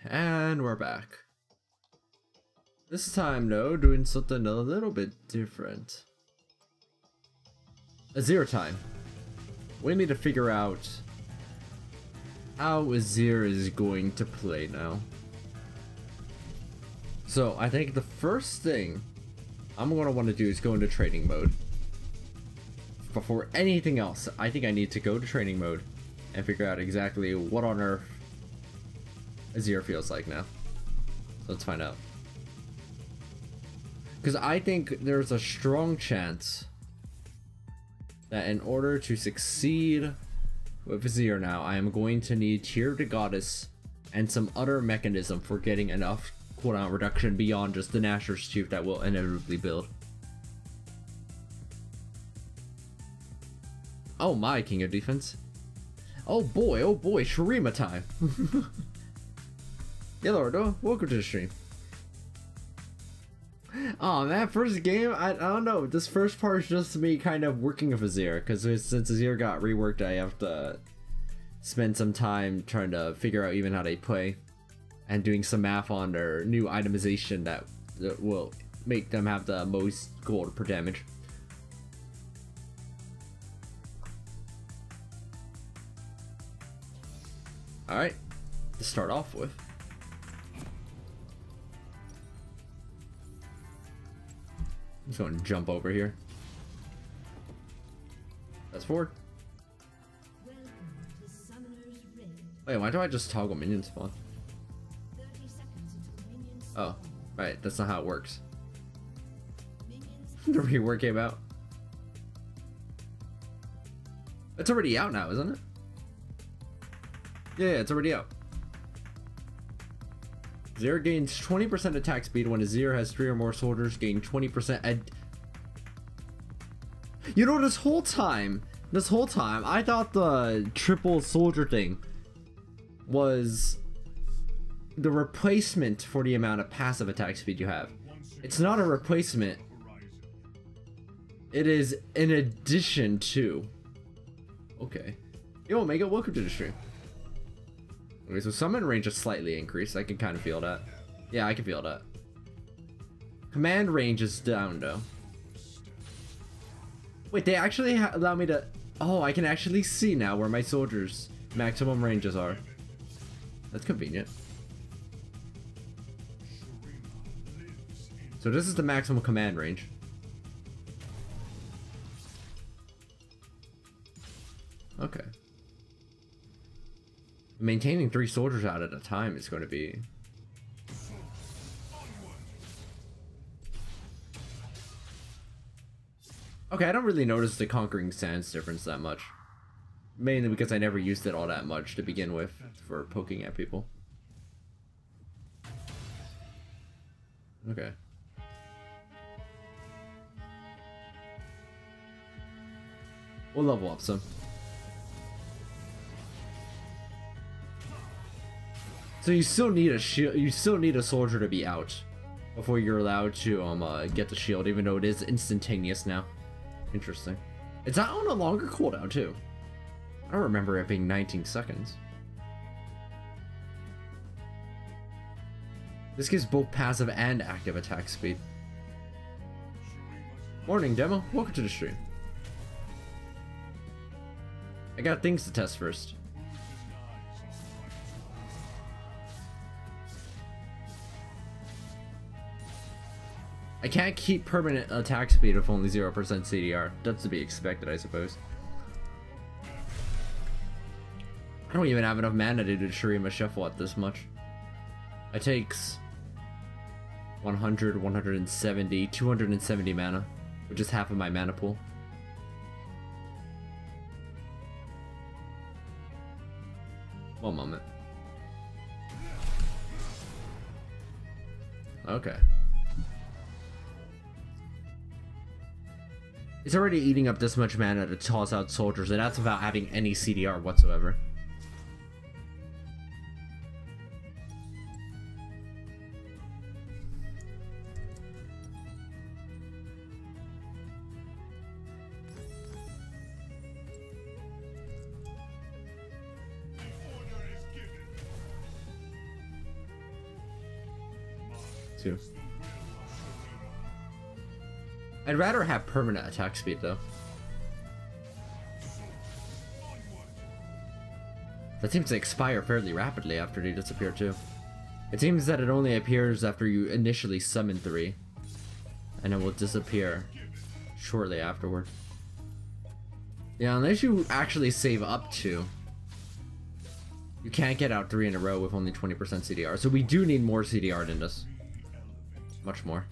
And we're back. This time, though, doing something a little bit different. Azir time. We need to figure out how Azir is going to play now. So, I think the first thing I'm going to want to do is go into training mode. Before anything else, I think I need to go to training mode and figure out exactly what on earth Azir feels like now. So let's find out. Because I think there's a strong chance that in order to succeed with Azir now, I am going to need Tear to Goddess and some other mechanism for getting enough cooldown reduction beyond just the Nashor's Tooth that will inevitably build. Oh my, King of Defense. Oh boy, Shurima time. Yeah, Lordo, welcome to the stream. Oh man, first game, I don't know. This first part is just me kind of working with Azir, because since Azir got reworked, I have to spend some time trying to figure out even how they play and doing some math on their new itemization that will make them have the most gold per damage. Alright, to start off with. I'm just going to jump over here. That's forward. Wait, why do I just toggle minion spawn? Oh, right, that's not how it works. The rework came out. It's already out now, isn't it? Yeah, it's already out. Azir gains 20% attack speed when Azir has 3 or more soldiers gain 20%. You know, this whole time, I thought the triple soldier thing was the replacement for the amount of passive attack speed you have. It's not a replacement. It is in addition to. Okay. Yo, Omega, welcome to the stream. Okay, so summon range is slightly increased. I can kind of feel that. Yeah, I can feel that. Command range is down though. Wait, they actually allow me to... Oh, I can actually see now where my soldiers' maximum ranges are. That's convenient. So this is the maximum command range. Okay. Maintaining 3 soldiers out at a time is going to be... Okay, I don't really notice the Conquering Sands difference that much. Mainly because I never used it all that much to begin with for poking at people. Okay. We'll level up some. So you still need a shield. You still need a soldier to be out before you're allowed to get the shield, even though it is instantaneous now. Interesting. It's not on a longer cooldown too. I don't remember it being 19 seconds. This gives both passive and active attack speed. Morning, Demo. Welcome to the stream. I got things to test first. I can't keep permanent attack speed with only 0% CDR. That's to be expected, I suppose. I don't even have enough mana to do Shurima Shuffle at this much. It takes 100, 170, 270 mana, which is half of my mana pool. One moment. Okay. It's already eating up this much mana to toss out soldiers, and that's without having any CDR whatsoever. too. I'd rather have permanent attack speed though. That seems to expire fairly rapidly after they disappear too. It seems that it only appears after you initially summon 3, and it will disappear shortly afterward. Yeah, unless you actually save up 2, you can't get out 3 in a row with only 20% CDR. So we do need more CDR than this. Much more.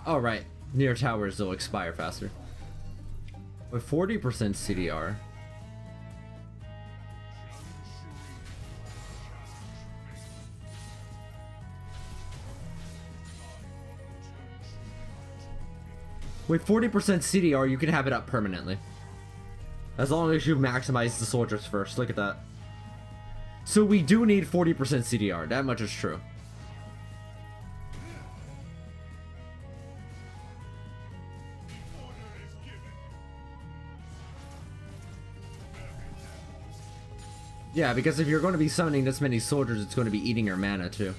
Oh, right. Near towers, they'll expire faster. With 40% CDR. With 40% CDR, you can have it up permanently. As long as you maximize the soldiers first. Look at that. So we do need 40% CDR. That much is true. Yeah, because if you're going to be summoning this many soldiers, it's going to be eating your mana too.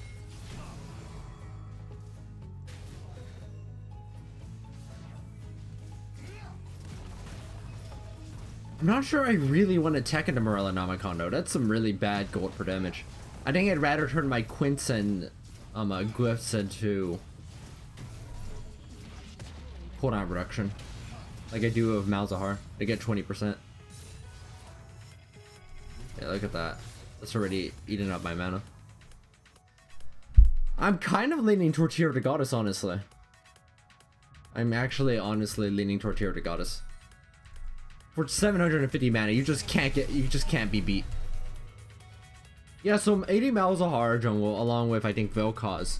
I'm not sure I really want to tech into Morellonomicon though. That's some really bad gold per damage. I think I'd rather turn my Quints and Glyphs into cooldown reduction. Like I do of Malzahar. They get 20%. Yeah, look at that. That's already eating up my mana. I'm kind of leaning toward Tear of the Goddess, honestly. I'm actually honestly leaning toward Tear of the Goddess. For 750 mana, you just can't be beat. Yeah, so I'm 80 Malzahar jungle along with I think Vel'Koz.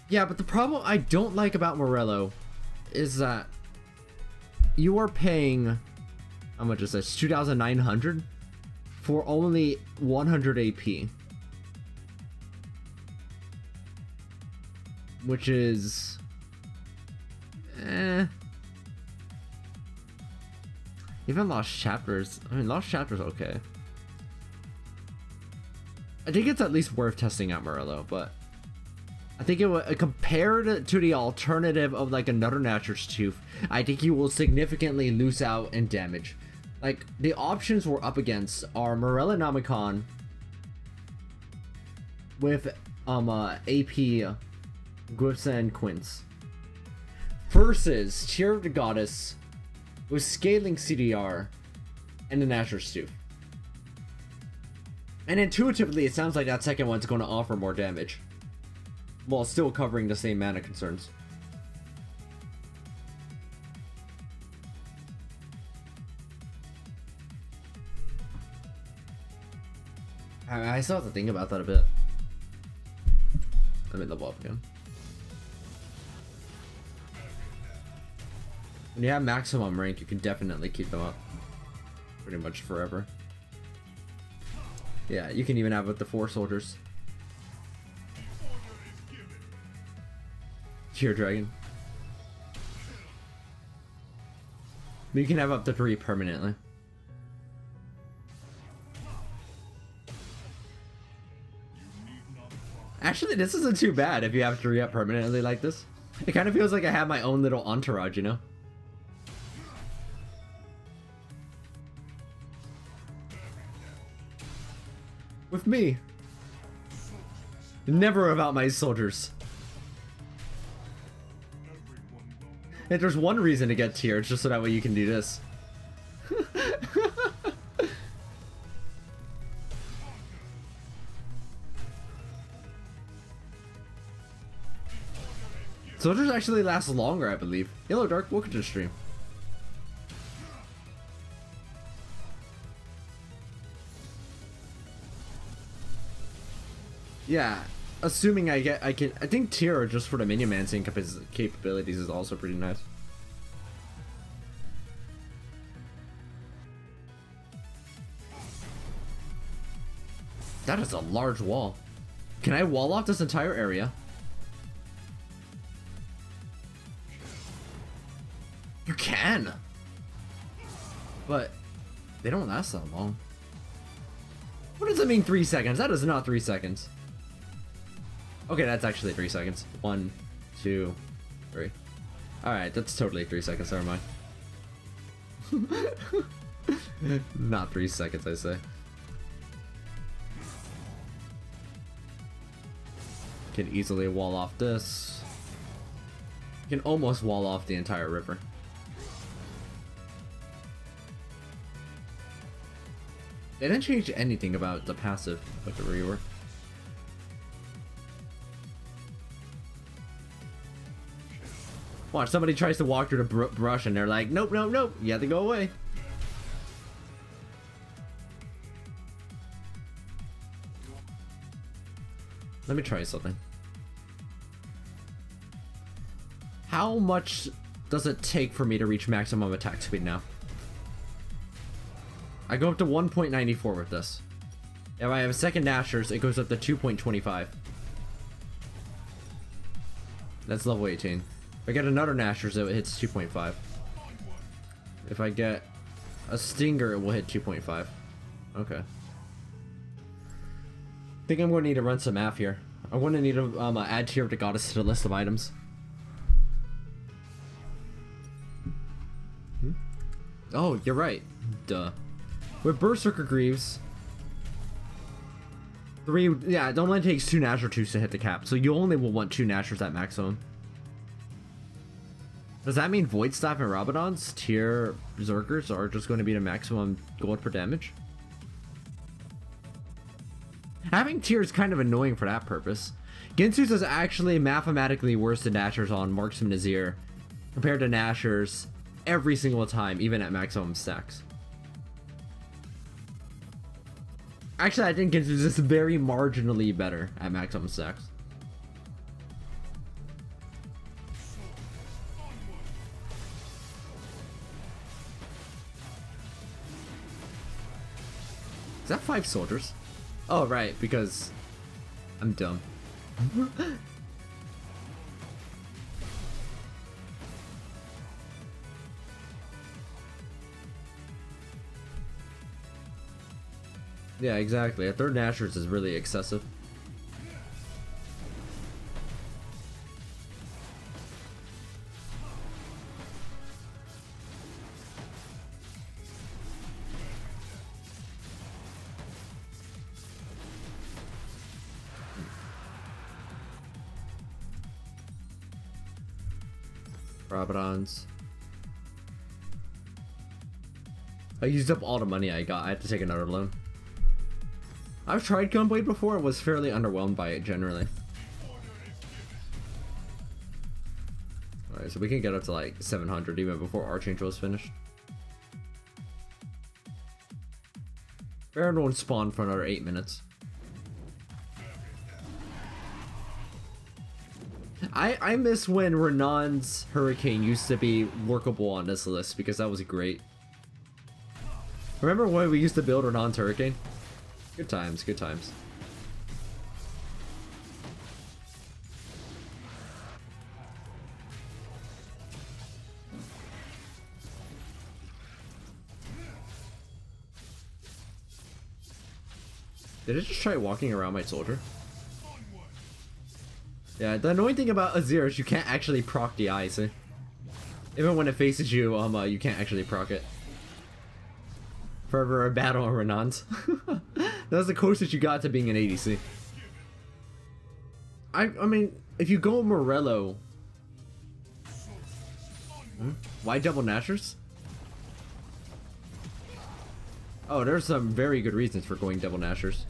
Yeah, but the problem I don't like about Morello is that you are paying, how much is this? 2,900 for only 100 AP. Which is even Lost Chapters. I mean, Lost Chapters okay. I think it's at least worth testing out Morello, but I think it would, compared to the alternative of like another Nature's Tooth, I think you will significantly lose out in damage. Like, the options we're up against are Morellonomicon with AP Glyphs and Quints versus Tear of the Goddess with scaling CDR and the Nature's Tooth. And intuitively, it sounds like that second one's going to offer more damage, while still covering the same mana concerns. I still have to think about that a bit. Let me level up again. When you have maximum rank, you can definitely keep them up pretty much forever. Yeah, you can even have it with the 4 soldiers. Tear Dragon. But you can have up to 3 permanently. Actually, this isn't too bad if you have 3 up permanently like this. It kind of feels like I have my own little entourage, you know? With me. Never about my soldiers. If there's one reason to get tier, it's just so that way you can do this. Soldiers actually last longer, I believe. Yellow Dark, welcome to the stream. Yeah, assuming I think tier just for the minion mancing capabilities is also pretty nice. That is a large wall. Can I wall off this entire area? You can! But they don't last that long. What does it mean 3 seconds? That is not 3 seconds. Okay, that's actually 3 seconds. 1, 2, 3. Alright, that's totally 3 seconds, never mind. Not 3 seconds, I say. Can easily wall off this. Can almost wall off the entire river. They didn't change anything about the passive with the rework. Watch, somebody tries to walk through the brush and they're like, nope, nope, nope, you have to go away. Let me try something. How much does it take for me to reach maximum attack speed now? I go up to 1.94 with this. If I have a second Nashers, it goes up to 2.25. That's level 18. If I get another Nashers, it hits 2.5. If I get a Stinger, it will hit 2.5. Okay. I think I'm going to need to run some math here. I'm going to need to add Tear of the Goddess to the list of items. Oh, you're right. Duh. With Berserker Greaves, it only takes 2 Nasher 2s to hit the cap, so you only will want 2 Nashers at maximum. Does that mean Void Staff and Rabadon's tier Berserkers are just going to be the maximum gold per damage? Having tier is kind of annoying for that purpose. Ginsu's is actually mathematically worse than Nashers on Marksman Azir compared to Nashers every single time, even at maximum stacks. Actually, I think Ginsu's is very marginally better at maximum stacks. Is that 5 soldiers? Oh, right, because I'm dumb. Yeah, exactly. A third Nashers is really excessive. Rabadons. I used up all the money I got. I had to take another loan. I've tried Gunblade before and was fairly underwhelmed by it generally. Alright, so we can get up to like 700 even before Archangel is finished. Baron won't spawn for another 8 minutes. I miss when Renan's Hurricane used to be workable on this list because that was great. Remember when we used to build Renan's Hurricane? Good times, good times. Did it just try walking around my soldier? Yeah, the annoying thing about Azir is you can't actually proc the eye, see? Even when it faces you, you can't actually proc it. Forever a battle on Renan's. That's the closest you got to being an ADC. I mean, if you go Morello... Why double Nashers? Oh, there's some very good reasons for going double Nashers.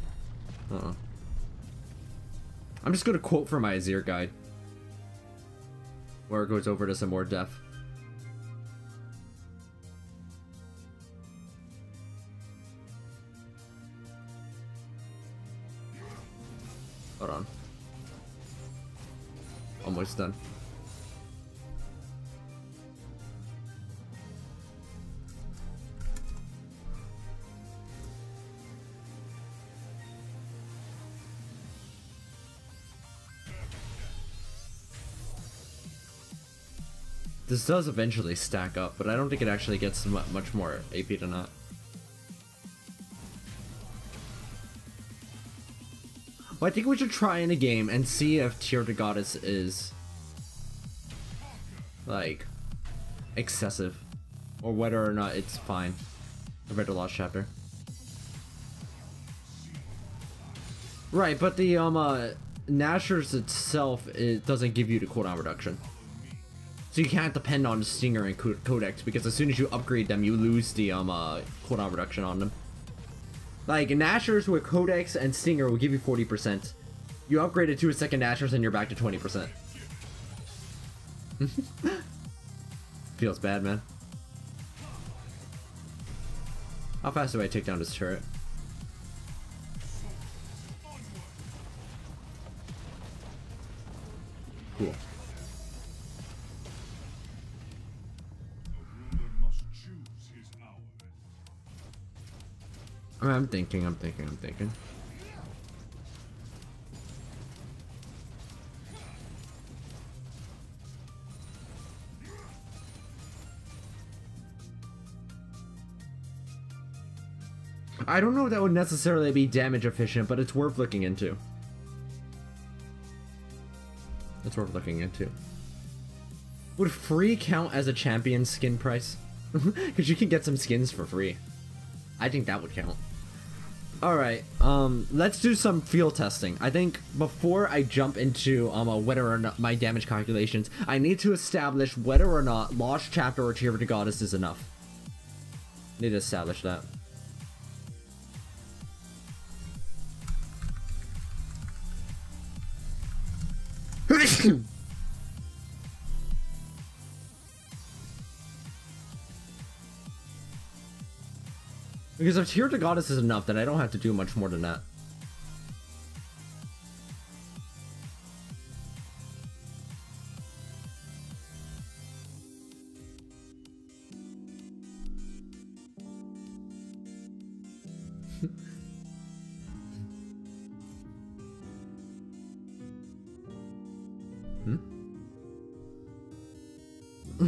I'm just gonna quote from my Azir guide, where it goes over to some more depth. Hold on. Almost done. This does eventually stack up, but I don't think it actually gets much more AP than that. Well, I think we should try in a game and see if Tear to Goddess is like excessive, or whether or not it's fine compared to Lost Chapter. Right, but the Nashor's itself, it doesn't give you the cooldown reduction. So you can't depend on Stinger and Codex, because as soon as you upgrade them, you lose the cooldown reduction on them. Like, Nashor's with Codex and Stinger will give you 40%. You upgrade it to a second Nashor's and you're back to 20%. Feels bad, man. How fast do I take down this turret? Cool. I'm thinking. I don't know if that would necessarily be damage efficient, but it's worth looking into. Would free count as a champion skin price? Because you can get some skins for free. I think that would count. Alright, let's do some field testing. I think before I jump into whether or not my damage calculations, I need to establish whether or not Lost Chapter or Tear of the Goddess is enough. Need to establish that. Because if Tear to Goddess is enough, then I don't have to do much more than that.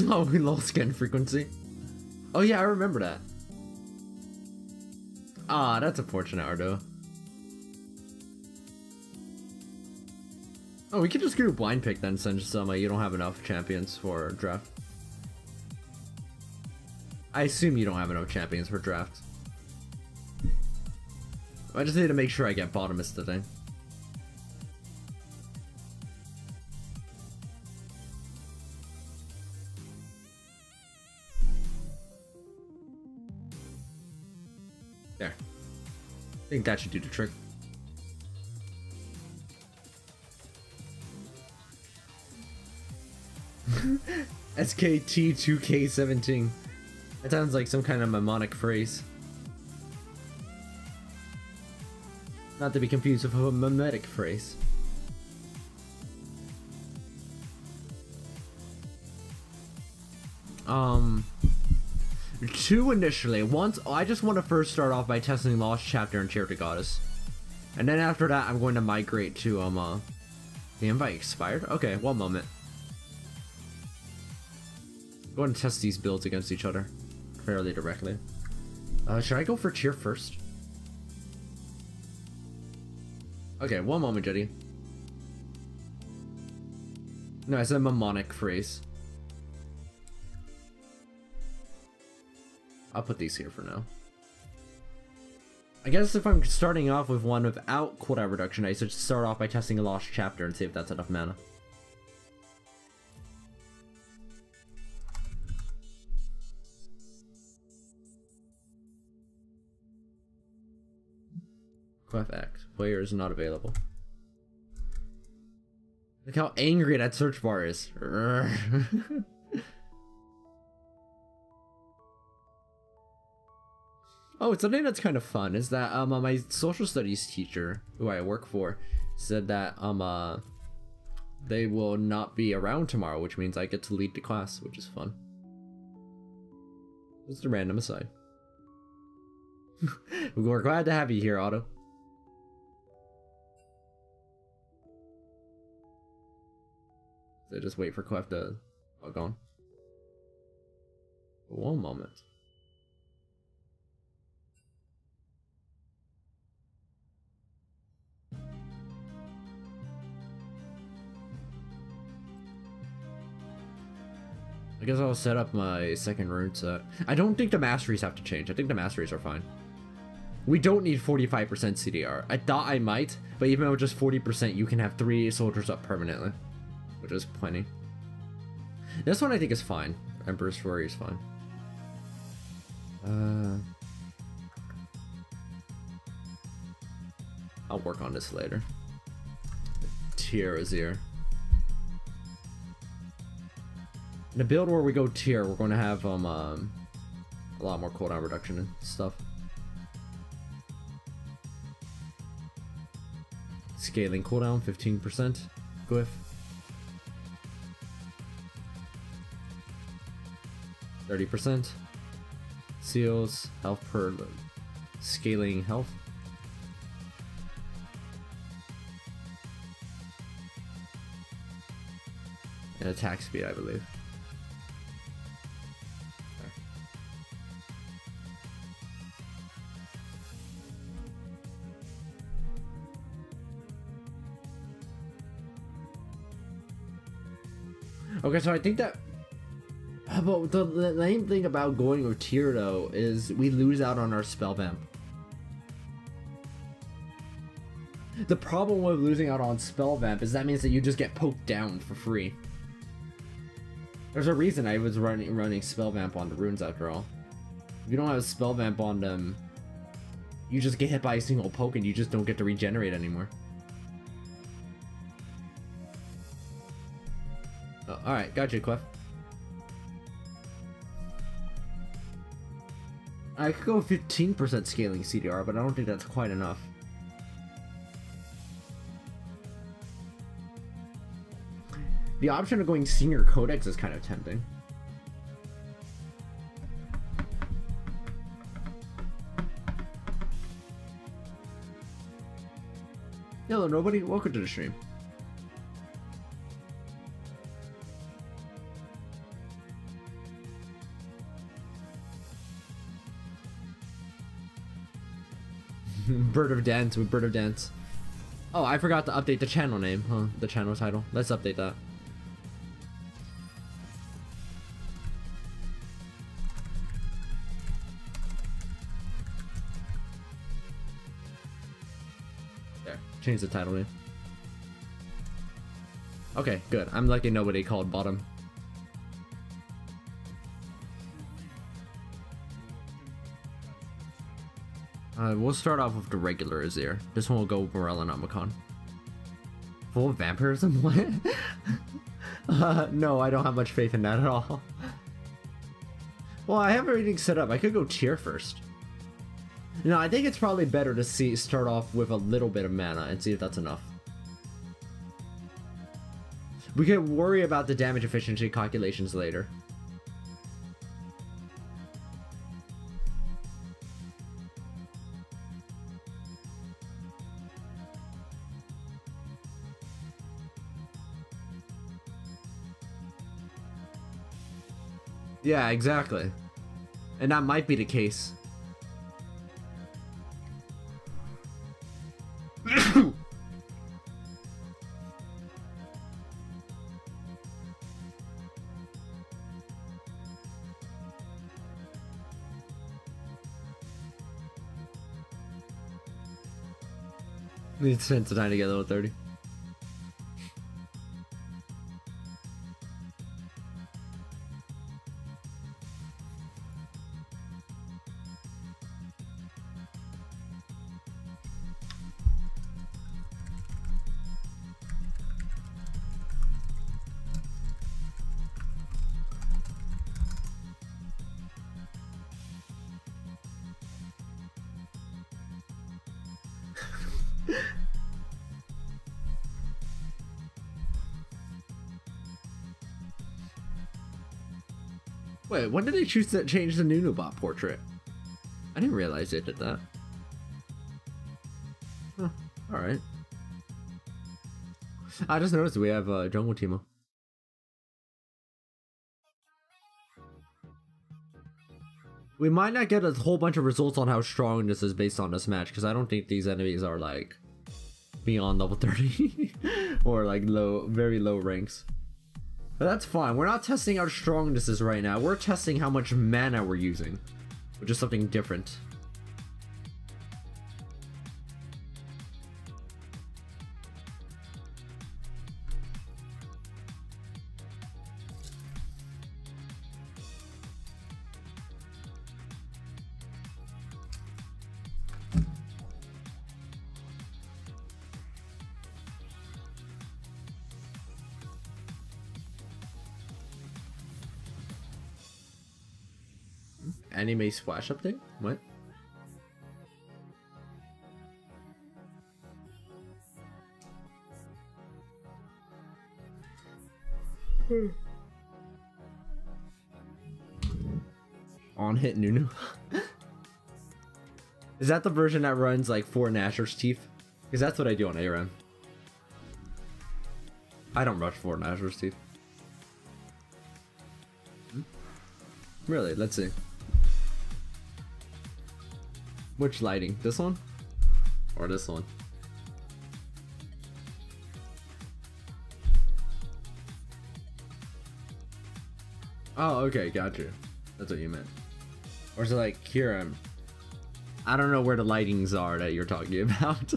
Oh, we lost scan frequency. Oh yeah, I remember that. Ah, that's unfortunate, Ardo. Oh, we could just do a blind pick then, since you don't have enough champions for draft. I assume you don't have enough champions for draft. I just need to make sure I get bottomist today. There. I think that should do the trick. SKT2K17. That sounds like some kind of mnemonic phrase. Not to be confused with a mimetic phrase. Two initially. Once, I just want to first start off by testing Lost Chapter and Tear of the Goddess. And then after that, I'm going to migrate to, the invite expired? Okay, one moment. I'm going to test these builds against each other fairly directly. Should I go for Tear first? Okay, one moment, Jetty. No, it's a mnemonic phrase. I'll put these here for now. I guess if I'm starting off with one without cooldown reduction, I should start off by testing a Lost Chapter and see if that's enough mana. QFX. Player is not available. Look how angry that search bar is. Oh, something that's kind of fun is that my social studies teacher, who I work for, said that they will not be around tomorrow, which means I get to lead the class, which is fun. Just a random aside. We're glad to have you here, Otto. So just wait for Clef to log on. One moment. I guess I'll set up my second rune set. I don't think the masteries have to change. I think the masteries are fine. We don't need 45% CDR. I thought I might, but even with just 40%, you can have 3 soldiers up permanently, which is plenty. This one I think is fine. Emperor's Fury is fine. I'll work on this later. Tier Azir. In a build where we go tier, we're going to have a lot more cooldown reduction and stuff. Scaling cooldown 15%. Glyph. 30%. Seals, health per scaling health. And attack speed, I believe. Okay, so I think that but the main thing about going with tier though is we lose out on our spell vamp. The problem with losing out on spell vamp is that means that you just get poked down for free. There's a reason I was running spell vamp on the runes after all. If you don't have spell vamp on them, you just get hit by a single poke and you just don't get to regenerate anymore. Oh, alright, gotcha, Clef. I could go 15% scaling CDR, but I don't think that's quite enough. The option of going Senior Codex is kind of tempting. Hello, nobody. Welcome to the stream. Bird of Dance with Bird of Dance. Oh, I forgot to update the channel name, huh? The channel title. Let's update that. There. Change the title name. Okay, good. I'm lucky nobody called bottom. We'll start off with the regular Azir. This one will go Morella, not Makan. Full of vampirism? What? No, I don't have much faith in that at all. Well, I have everything set up. I could go tier first. No, I think it's probably better to start off with a little bit of mana and see if that's enough. We can worry about the damage efficiency calculations later. Yeah, exactly. And that might be the case. We need to spend some time together level 30. Wait, when did they choose to change the Nunobot portrait? I didn't realize they did that. Huh, alright. I just noticed we have Jungle Teemo. We might not get a whole bunch of results on how strong this is based on this match, because I don't think these enemies are like beyond level 30 or like low, very low ranks. But that's fine. We're not testing how strong this is right now. We're testing how much mana we're using, which is something different. Anime splash update? What? On hit Nunu. Is that the version that runs like 4 Nashor's teeth? Because that's what I do on ARAM. I don't rush 4 Nashor's teeth. Really? Let's see. Which lighting? This one? Or this one? Oh, okay, gotcha. That's what you meant. Or is it like, here, I don't know where the lightings are that you're talking about.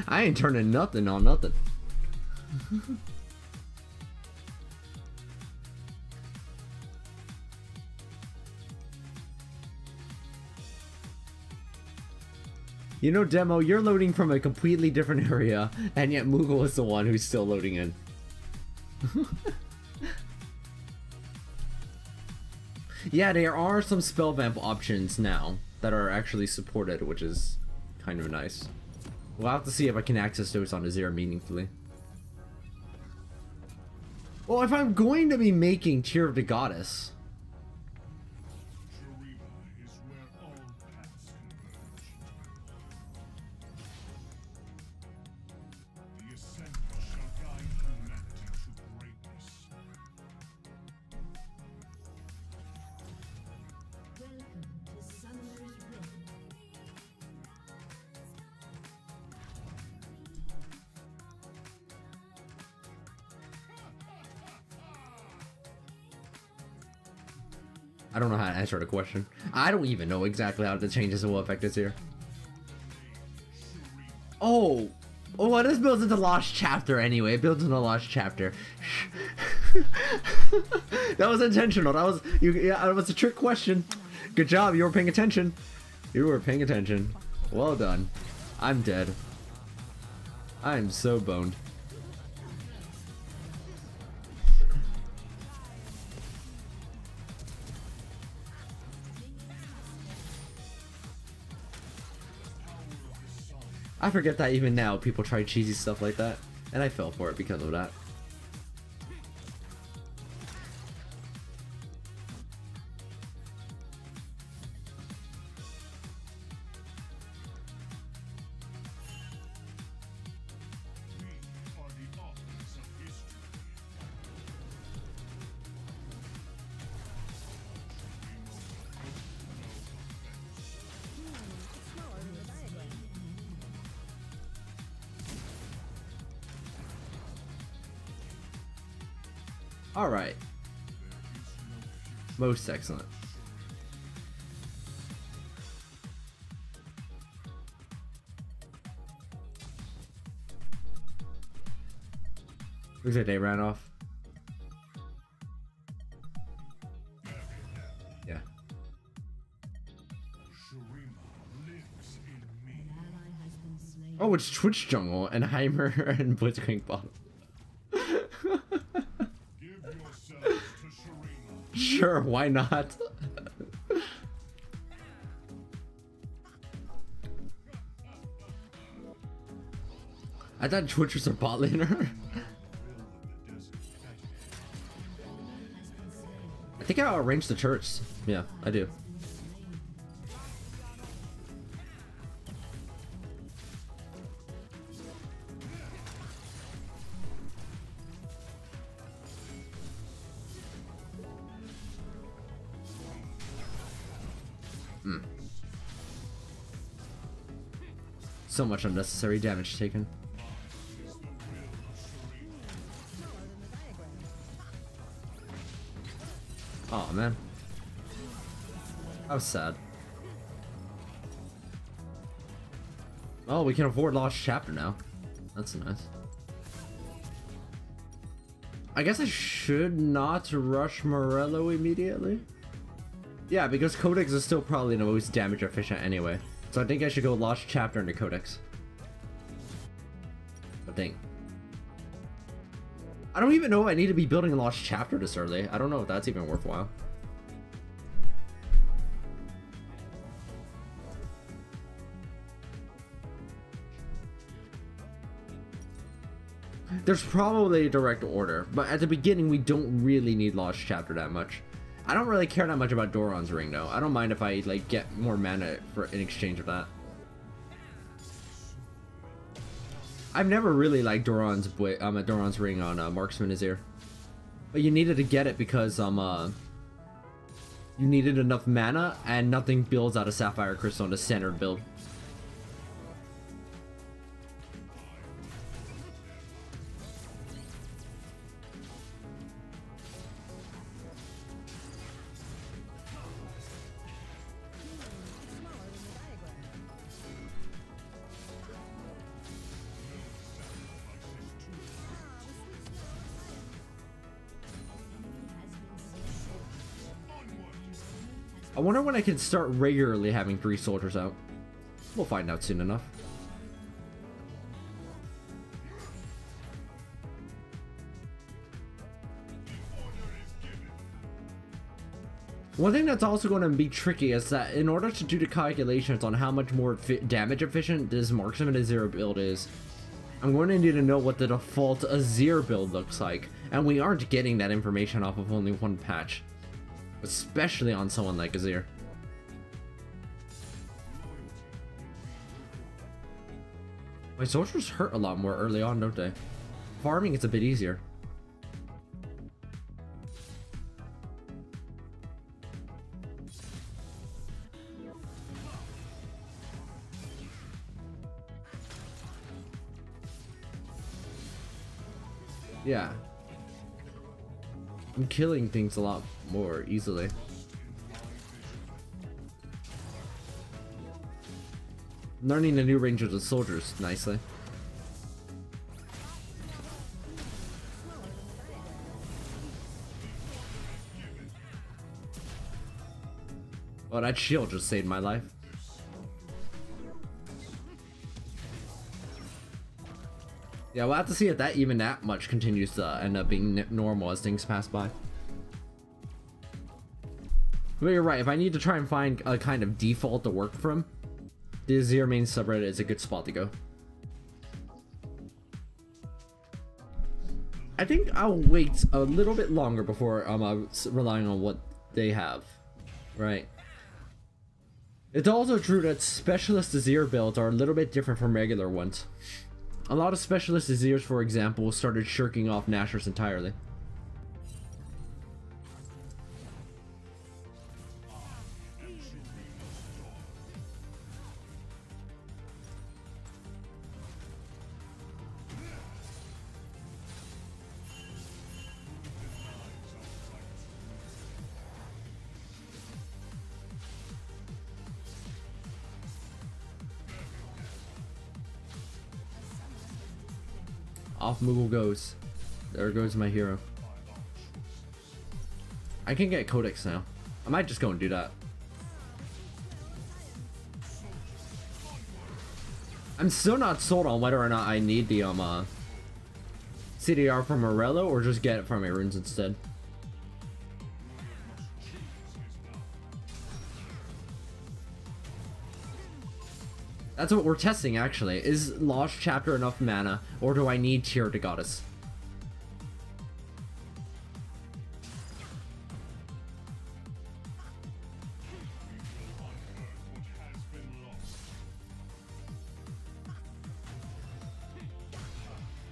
I ain't turning nothing on nothing. You know, Demo, you're loading from a completely different area, and yet Moogle is the one who's still loading in. Yeah, there are some spell vamp options now that are actually supported, which is kind of nice. We'll have to see if I can access those on Azir meaningfully. Well, if I'm going to be making Tear of the Goddess, I don't know how to answer the question. I don't even know exactly how the changes will affect this here. Oh, well, this builds into Lost Chapter anyway. It builds into Lost Chapter. That was intentional. That was yeah. That was a trick question. Good job. You were paying attention. You were paying attention. Well done. I'm dead. I'm so boned. I forget that even now people try cheesy stuff like that, and I fell for it because of that. All right. Most excellent. Looks like they ran off. Yeah. Oh, it's Twitch Jungle and Heimer and Blitzcrank bottom. Sure, why not? I thought Twitch was a bot laner. I think I arranged the turrets. Yeah, I do. So much unnecessary damage taken. Oh man, that was sad. Oh, we can afford Lost Chapter now. That's nice. I guess I should not rush Morello immediately. Yeah, because Codex is still probably the most damage efficient anyway. So I think I should go Lost Chapter into Codex. I think. I don't even know if I need to be building a Lost Chapter this early. I don't know if that's even worthwhile. There's probably a direct order, but at the beginning we don't really need Lost Chapter that much. I don't really care that much about Doran's Ring though. I don't mind if I like get more mana for in exchange of that. I've never really liked Doran's Ring on Marksman Azir, but you needed to get it because you needed enough mana and nothing builds out of Sapphire Crystal in the standard build. I wonder when I can start regularly having 3 soldiers out. We'll find out soon enough. One thing that's also going to be tricky is that in order to do the calculations on how much more damage efficient this Marksman Azir build is, I'm going to need to know what the default Azir build looks like, and we aren't getting that information off of only one patch. Especially on someone like Azir. My soldiers hurt a lot more early on, don't they? Farming is a bit easier. Yeah. I'm killing things a lot more easily. Learning the new ranges of soldiers nicely. Oh, that shield just saved my life. Yeah, we'll have to see if that even that much continues to end up being normal as things pass by. But you're right, if I need to try and find a kind of default to work from, the Azir main subreddit is a good spot to go. I think I'll wait a little bit longer before relying on what they have, right? It's also true that specialist Azir builds are a little bit different from regular ones. A lot of specialist Azirs, for example, started shirking off Nashors entirely. Off Moogle goes. There goes my hero. I can get Codex now. I might just go and do that. I'm still not sold on whether or not I need the CDR from Morello or just get it from my runes instead. That's what we're testing, actually. Is Lost Chapter enough mana, or do I need Tear to Goddess?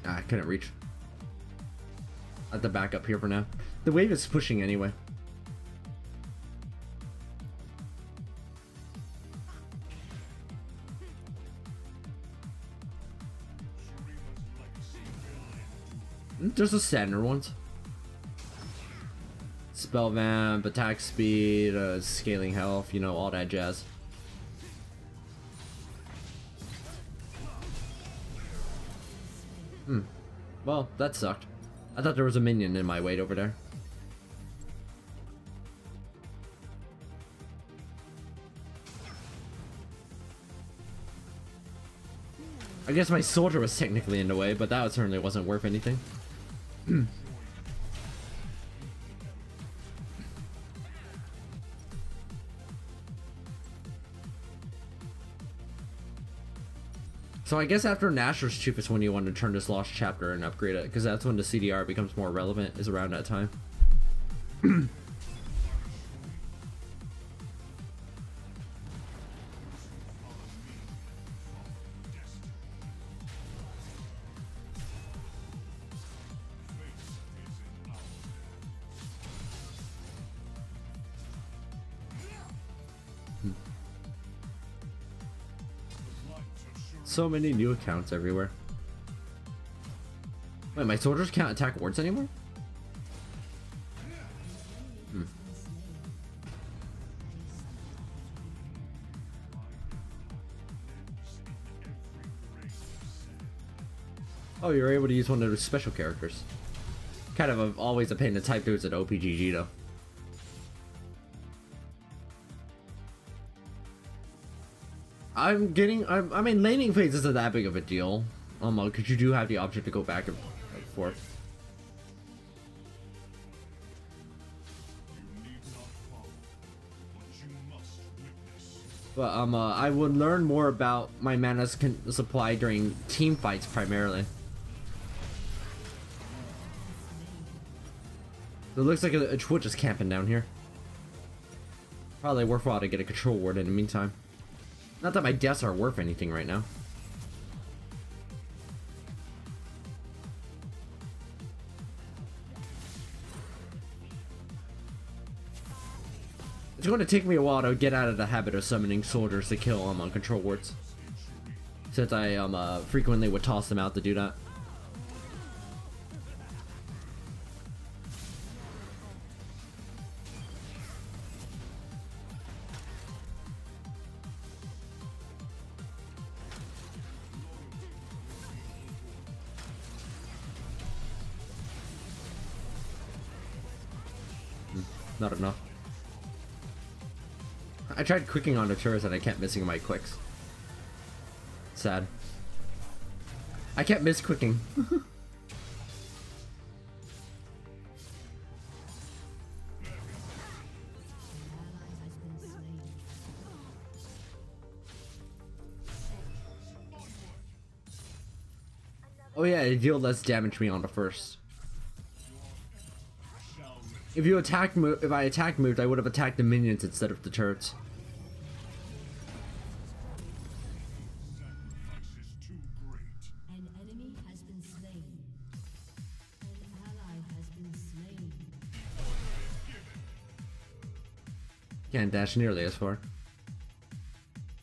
Ah, I couldn't reach. I have to back up here for now. The wave is pushing anyway. just the standard ones. Spell vamp, attack speed, scaling health, you know, all that jazz. Well, that sucked. I thought there was a minion in my way over there. I guess my soldier was technically in the way, but that certainly wasn't worth anything. So I guess after Nashor's Tooth is when you want to turn this lost chapter and upgrade it, because that's when the CDR becomes more relevant, is around that time. So many new accounts everywhere. Wait, my soldiers can't attack wards anymore? Oh, you're able to use one of those special characters. Kind of always a pain to type through as an OPGG though. I mean, laning phase isn't that big of a deal, because you do have the option to go back and forth. But I would learn more about my mana supply during team fights primarily. It looks like a Twitch is camping down here. Probably worthwhile to get a control ward in the meantime. Not that my deaths are worth anything right now. It's going to take me a while to get out of the habit of summoning soldiers to kill on control wards, since I frequently would toss them out to do that. Not enough. I tried quicking on the turrets and I kept missing my quicks. Sad. I kept misquicking. Oh yeah, it dealt less damage to me on the first. If I attack moved, I would have attacked the minions instead of the turrets. An enemy has been slain. An ally has been slain. Can't dash nearly as far.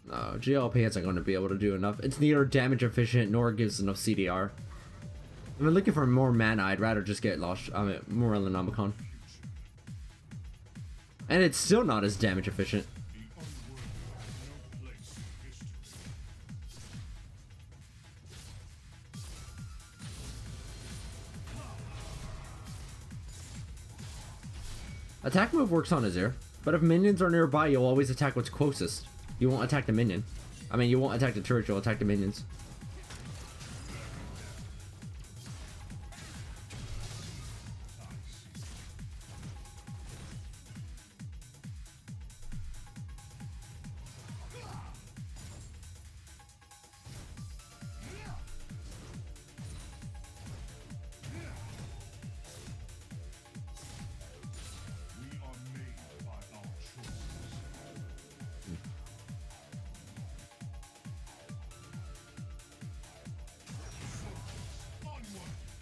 No, GLP isn't going to be able to do enough. It's neither damage efficient nor gives enough CDR. If I'm looking for more mana, I'd rather just get lost. More Nomicon. And it's still not as damage efficient. Attack move works on Azir, but if minions are nearby, you'll always attack what's closest. You won't attack the minion. I mean, you won't attack the turret, you'll attack the minions.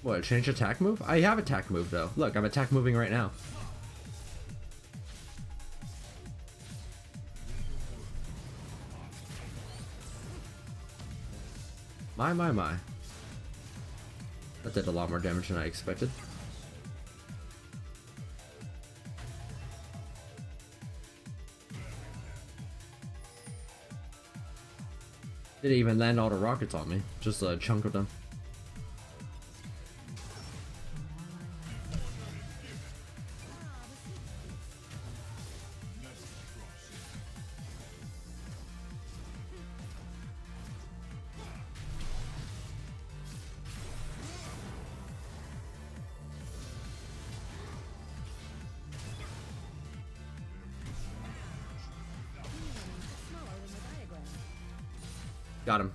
What, change attack move? I have attack move though. Look, I'm attack moving right now. My. That did a lot more damage than I expected. Didn't even land all the rockets on me, just a chunk of them. Got him.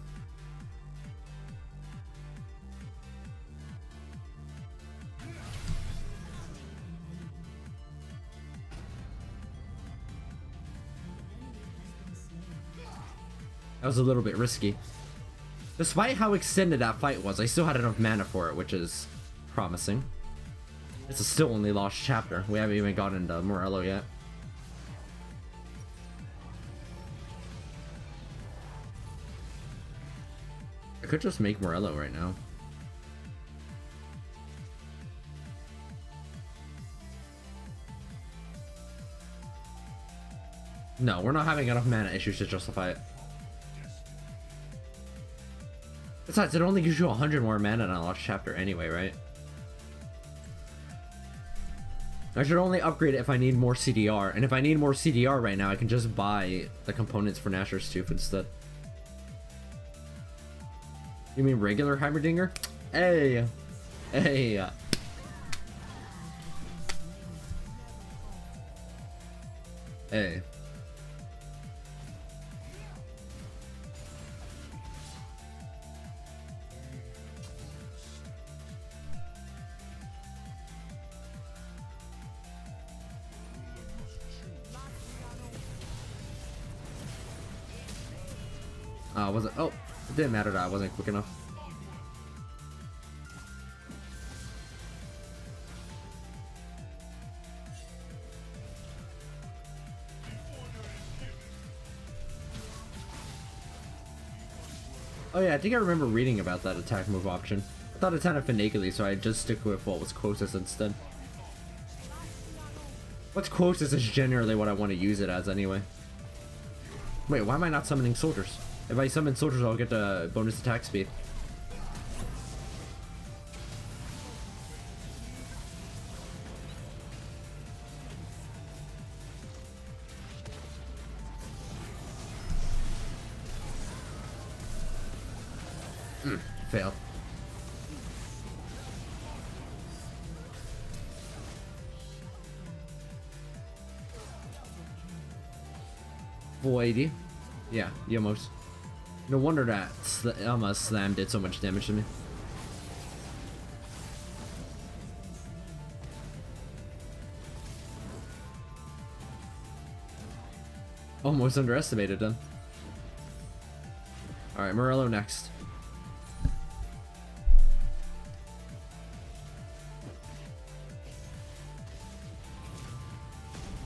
That was a little bit risky. Despite how extended that fight was, I still had enough mana for it, which is promising. It's a still only lost chapter. We haven't even gotten into Morello yet. I could just make Morello right now. No, we're not having enough mana issues to justify it. Besides, it only gives you 100 more mana in a lost chapter anyway, right? I should only upgrade it if I need more CDR, and if I need more CDR right now, I can just buy the components for Nashor's Tooth instead. You mean regular Heimerdinger? Hey! Hey! Hey. Was it? Oh, it didn't matter that I wasn't quick enough. Oh yeah, I think I remember reading about that attack move option. I thought it sounded finagly, so I just stick with what was closest instead. What's closest is generally what I want to use it as anyway. Wait, why am I not summoning soldiers? If I summon soldiers, I'll get the bonus attack speed. Failed. Void. Yeah, Yomos. No wonder that Slam did so much damage to me. Almost underestimated them. Alright, Morello next.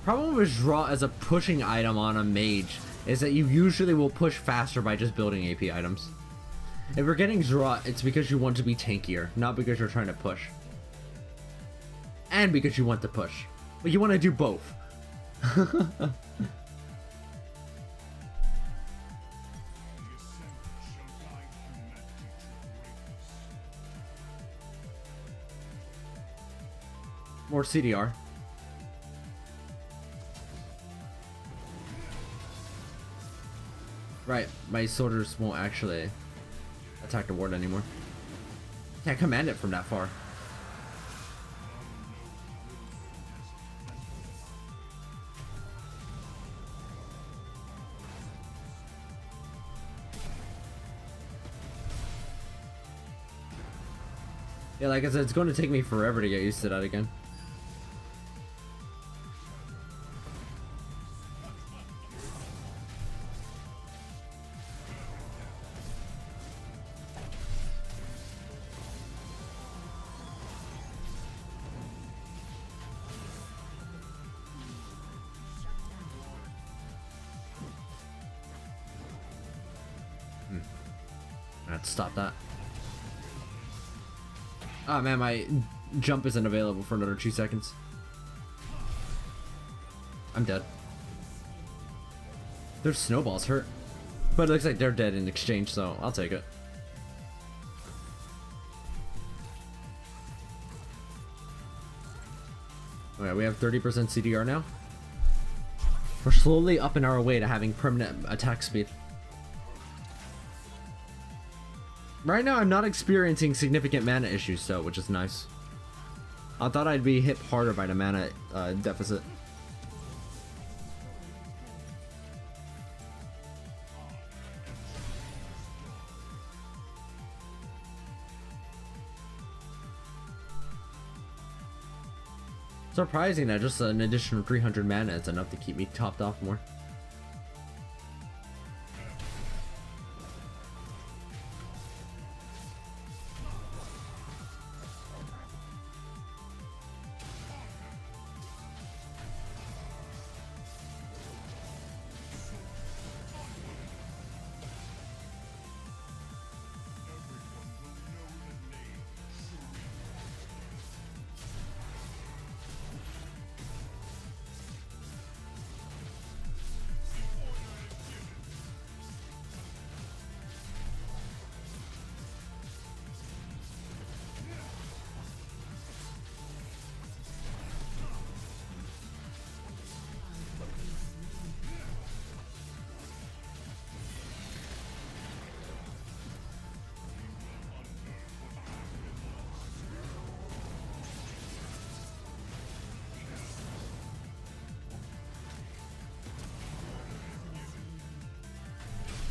Problem with draw as a pushing item on a mage is that you usually will push faster by just building AP items. If you're getting draw, it's because you want to be tankier, not because you're trying to push. And because you want to push. But you want to do both. More CDR. Right, my soldiers won't actually attack the ward anymore. Can't command it from that far. Yeah, like I said, it's going to take me forever to get used to that again. I have to stop that. Ah man, my jump isn't available for another 2 seconds. I'm dead. Their snowballs hurt. But it looks like they're dead in exchange, so I'll take it. Okay, we have 30% CDR now. We're slowly upping our way to having permanent attack speed. Right now, I'm not experiencing significant mana issues, though, which is nice. I thought I'd be hit harder by the mana deficit. Surprising that just an additional 300 mana is enough to keep me topped off more.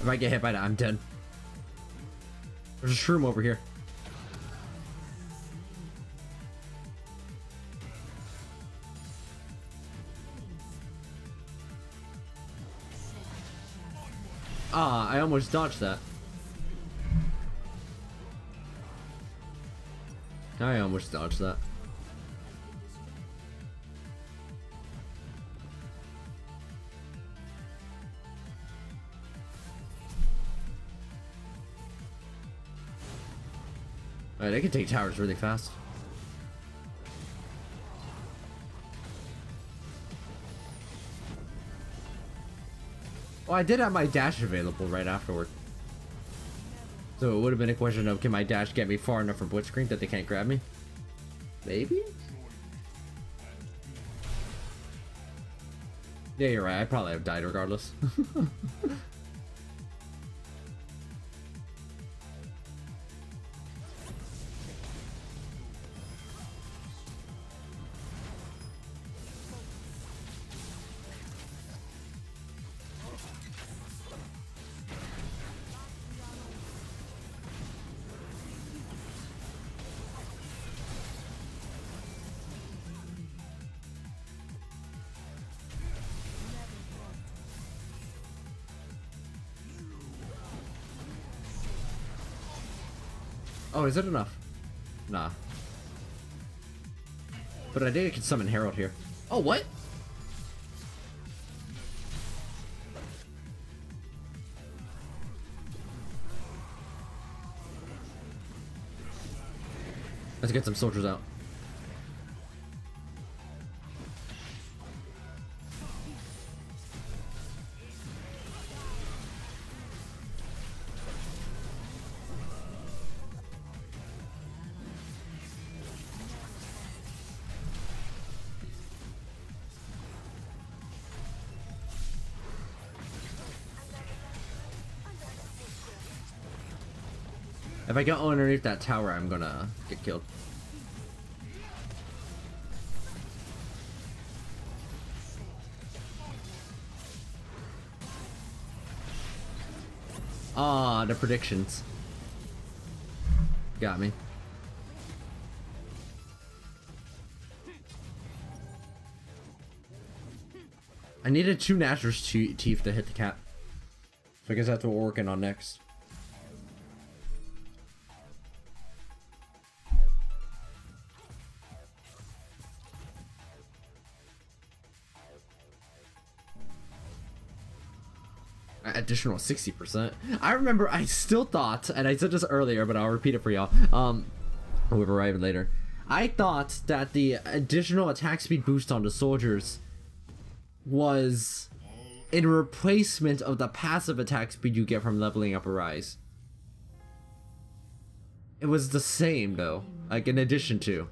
If I get hit by that, I'm dead. There's a shroom over here. Ah, I almost dodged that. I almost dodged that. Alright, they can take towers really fast. Well, I did have my dash available right afterward. So it would have been a question of, can my dash get me far enough from Blitzcrank that they can't grab me? Maybe? Yeah, you're right. I probably have died regardless. Oh, is it enough? Nah. But I think I can summon Herald here. Oh, what? Let's get some soldiers out. If I get underneath that tower, I'm gonna get killed. Ah, the predictions. Got me. I needed 2 Nashor's Teeth to hit the cap. So I guess that's what we're working on next. Additional 60%. I remember I still thought, and I said this earlier, but I'll repeat it for y'all. Who would arrive later. I thought that the additional attack speed boost on the soldiers was in replacement of the passive attack speed you get from leveling up a rise. It was the same though, like in addition to.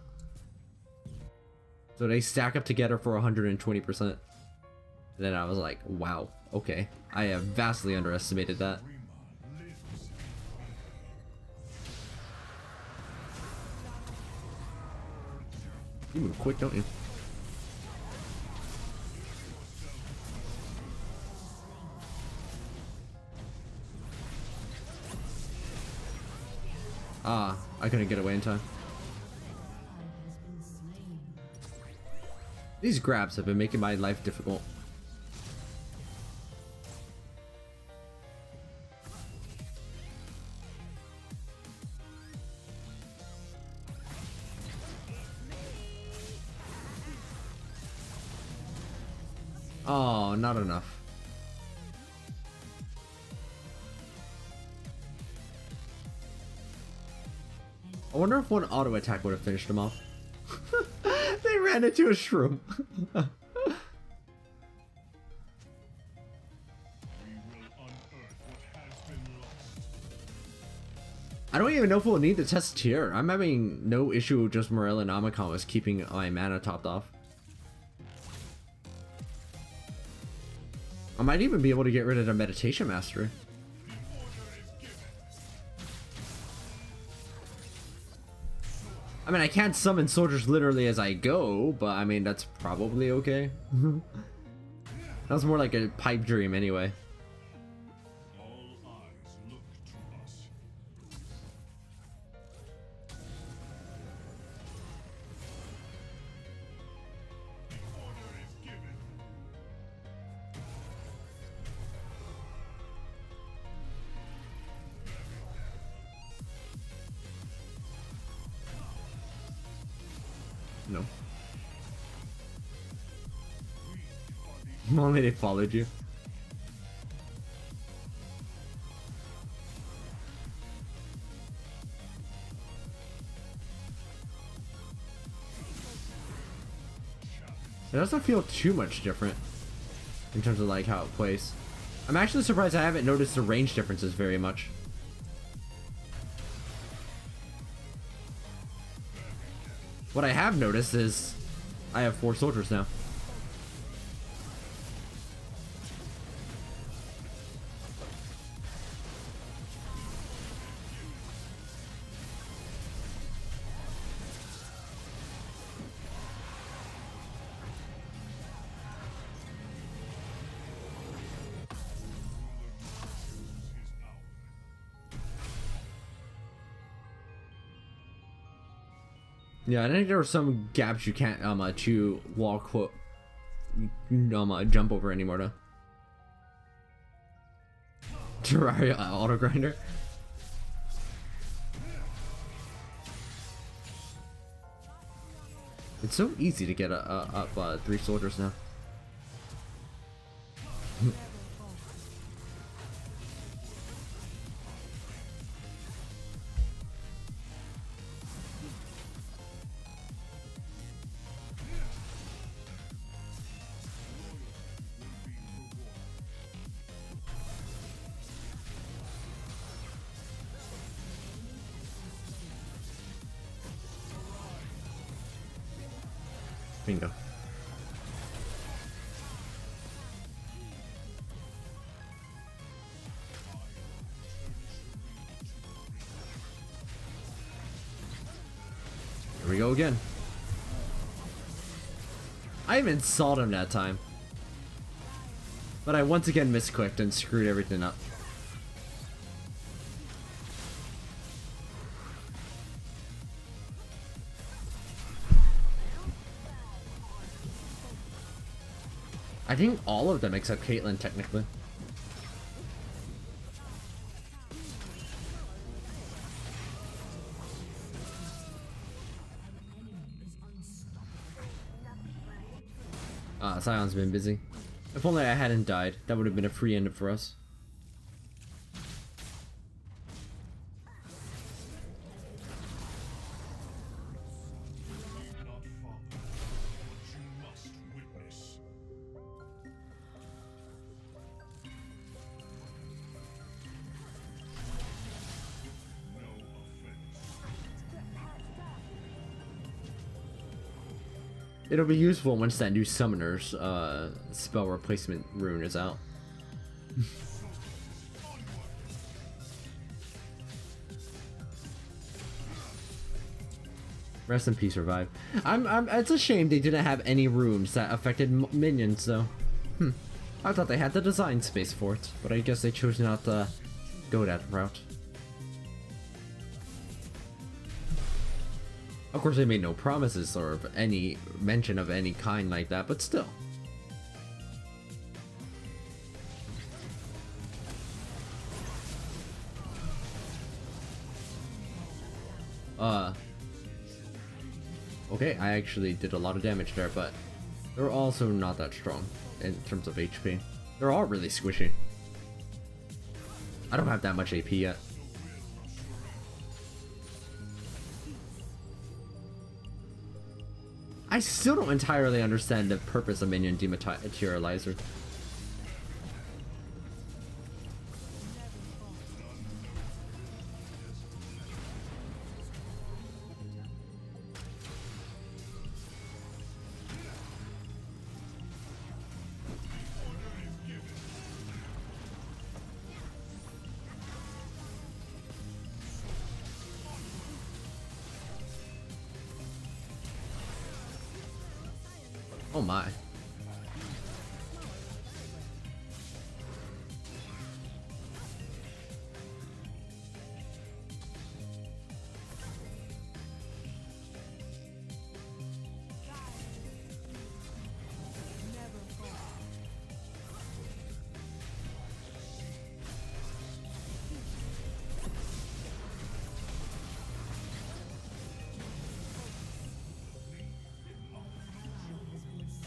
So they stack up together for 120%. And then I was like, wow, okay. I have vastly underestimated that. You move quick, don't you? Ah, I couldn't get away in time. These grabs have been making my life difficult. Oh, not enough. I wonder if one auto attack would have finished him off. They ran into a shroom. I don't even know if we'll need the test here. I'm having no issue with just Morel and Omicron was keeping my mana topped off. I might even be able to get rid of the meditation mastery. I mean, I can't summon soldiers literally as I go, but I mean, that's probably okay. That was more like a pipe dream anyway. No. Only they followed you. It doesn't feel too much different in terms of like how it plays. I'm actually surprised I haven't noticed the range differences very much. What I have noticed is I have 4 soldiers now. Yeah, I think there were some gaps you can't to wall quote jump over anymore though. Terraria auto grinder. It's so easy to get up 3 soldiers now. Bingo. Here we go again. I even saw him that time. But I once again misclicked and screwed everything up. I think all of them except Caitlyn, technically. Sion's been busy. If only I hadn't died, that would have been a free end for us. It'll be useful once that new summoner's spell replacement rune is out. Rest in peace, Revive. It's a shame they didn't have any rooms that affected minions, though. I thought they had the design space for it, but I guess they chose not to go that route. Of course, they made no promises or any mention of any kind like that, but still. Okay, I actually did a lot of damage there, but they're also not that strong in terms of HP. They're all really squishy. I don't have that much AP yet. I still don't entirely understand the purpose of minion dematerializer. Oh my.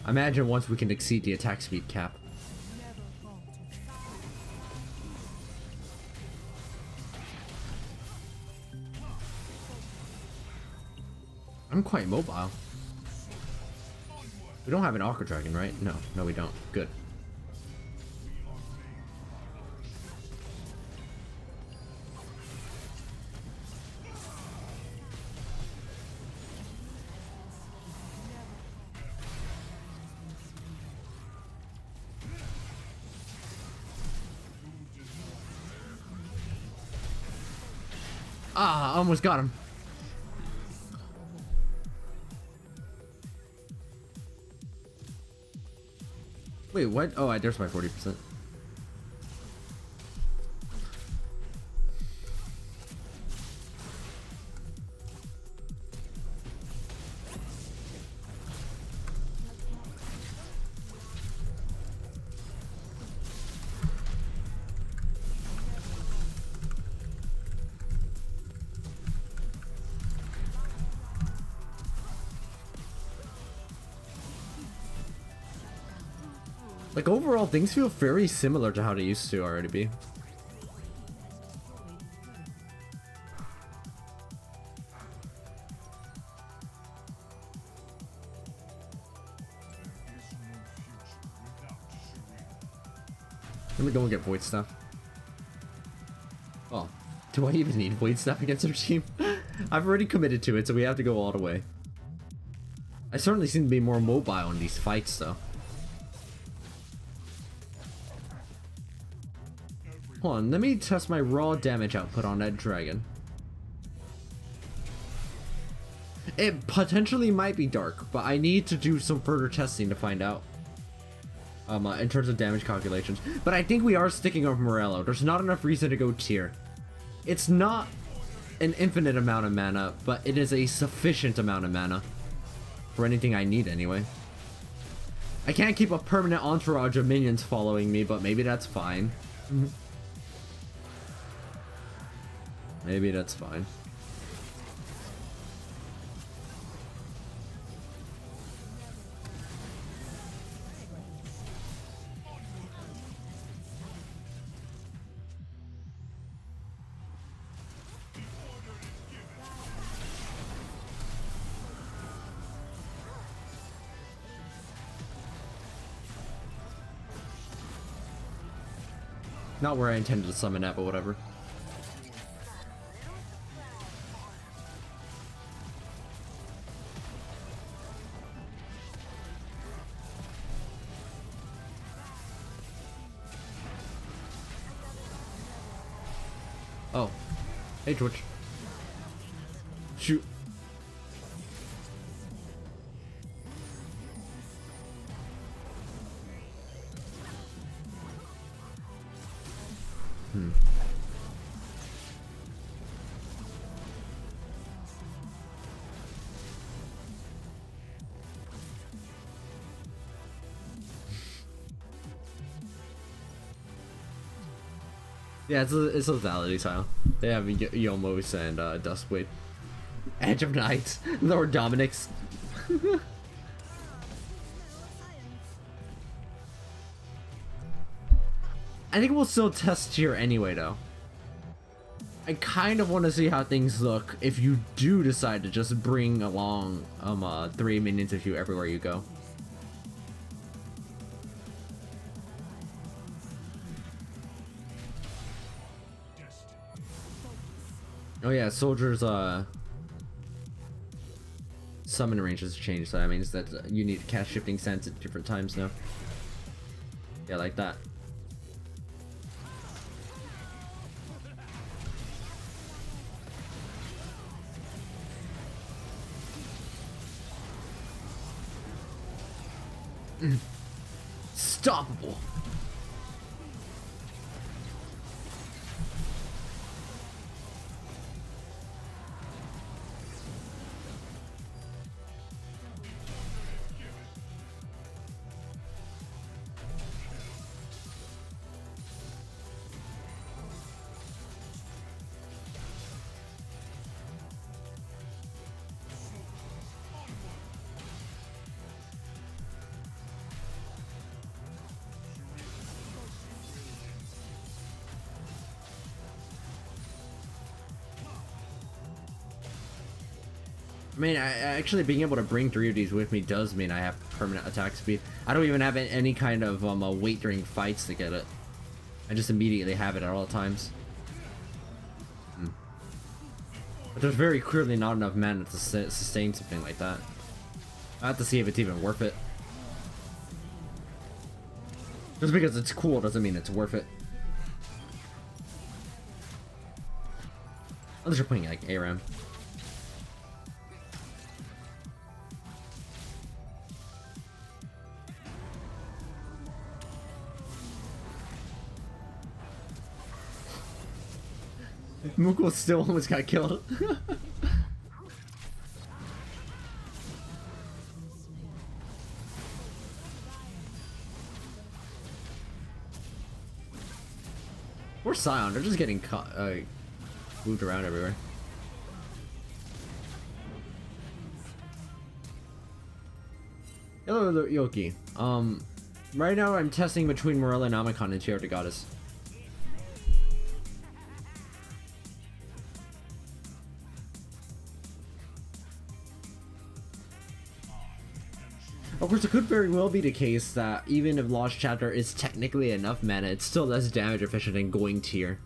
Imagine once we can exceed the attack speed cap. I'm quite mobile. We don't have an Aqua Dragon, right? No, we don't. Good. Ah, almost got him. Wait, what? Oh, there's my 40%. Like, overall, things feel very similar to how they used to already be. Let me go and get Void Stuff. Oh, do I even need Void Stuff against our team? I've already committed to it, so we have to go all the way. I certainly seem to be more mobile in these fights, though. Hold on, let me test my raw damage output on that dragon. It potentially might be dark, but I need to do some further testing to find out. In terms of damage calculations. But I think we are sticking with Morello. There's not enough reason to go tier. It's not an infinite amount of mana, but it is a sufficient amount of mana. For anything I need, anyway. I can't keep a permanent entourage of minions following me, but maybe that's fine. Maybe that's fine. Not where I intended to summon that, but whatever. Hey, Twitch. Shoot. Yeah, it's a lethality style. They have Yomos and Duskblade. Edge of Night. Lord Dominic's. I think we'll still test here anyway, though. I kind of want to see how things look if you do decide to just bring along 3 minions with you everywhere you go. Oh yeah, soldiers summon range has changed, so that means that you need to cast shifting sense at different times now. Yeah, like that. Stoppable. I mean, actually being able to bring 3 of these with me does mean I have permanent attack speed. I don't even have any kind of wait during fights to get it. I just immediately have it at all times. But there's very clearly not enough mana to sustain something like that. I have to see if it's even worth it. Just because it's cool doesn't mean it's worth it. Unless you're playing like ARAM. Mukul still almost got killed. Or Scion, they're just getting moved around everywhere. Hello, Yoki. Right now I'm testing between Morella and Amicon and Tear of the Goddess. Of course, it could very well be the case that even if Lost Chapter is technically enough mana, it's still less damage efficient than going tier.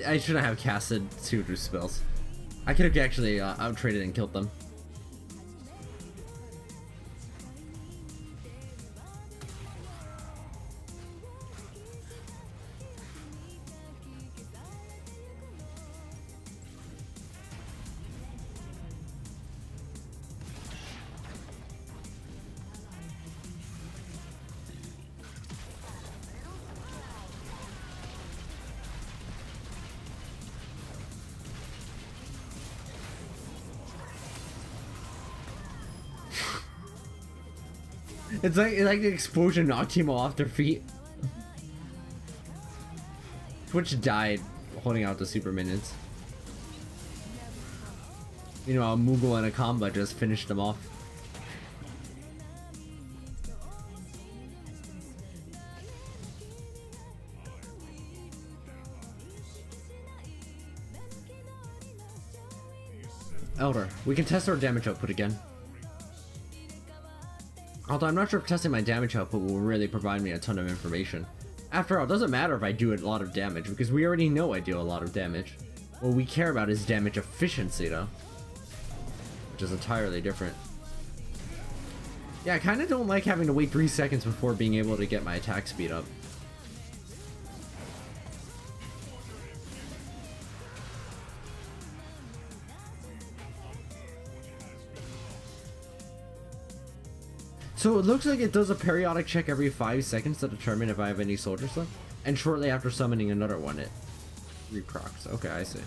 I shouldn't have casted 2 of those spells. I could have actually out-traded and killed them. It's like the explosion knocked him off their feet. Twitch died holding out the super minions. You know, a Moogle and a combo just finished them off. Elder. We can test our damage output again. Although I'm not sure if testing my damage output will really provide me a ton of information. After all, it doesn't matter if I do a lot of damage, because we already know I do a lot of damage. What we care about is damage efficiency, though. Which is entirely different. Yeah, I kind of don't like having to wait 3 seconds before being able to get my attack speed up. So it looks like it does a periodic check every 5 seconds to determine if I have any soldiers left. And shortly after summoning another one, it reprocs. Okay, I see.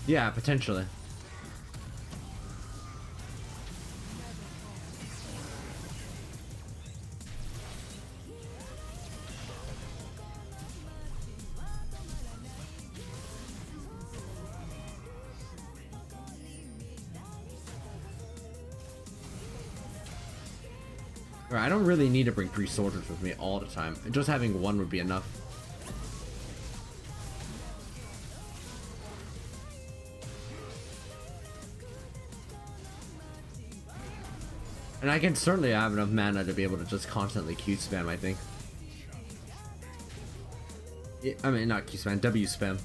Yeah, potentially. I don't really need to bring 3 soldiers with me all the time. Just having 1 would be enough. And I can certainly have enough mana to be able to just constantly Q spam, I think. I mean, not Q spam, W spam.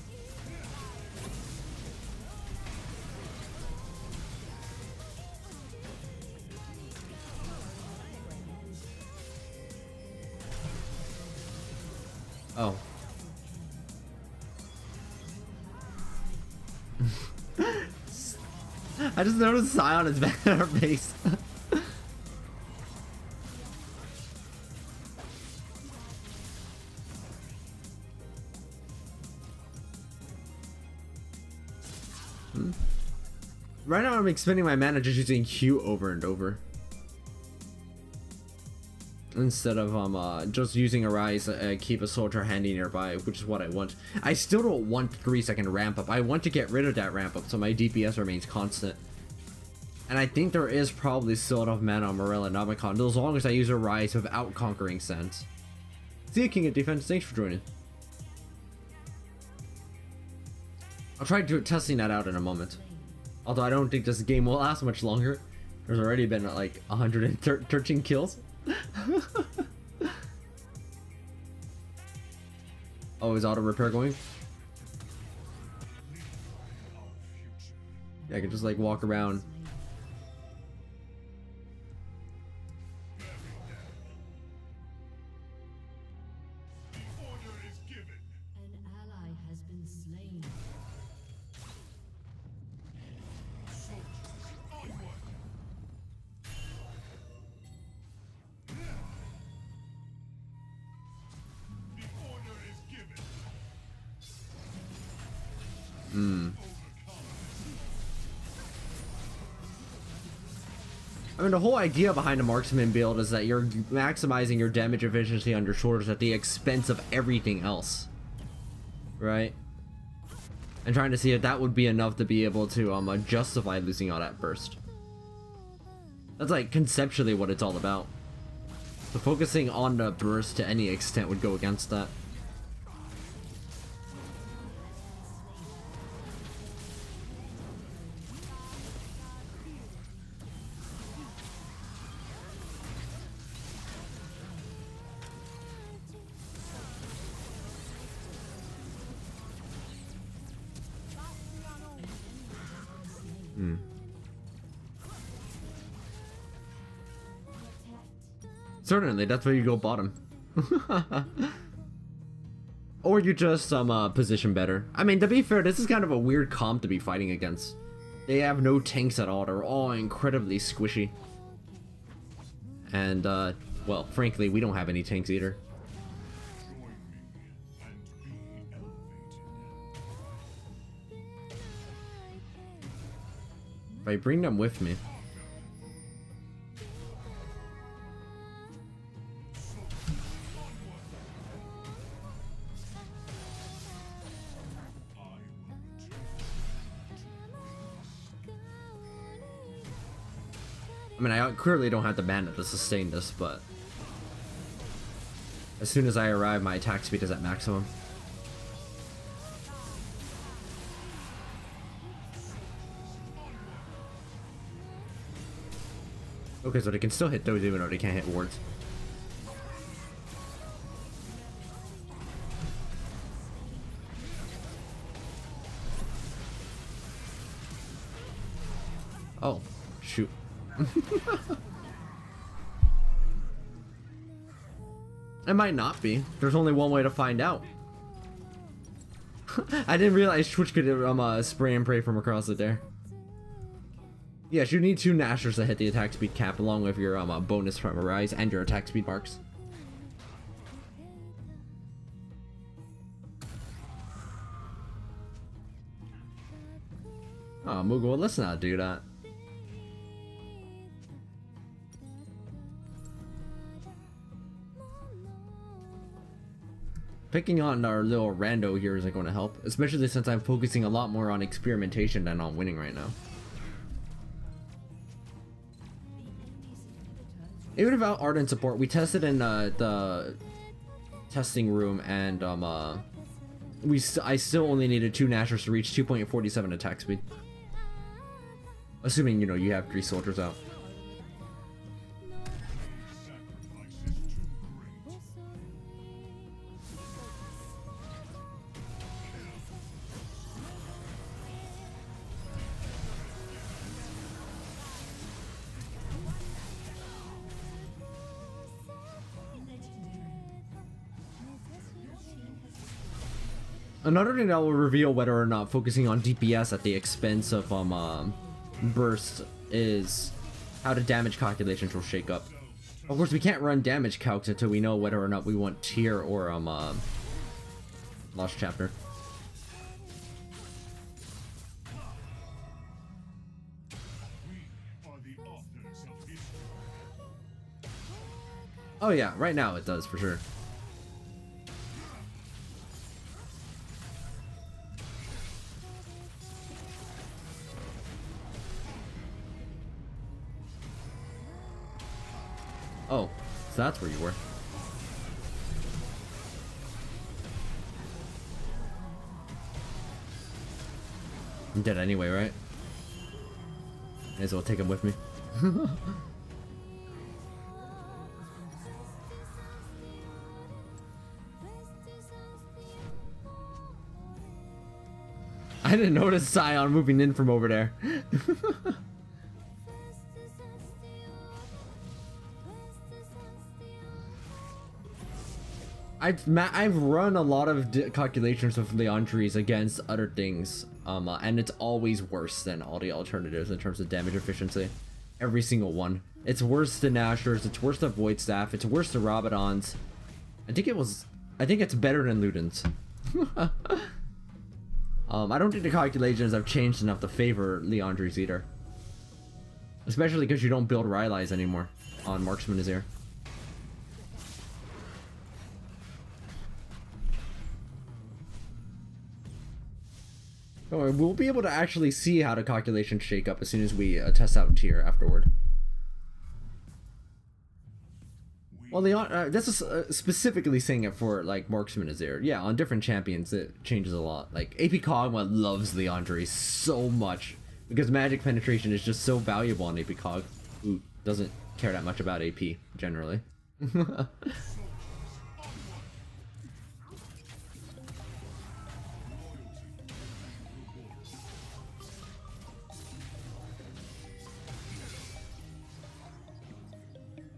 Oh. I just noticed Scion is back at our base. Right now I'm expending my mana just using Q over and over. Instead of just using a rise, keep a soldier handy nearby, which is what I want. I still don't want 3-second ramp up. I want to get rid of that ramp up so my DPS remains constant. And I think there is probably still enough mana on Morella and Nomicon, as long as I use a rise without conquering sense. See you, King of Defense. Thanks for joining. I'll try testing that out in a moment. Although I don't think this game will last much longer. There's already been like 113 kills. Oh, is auto repair going? Yeah, I can just like walk around. An ally has been slain. I mean, the whole idea behind a marksman build is that you're maximizing your damage efficiency on your shoulders at the expense of everything else, right? And trying to see if that would be enough to be able to justify losing all that burst. That's like conceptually what it's all about. So focusing on the burst to any extent would go against that. Certainly, that's where you go bottom. Or you just position better. I mean, to be fair, this is kind of a weird comp to be fighting against. They have no tanks at all. They're all incredibly squishy. And, well, frankly, we don't have any tanks either. If I bring them with me. I mean, I clearly don't have the mana to sustain this, but as soon as I arrive, my attack speed is at maximum. Okay, so they can still hit those even though they can't hit wards. Oh, shoot. It might not be. There's only one way to find out. I didn't realize Twitch could spray and pray from across it there. Yes, you need 2 Nashers to hit the attack speed cap along with your bonus from Arise and your attack speed marks. Oh, Moogle, let's not do that. Picking on our little rando here isn't going to help, especially since I'm focusing a lot more on experimentation than on winning right now. Even without Ardent support, we tested in the testing room, and I still only needed 2 Nashers to reach 2.47 attack speed. Assuming, you know, you have 3 soldiers out. Another thing that will reveal whether or not focusing on DPS at the expense of burst is how the damage calculations will shake up. Of course, we can't run damage calcs until we know whether or not we want tier or Lost Chapter. Oh yeah, right now it does for sure. Oh, so that's where you were. I'm dead anyway, right? May as well take him with me. I didn't notice Scion moving in from over there. I've run a lot of calculations with Leandries against other things, and it's always worse than all the alternatives in terms of damage efficiency. Every single one. It's worse than Nashers, it's worse than Void Staff, it's worse than Rabadons. I think it's better than Ludens. I don't think the calculations have changed enough to favor Leandries either. Especially because you don't build Rylai's anymore on Marksman Azir. Oh, we'll be able to actually see how the calculations shake up as soon as we test out tier afterward. Well, this is specifically saying it for like Marksman Azir. Yeah, on different champions it changes a lot. Like AP Kog'Maw loves Leandri so much because magic penetration is just so valuable on AP Cog, who doesn't care that much about AP generally.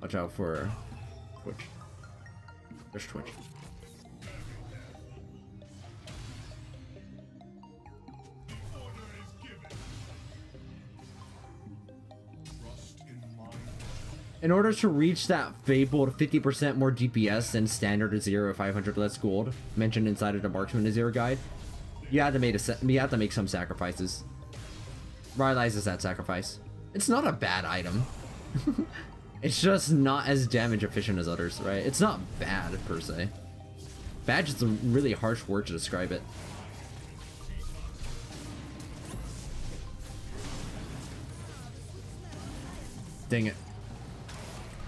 Watch out for Twitch. There's Twitch. In order to reach that fabled 50% more DPS than standard Azir 500 less gold mentioned inside of the Marksman Azir guide, you have to make some sacrifices. Realizes that sacrifice. It's not a bad item. It's just not as damage efficient as others, right? It's not bad per se. Bad is a really harsh word to describe it. Dang it.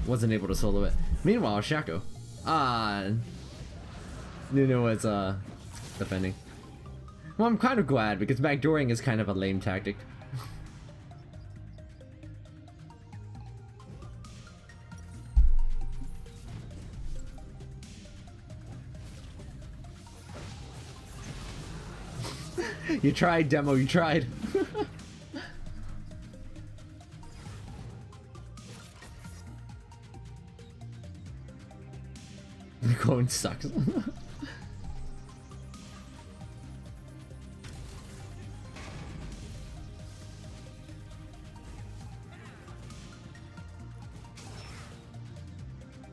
Wasn't able to solo it. Meanwhile, Shaco. Nuno was defending. Well, I'm kind of glad because backdooring is kind of a lame tactic. You tried, Demo, you tried. The clone sucks.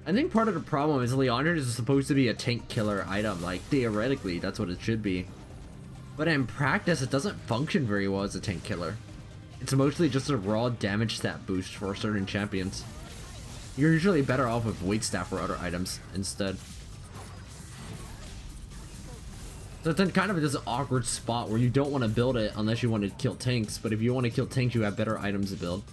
I think part of the problem is Leandra is supposed to be a tank killer item. Like, theoretically, that's what it should be. But in practice, it doesn't function very well as a tank killer. It's mostly just a raw damage stat boost for certain champions. You're usually better off with weight staff or other items instead. So it's in kind of this awkward spot where you don't want to build it unless you want to kill tanks, but if you want to kill tanks, you have better items to build.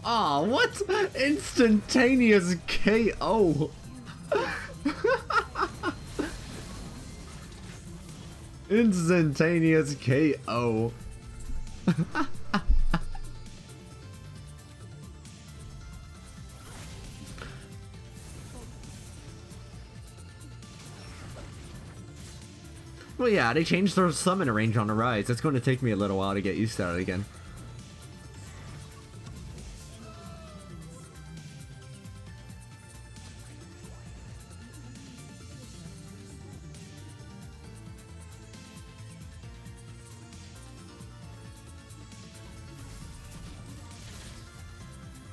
Aw, what? Instantaneous KO. Instantaneous KO. Well, yeah, they changed their summon range on the rise. It's going to take me a little while to get used to it again.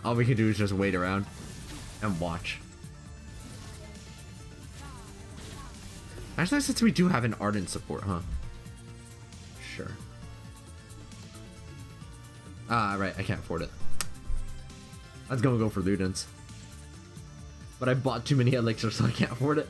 All we can do is just wait around and watch. Actually, since we do have an Ardent support, huh? Sure. Ah, right, I can't afford it. I was gonna go for Ludens. But I bought too many elixirs, so I can't afford it.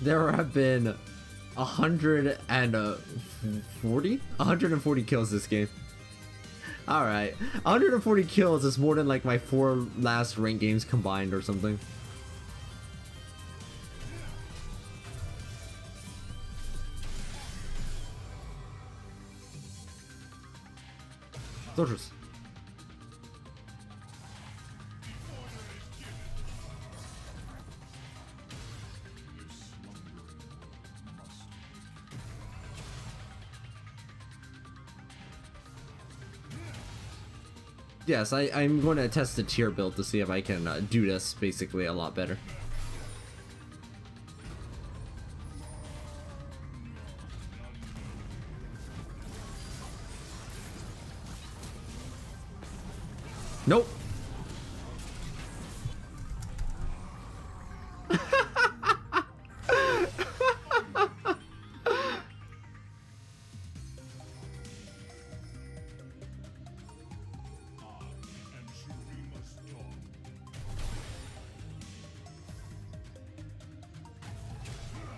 There have been 140 kills this game. Alright, 140 kills is more than like my 4 last ranked games combined or something. Soldiers. Yes, I'm going to test the tier build to see if I can do this basically a lot better. Nope.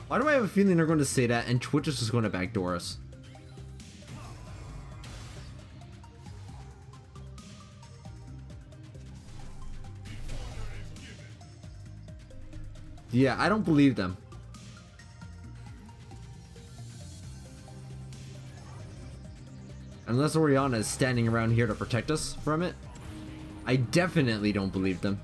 Why do I have a feeling they're going to say that and Twitch is just going to backdoor us? Yeah, I don't believe them. Unless Oriana is standing around here to protect us from it. I definitely don't believe them.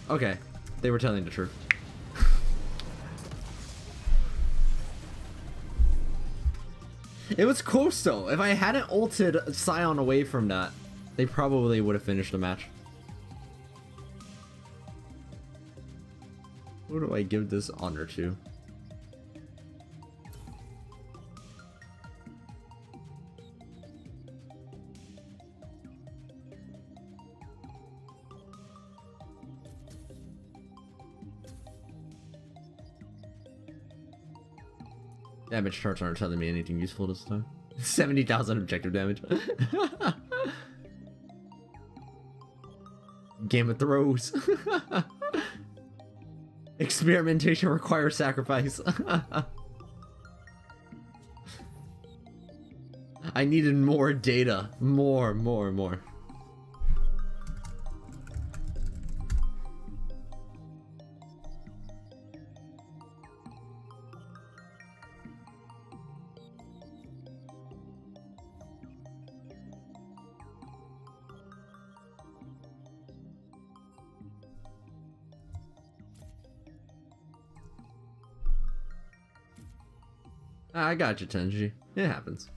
Okay, they were telling the truth. It was close though. If I hadn't ulted Sion away from that, they probably would have finished the match. Who do I give this honor to? Damage charts aren't telling me anything useful this time. 70,000 objective damage. Game of Thrones. Experimentation requires sacrifice. I needed more data. More. I got you, Tenji. It happens.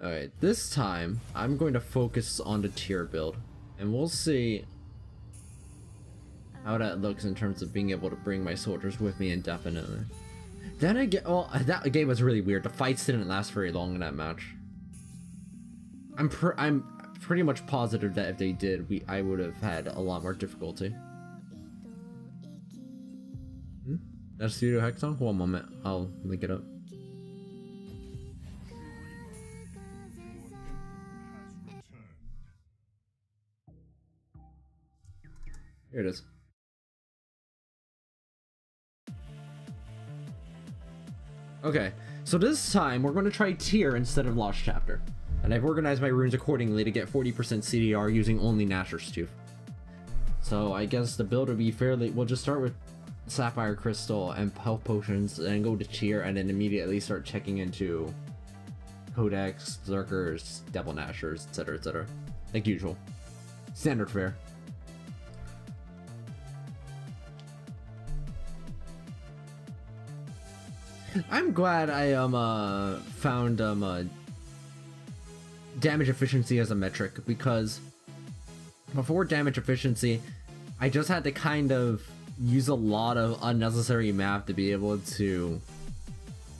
Alright, this time I'm going to focus on the tier build, and we'll see how that looks in terms of being able to bring my soldiers with me indefinitely. Then again, well, that game was really weird. The fights didn't last very long in that match. I'm pretty much positive that if they did, I would have had a lot more difficulty. That's Studio Hexon? One moment, I'll link it up. Here it is. Okay, so this time we're going to try tier instead of Lost Chapter. And I've organized my runes accordingly to get 40% CDR using only Nashor's Tooth. So I guess the build will be fairly... We'll just start with Sapphire Crystal and Health Potions, and then go to tier, and then immediately start checking into Codex, Zerkers, Devil Nashers, etc, etc. Like usual. Standard fare. I'm glad I found damage efficiency as a metric, because before damage efficiency I just had to kind of use a lot of unnecessary math to be able to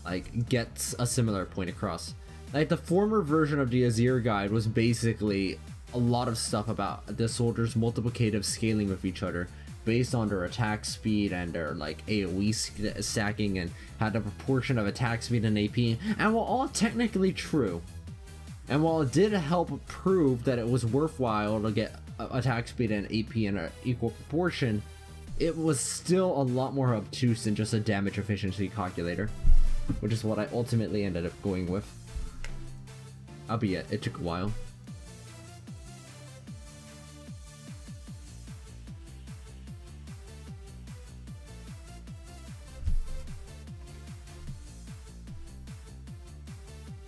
like get a similar point across. Like the former version of the Azir guide was basically a lot of stuff about the soldiers multiplicative scaling with each other based on their attack speed and their like AoE stacking, and had the proportion of attack speed and AP, and while all technically true, and while it did help prove that it was worthwhile to get attack speed and AP in an equal proportion, it was still a lot more obtuse than just a damage efficiency calculator, which is what I ultimately ended up going with. Albeit, it took a while.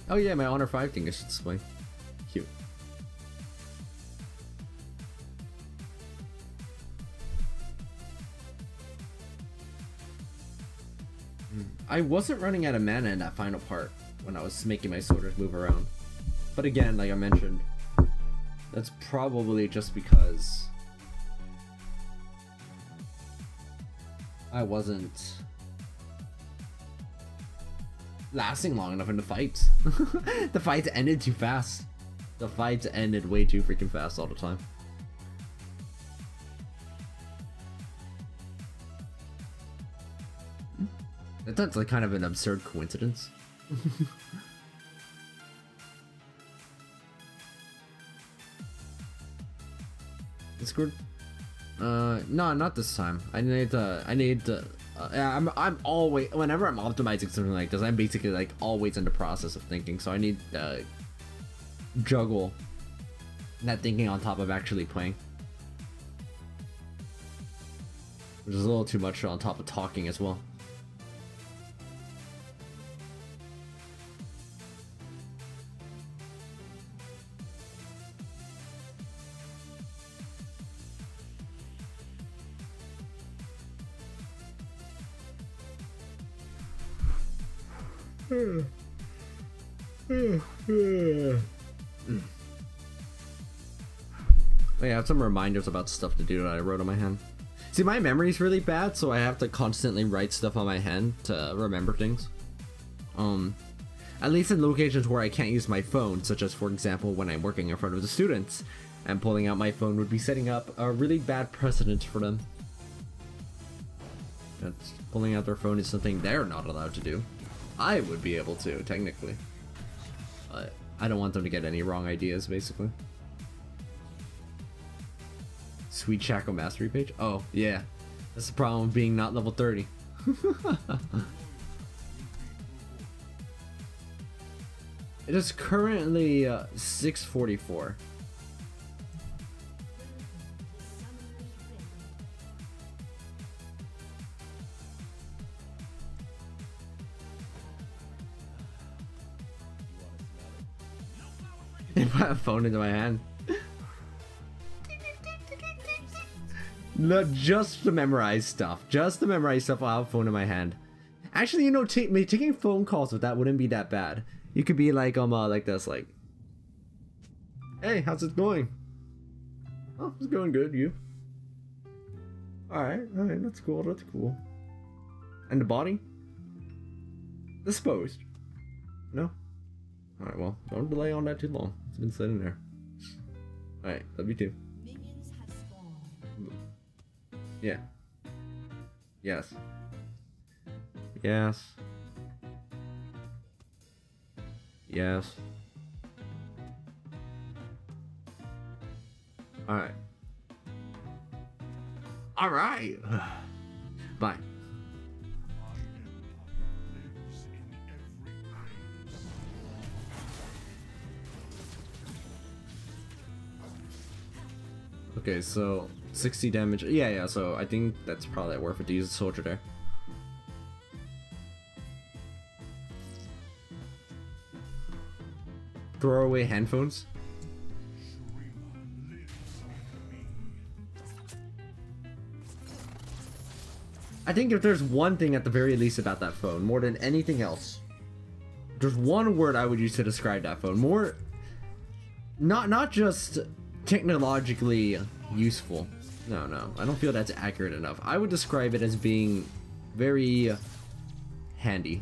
Oh yeah, my Honor 5 thing is displaying. Cute. I wasn't running out of mana in that final part when I was making my soldiers move around. But again, like I mentioned, that's probably just because I wasn't lasting long enough in the fights. The fights ended too fast. The fights ended way too freaking fast all the time. That's like kind of an absurd coincidence. Discord. No, not this time. I need to. I'm always, whenever I'm optimizing something like this, I'm basically like always in the process of thinking. So I need to juggle that thinking on top of actually playing, which is a little too much on top of talking as well. I have some reminders about stuff to do that I wrote on my hand. See, my memory's really bad, so I have to constantly write stuff on my hand to remember things. At least in locations where I can't use my phone, such as, for example, when I'm working in front of the students, and pulling out my phone would be setting up a really bad precedent for them. That's, pulling out their phone is something they're not allowed to do. I would be able to, technically. But I don't want them to get any wrong ideas, basically. Sweet Shackle Mastery page? Oh, yeah. That's the problem with being not level 30. It is currently 6:44. I put a phone into my hand. No, just to memorize stuff. Just to memorize stuff, I'll have a phone in my hand. Actually, you know, taking phone calls with that wouldn't be that bad. You could be like like this, like, hey, how's it going? Oh, it's going good. You? All right, that's cool. That's cool. And the body? Disposed. No. All right, well, don't delay on that too long. It's been sitting there. All right, love you too. Minions have spawned. Yeah. Yes. Yes. Yes. Alright. Alright. Bye. Okay, so 60 damage. Yeah, so I think that's probably worth it to use a soldier there. Throw away handphones. I think if there's one thing at the very least about that phone, more than anything else, there's one word I would use to describe that phone. More, not just technologically useful. No, I don't feel that's accurate enough. I would describe it as being very handy.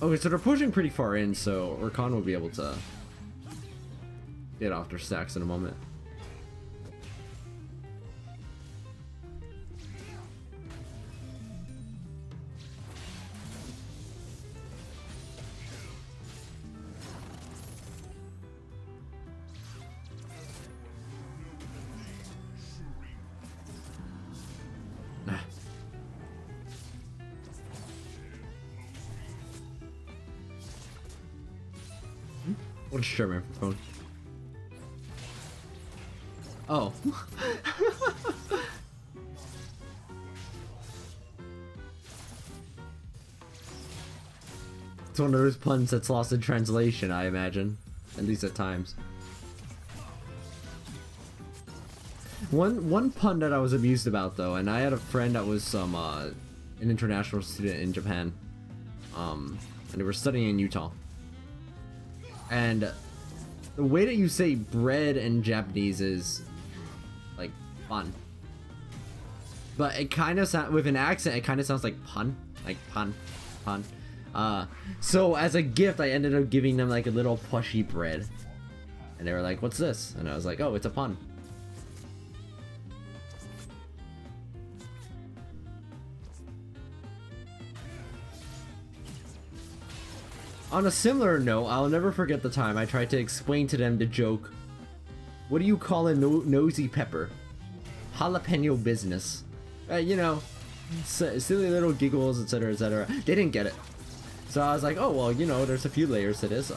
Okay, so they're pushing pretty far in, so Rakan will be able to get off their stacks in a moment. What a Sherman phone. Oh. It's one of those puns that's lost in translation, I imagine. At least at times. One pun that I was amused about though, and I had a friend that was an international student in Japan. And they were studying in Utah. And the way that you say bread in Japanese is like pun, but it kind of sounds, with an accent, it kind of sounds like pun, like pun. So as a gift, I ended up giving them like a little plushy bread, and they were like, "What's this?" And I was like, "Oh, it's a pun." On a similar note, I'll never forget the time I tried to explain to them the joke. What do you call a nosy pepper? Jalapeno business. You know, silly little giggles, etc, etc. They didn't get it. So I was like, oh, well, you know, there's a few layers to this.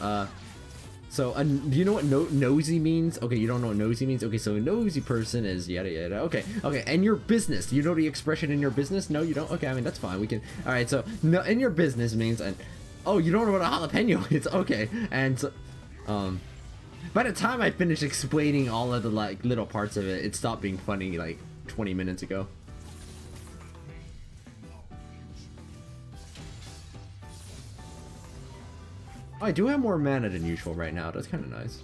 So, do you know what nosy means? Okay, you don't know what nosy means? Okay, so a nosy person is yada yada. Okay, okay, and your business. Do you know the expression in your business? No, you don't? Okay, I mean, that's fine. We can... Alright, so, no, in your business means... And, oh, you don't know what a jalapeno is? Okay, and so... By the time I finished explaining all of the, like, little parts of it, it stopped being funny, like, 20 minutes ago. Oh, I do have more mana than usual right now. That's kind of nice.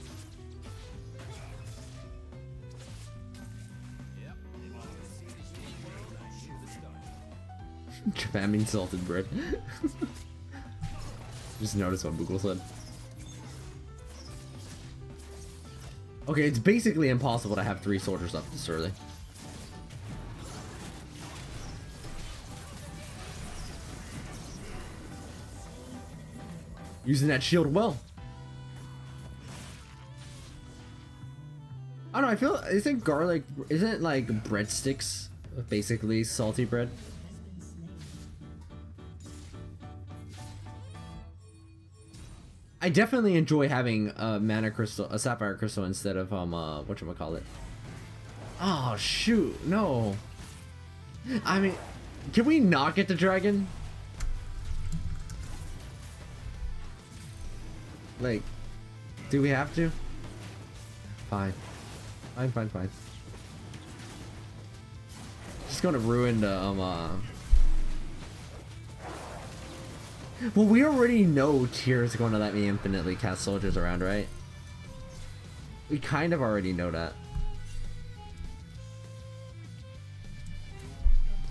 Spamming salted bread. Just noticed what Google said. Okay, it's basically impossible to have 3 soldiers up this early. Using that shield well. I don't know, I feel, isn't garlic, isn't like breadsticks basically salty bread? I definitely enjoy having a mana crystal, a sapphire crystal instead of whatchamacallit. Oh shoot, no. I mean, can we not get the dragon? Like, do we have to? Fine. Fine. Just gonna ruin the well, we already know Tyr is going to let me infinitely cast soldiers around, right? We kind of already know that.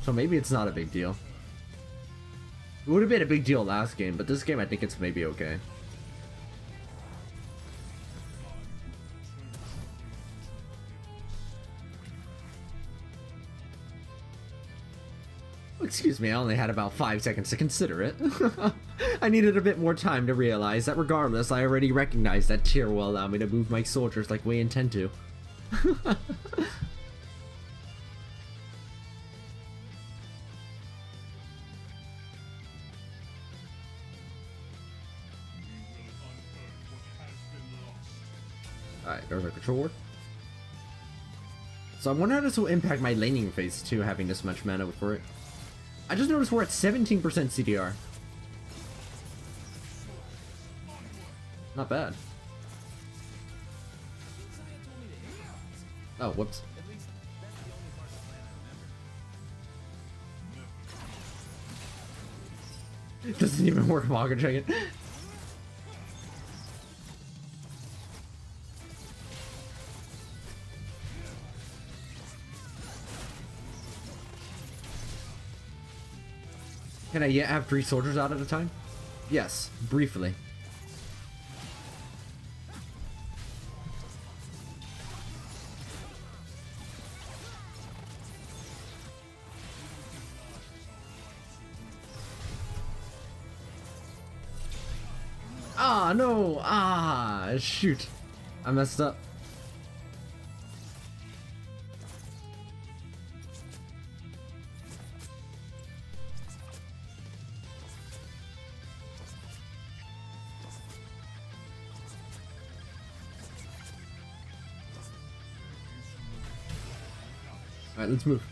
So maybe it's not a big deal. It would have been a big deal last game, but this game I think it's maybe okay. Excuse me, I only had about 5 seconds to consider it. I needed a bit more time to realize that regardless, I already recognized that Tyr will allow me to move my soldiers like we intend to. Alright, there's our control ward. So I wonder how this will impact my laning phase too, having this much mana for it. I just noticed we're at 17% CDR. Not bad. Oh, whoops. It doesn't even work, Manga Dragon. Can I yet have 3 soldiers out at a time? Yes, briefly. Ah, no! Ah, shoot. I messed up. Alright, let's move.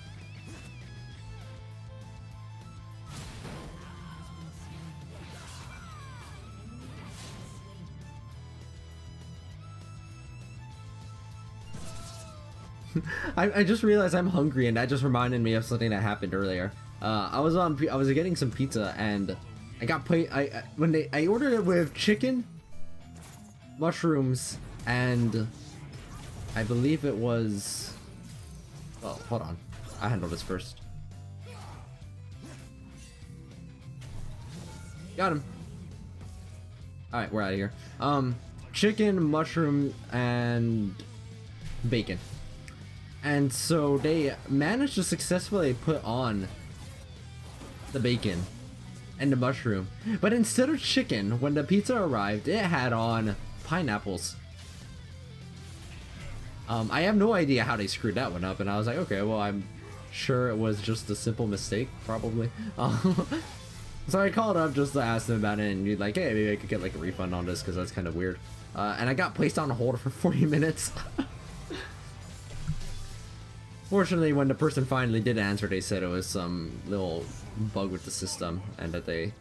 I just realized I'm hungry, and that just reminded me of something that happened earlier. I was getting some pizza, and I got I ordered it with chicken, mushrooms, and I believe it was... Oh, hold on. I handle this first. Got him. Alright, we're out of here. Chicken, mushroom, and bacon. And so they managed to successfully put on the bacon. and the mushroom. But instead of chicken, when the pizza arrived, it had on pineapples. I have no idea how they screwed that one up, and I was like, okay, well, I'm sure it was just a simple mistake, probably. So I called up just to ask them about it, and you're like, hey, maybe I could get like a refund on this because that's kind of weird. And I got placed on hold for 40 minutes. Fortunately, when the person finally did answer, they said it was some little bug with the system, and that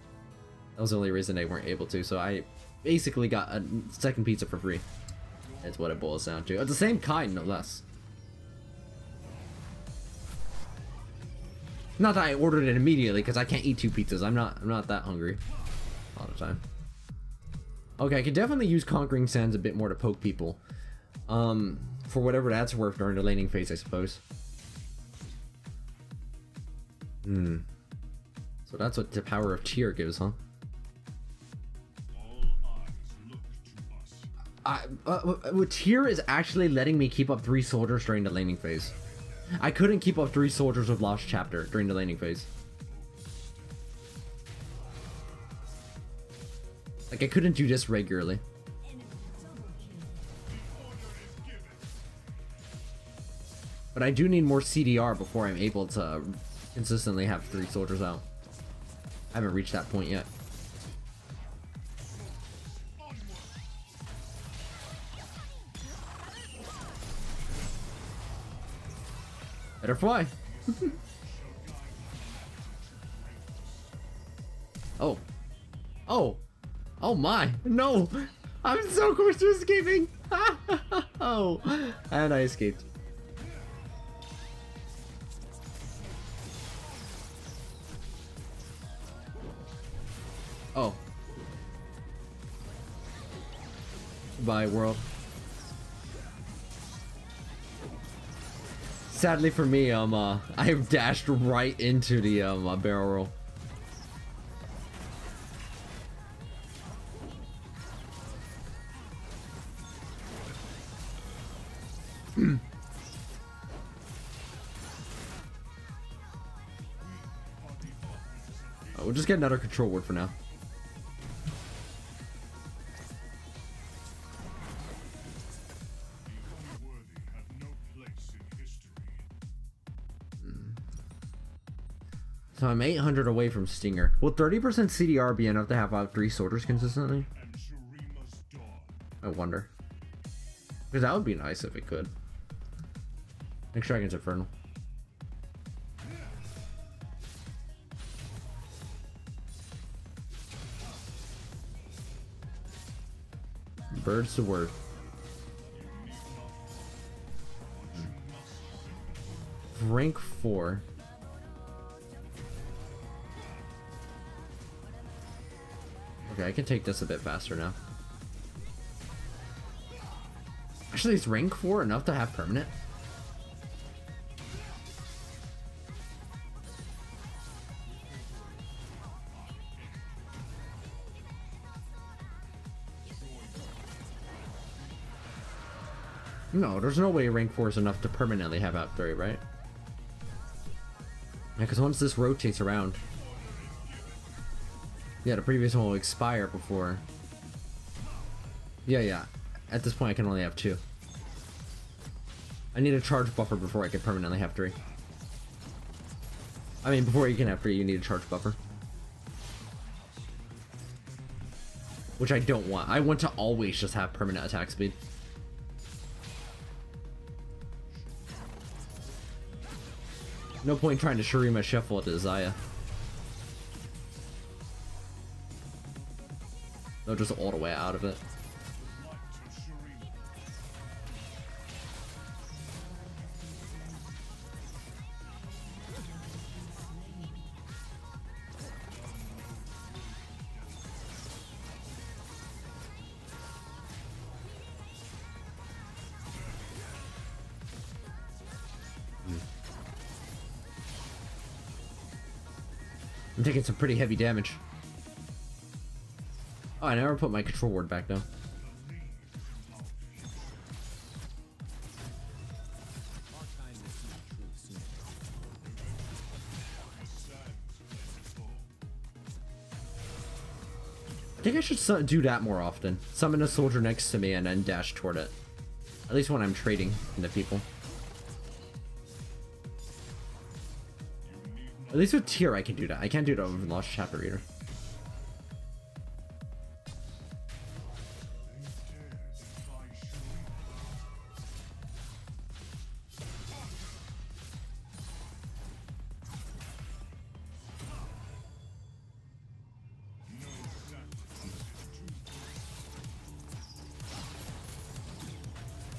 was the only reason they weren't able to. So I basically got a second pizza for free. That's what it boils down to. It's the same kind, no less. Not that I ordered it immediately, because I can't eat 2 pizzas. I'm not that hungry all the time. Okay, I could definitely use Conquering Sands a bit more to poke people. For whatever that's worth during the laning phase, I suppose. So that's what the power of Tyr gives, huh? Tyr is actually letting me keep up 3 soldiers during the laning phase. I couldn't keep up 3 soldiers with Lost Chapter during the laning phase. Like, I couldn't do this regularly. But I do need more CDR before I'm able to consistently have 3 soldiers out. I haven't reached that point yet. Better fly. Oh. Oh. Oh my. No. I'm so close to escaping. Oh. And I escaped. Oh. Goodbye, world. Sadly for me, I've dashed right into the barrel roll. We'll just get another control word for now. So I'm 800 away from Stinger. Will 30% CDR be enough to have out 3 soldiers consistently? I wonder. Because that would be nice if it could. Next Dragon's Infernal. Bird's the word. Rank 4. Okay, I can take this a bit faster now. Actually, is rank 4 enough to have permanent? No, there's no way rank 4 is enough to permanently have out 3, right? Yeah, because once this rotates around... Yeah, the previous one will expire before... Yeah. At this point, I can only have 2. I need a charge buffer before I can permanently have 3. I mean, before you can have 3, you need a charge buffer. Which I don't want. I want to always just have permanent attack speed. No point trying to Shurima shuffle it to Zaya. No, just all the way out of it. I'm taking some pretty heavy damage. Oh, I never put my control ward back though. I think I should do that more often. Summon a soldier next to me and then dash toward it. At least when I'm trading into people. At least with tier I can do that. I can't do that with Lost Chapter Reader.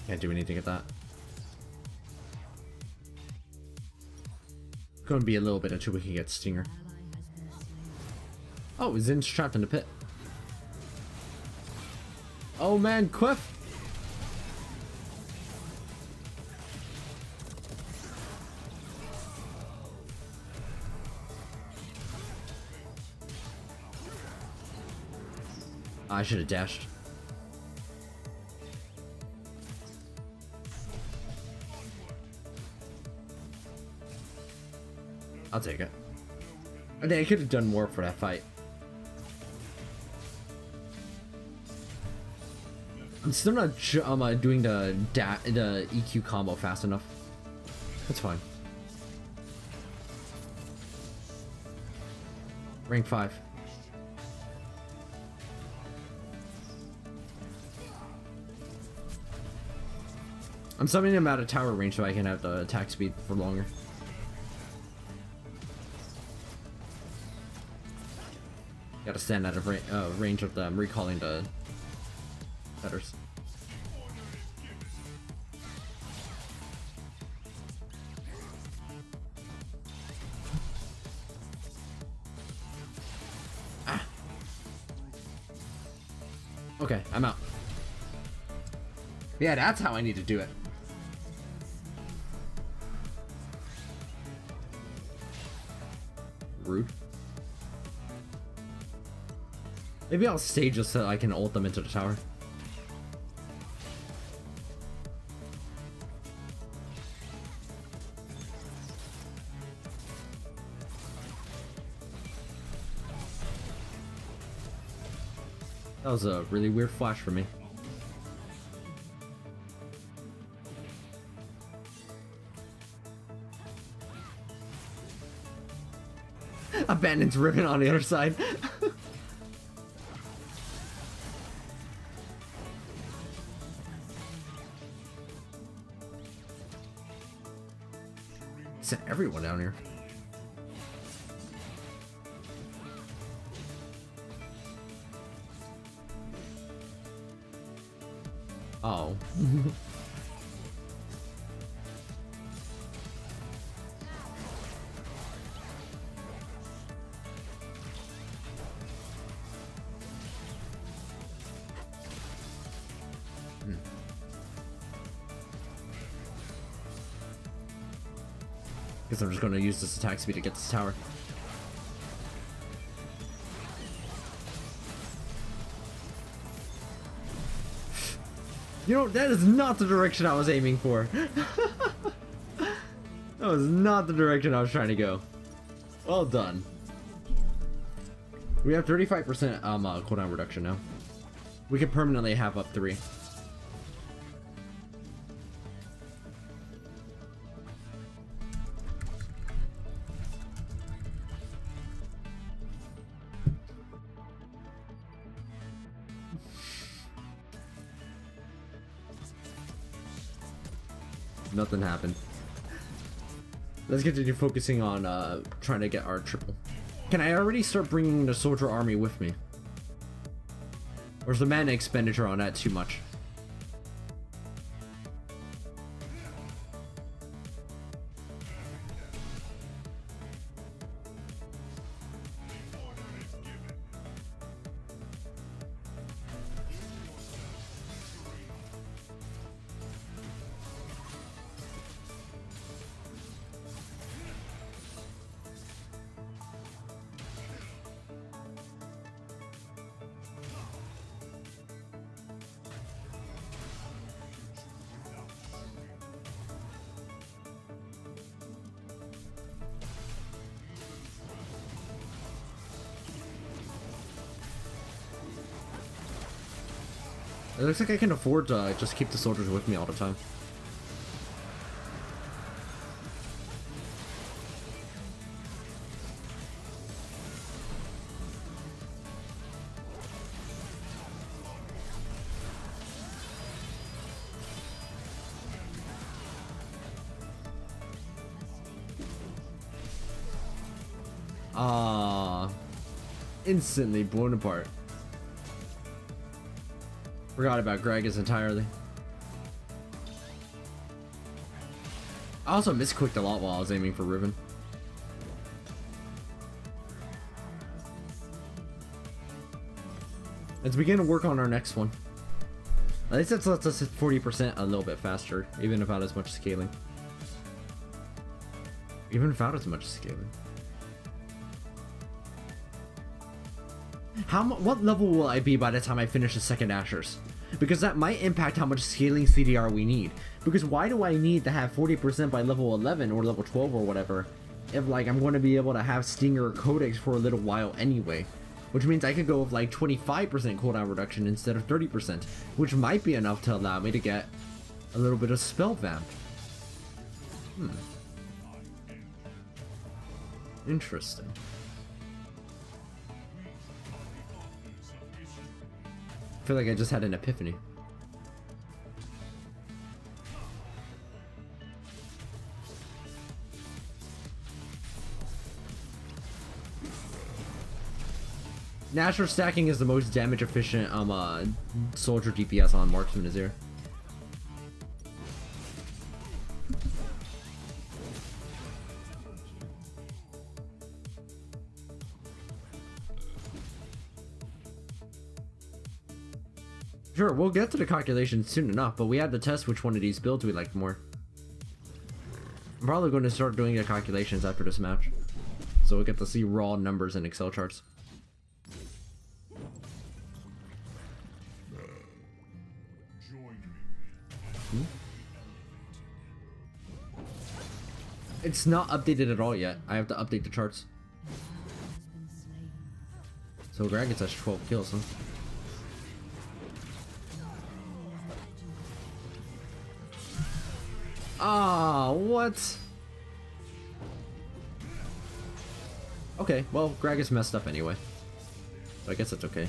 Can't do anything at that. Gonna be a little bit until we can get Stinger. Oh, Zin's trapped in the pit. Oh man, Quiff! I should have dashed. I'll take it. I think I could have done more for that fight. I'm still not doing the EQ combo fast enough. That's fine. Rank 5. I'm summoning him out of tower range so I can have the attack speed for longer. Gotta stand out of range of them recalling the fetters. Ah. Okay, I'm out. Yeah, that's how I need to do it. Rude. Maybe I'll stay just so I can ult them into the tower. That was a really weird flash for me. Abandon's ribbon on the other side. Sent everyone down here. Oh. Guess I'm just going to use this attack speed to get this tower. You know, that is not the direction I was aiming for. That was not the direction I was trying to go. Well done. We have 35% cooldown reduction now. We can permanently have up 3. Nothing happened. Let's continue focusing on trying to get our triple. Can I already start bringing the soldier army with me? Or is the mana expenditure on that too much? It looks like I can afford to just keep the soldiers with me all the time. Instantly blown apart. Forgot about Gragas entirely. I also misclicked a lot while I was aiming for Riven. Let's begin to work on our next one. At least that lets us hit 40% a little bit faster, even without as much scaling. Even without as much scaling. What level will I be by the time I finish the second Ashers? Because that might impact how much scaling CDR we need. Because why do I need to have 40% by level 11 or level 12 or whatever, if like I'm going to be able to have Stinger or Codex for a little while anyway? Which means I could go with like 25% cooldown reduction instead of 30%, which might be enough to allow me to get a little bit of spell vamp. Interesting. I feel like I just had an epiphany. Natural stacking is the most damage efficient soldier DPS on Marksman Azir. Sure, we'll get to the calculations soon enough, but we had to test which one of these builds we liked more. I'm probably going to start doing the calculations after this match, so we'll get to see raw numbers in Excel charts. It's not updated at all yet. I have to update the charts. So Gragas has 12 kills, huh? Ah, what? Okay, well, Gragas messed up anyway. So I guess that's okay.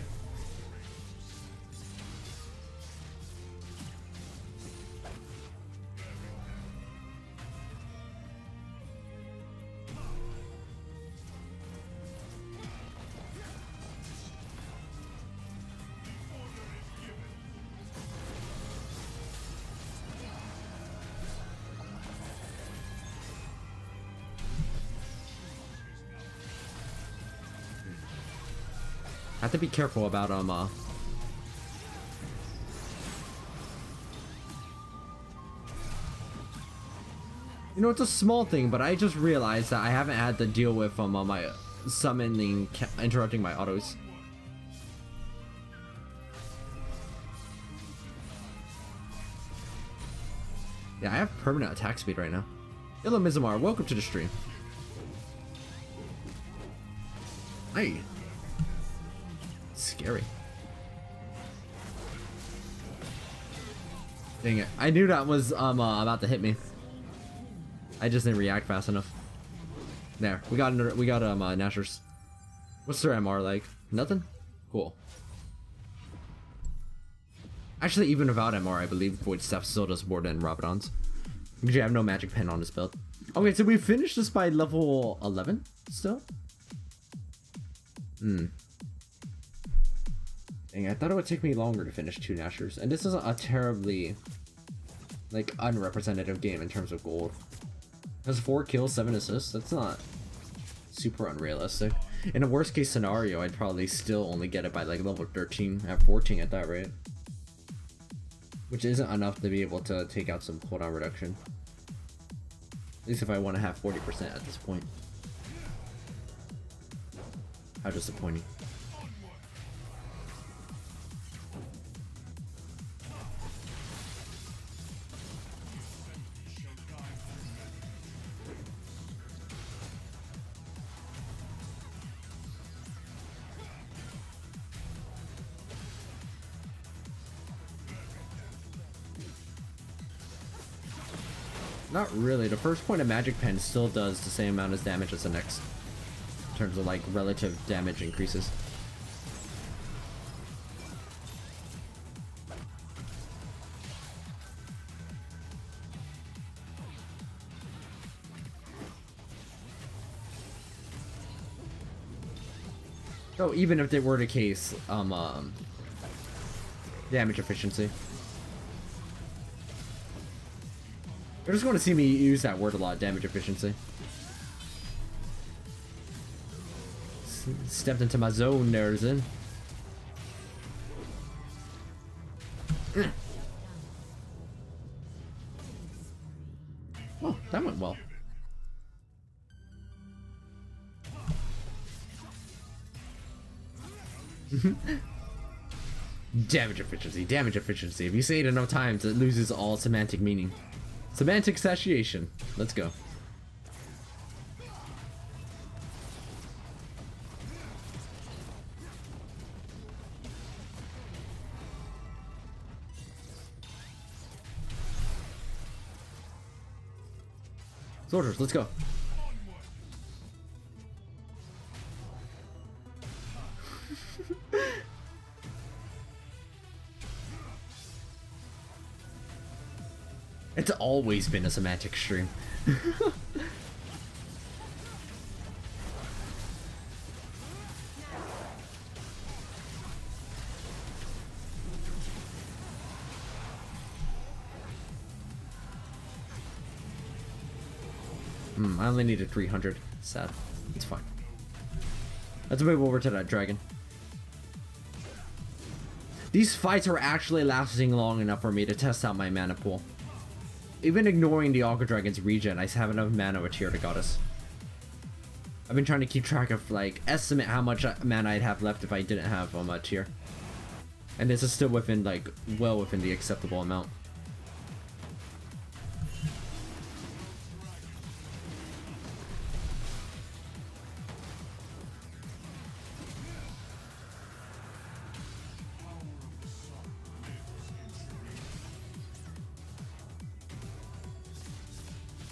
I have to be careful about you know, it's a small thing, but I just realized that I haven't had to deal with my summoning interrupting my autos. Yeah, I have permanent attack speed right now. Hello, Mizamar. Welcome to the stream. Hey. Scary. Dang it. I knew that was about to hit me. I just didn't react fast enough. There. We got Nashers. What's their MR like? Nothing? Cool. Actually, even without MR, I believe Void Staff still does more than Rabadon's. Because you have no magic pen on this build. Okay, so we finished this by level 11 still? Dang, I thought it would take me longer to finish 2 Nashers, and this isn't a terribly, like, unrepresentative game in terms of gold. That's 4 kills, 7 assists, that's not super unrealistic. In a worst case scenario, I'd probably still only get it by, like, level 13, at 14 at that rate. Which isn't enough to be able to take out some cooldown reduction. At least if I want to have 40% at this point. How disappointing. Not really. The first point of Magic Pen still does the same amount as damage as the next. In terms of like relative damage increases. So even if it were the case, damage efficiency. You're just going to see me use that word a lot, damage efficiency. Stepped into my zone there, Zin. Oh, that went well. Damage efficiency, damage efficiency. If you say it enough times, it loses all semantic meaning. Semantic satiation. Let's go. Soldiers, let's go. It's always been a semantic stream. I only needed 300. Sad. It's fine. Let's move over to that dragon. These fights are actually lasting long enough for me to test out my mana pool. Even ignoring the Aqua Dragon's regen, I have enough mana with Tear the Goddess. I've been trying to keep track of, like, estimate how much mana I'd have left if I didn't have Tear. And this is still within, like, well within the acceptable amount.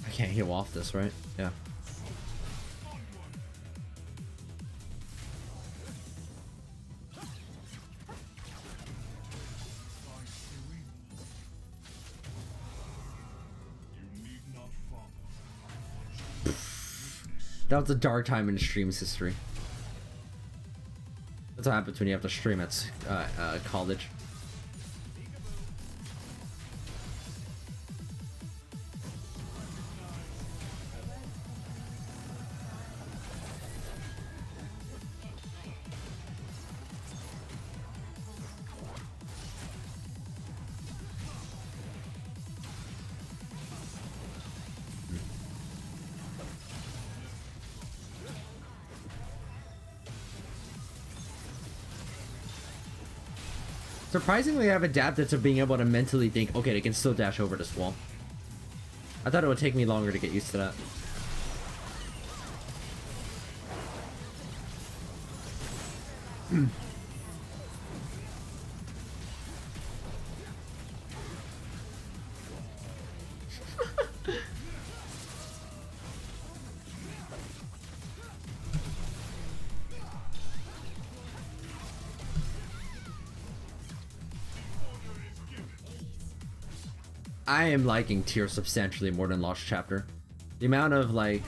I can't heal off this, right? Yeah. That was a dark time in the stream's history. That's what happens when you have to stream at college. Surprisingly, I've adapted to being able to mentally think, okay, they can still dash over this wall. I thought it would take me longer to get used to that. I am liking Tear substantially more than Lost Chapter. The amount of, like,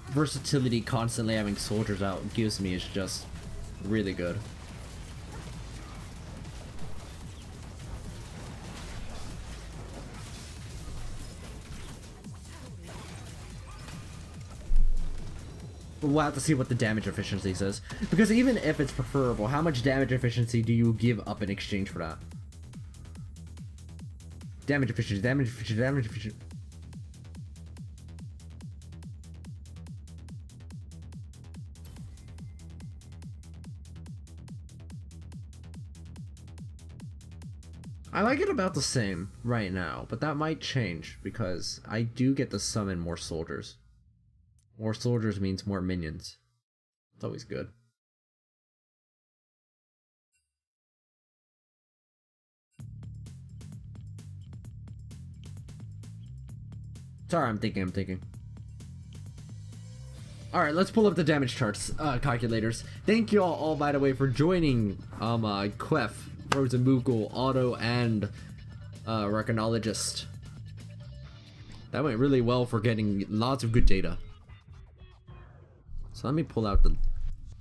versatility constantly having soldiers out gives me is just really good. But we'll have to see what the damage efficiency says. Because even if it's preferable, how much damage efficiency do you give up in exchange for that? Damage efficiency, damage efficiency, damage efficiency. I like it about the same right now, but that might change because I do get to summon more soldiers. More soldiers means more minions. It's always good. Sorry, I'm thinking. Alright, let's pull up the damage charts, calculators. Thank you all, by the way, for joining, Quef, Frozen Moogle, Auto, and, Recognologist. That went really well for getting lots of good data. So let me pull out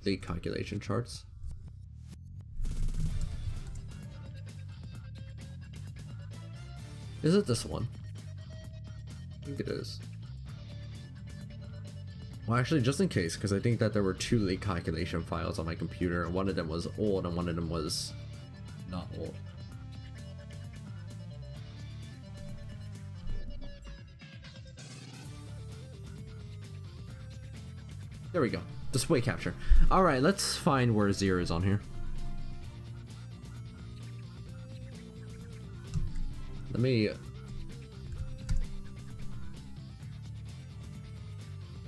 the calculation charts. Is it this one? I think it is. Well, actually, just in case, because I think that there were 2 leak calculation files on my computer, and one of them was old and one of them was not old. There we go. Display capture. Alright, let's find where Azir is on here. Let me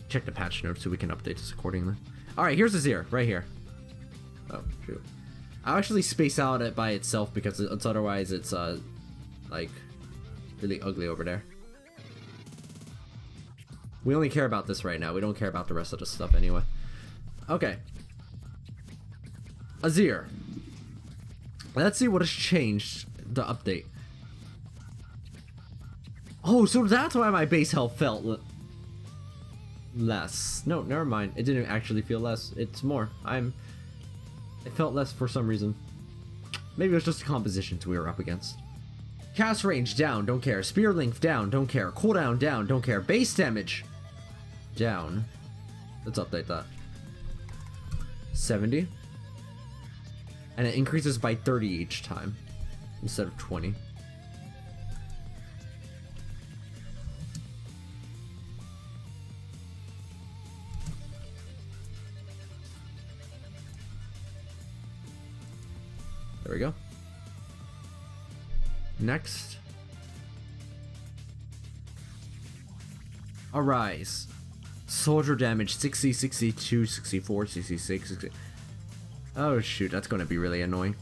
check the patch notes so we can update this accordingly. Alright, here's Azir, right here. Oh, shoot. I'll actually space out it by itself because it's otherwise it's, like, really ugly over there. We only care about this right now. We don't care about the rest of the stuff anyway. Okay. Azir. Let's see what has changed the update. Oh, so that's why my base health felt less. No, never mind. It didn't actually feel less. It's more. It felt less for some reason. Maybe it was just the compositions we were up against. Cast range down, don't care. Spear length down, don't care. Cooldown down, don't care. Base damage down. Let's update that. 70. And it increases by 30 each time instead of 20. There we go. Next. Arise. Soldier damage 60, 62, 64, 66, 60. Oh shoot, that's gonna be really annoying.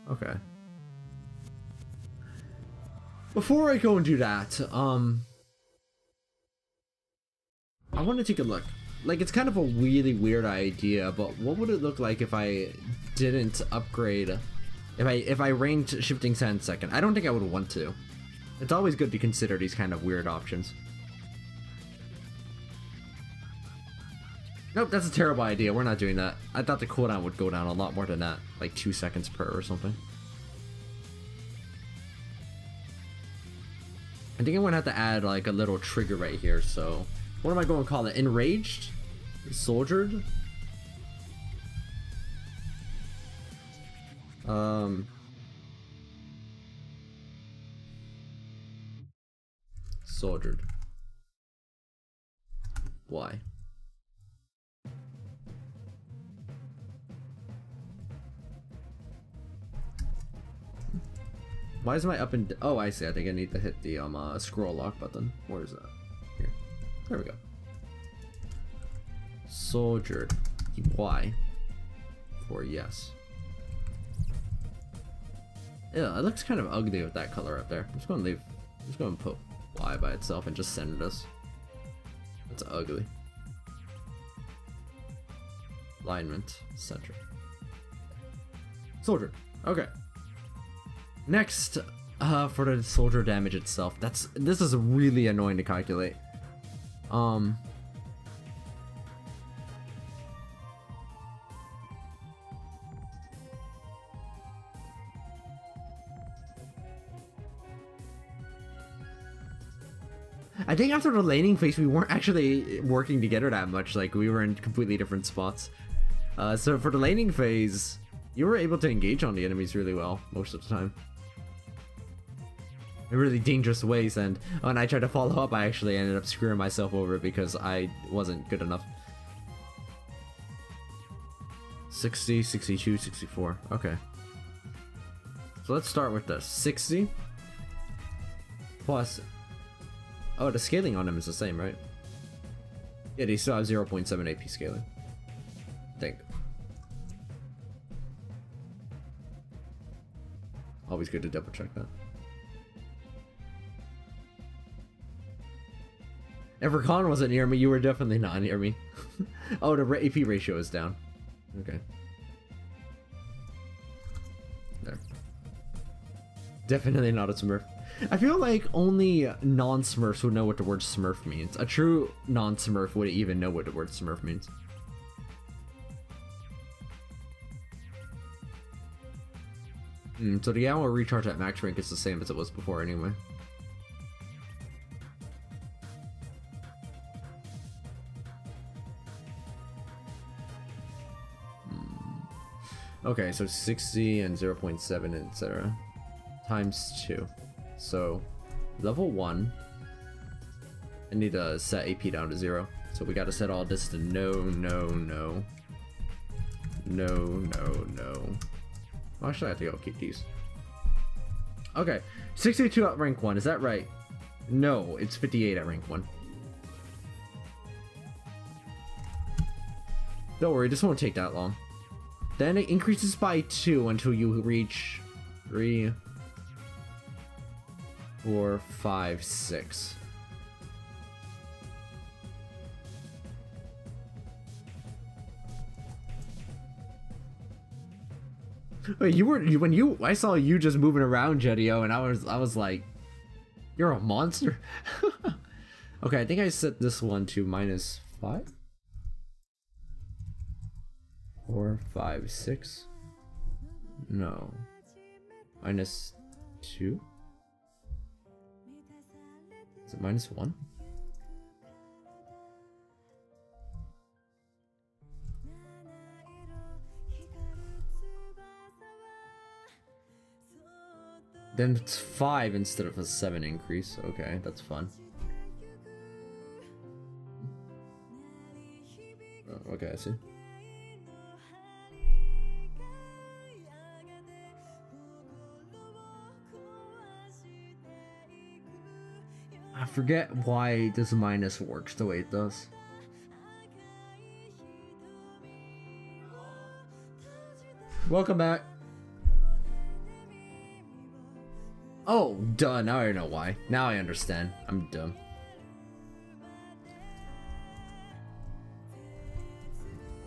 Okay. Before I go and do that, I want to take a look. Like, it's kind of a really weird idea, but what would it look like if I didn't upgrade? If I ranged shifting sand second? I don't think I would want to. It's always good to consider these kind of weird options. Nope, that's a terrible idea. We're not doing that. I thought the cooldown would go down a lot more than that. Like 2 seconds per or something. I think I'm gonna have to add like a little trigger right here, so... What am I going to call it? Enraged? Soldiered? Soldiered. Why? Why is my up and... Oh, I see. I think I need to hit the scroll lock button. Where is that? Here. There we go. Soldiered. Y. For yes. Yeah, it looks kind of ugly with that color up there. I'm just going to put Y by itself and just center this. That's ugly. Alignment. Center. Soldier. Okay. Next, for the soldier damage itself. This is really annoying to calculate. I think after the laning phase, we weren't actually working together that much. Like, we were in completely different spots. So for the laning phase, you were able to engage on the enemies really well most of the time. In really dangerous ways, and when I tried to follow up, I actually ended up screwing myself over because I wasn't good enough. 60, 62, 64. Okay. So let's start with this. 60 plus... Oh, the scaling on them is the same, right? Yeah, they still have 0.7 AP scaling. I think. Always good to double check that. If Rakan wasn't near me, you were definitely not near me. Oh, the AP ratio is down. Okay. There. Definitely not a Smurf. I feel like only non-Smurfs would know what the word Smurf means. A true non-Smurf wouldn't even know what the word Smurf means. So the ammo recharge at max rank is the same as it was before anyway. Okay, so 60 and 0.7, etc. times 2. So level 1, I need to set AP down to 0. So we gotta set all this to no, no, no. No, no, no. Actually, I think I'll keep these. Okay, 62 at rank 1, is that right? No, it's 58 at rank 1. Don't worry, this won't take that long. Then it increases by 2 until you reach 3, 4, 5, 6. Wait, I saw you just moving around, Jedio, and I was like, you're a monster. Okay, I think I set this one to -5. 4, 5, 6. No. -2? Is it -1? Then it's 5 instead of a 7 increase. Okay, that's fun. Oh, okay, I see. I forget why this minus works the way it does. Welcome back. Oh, duh, now I know why. Now I understand. I'm dumb.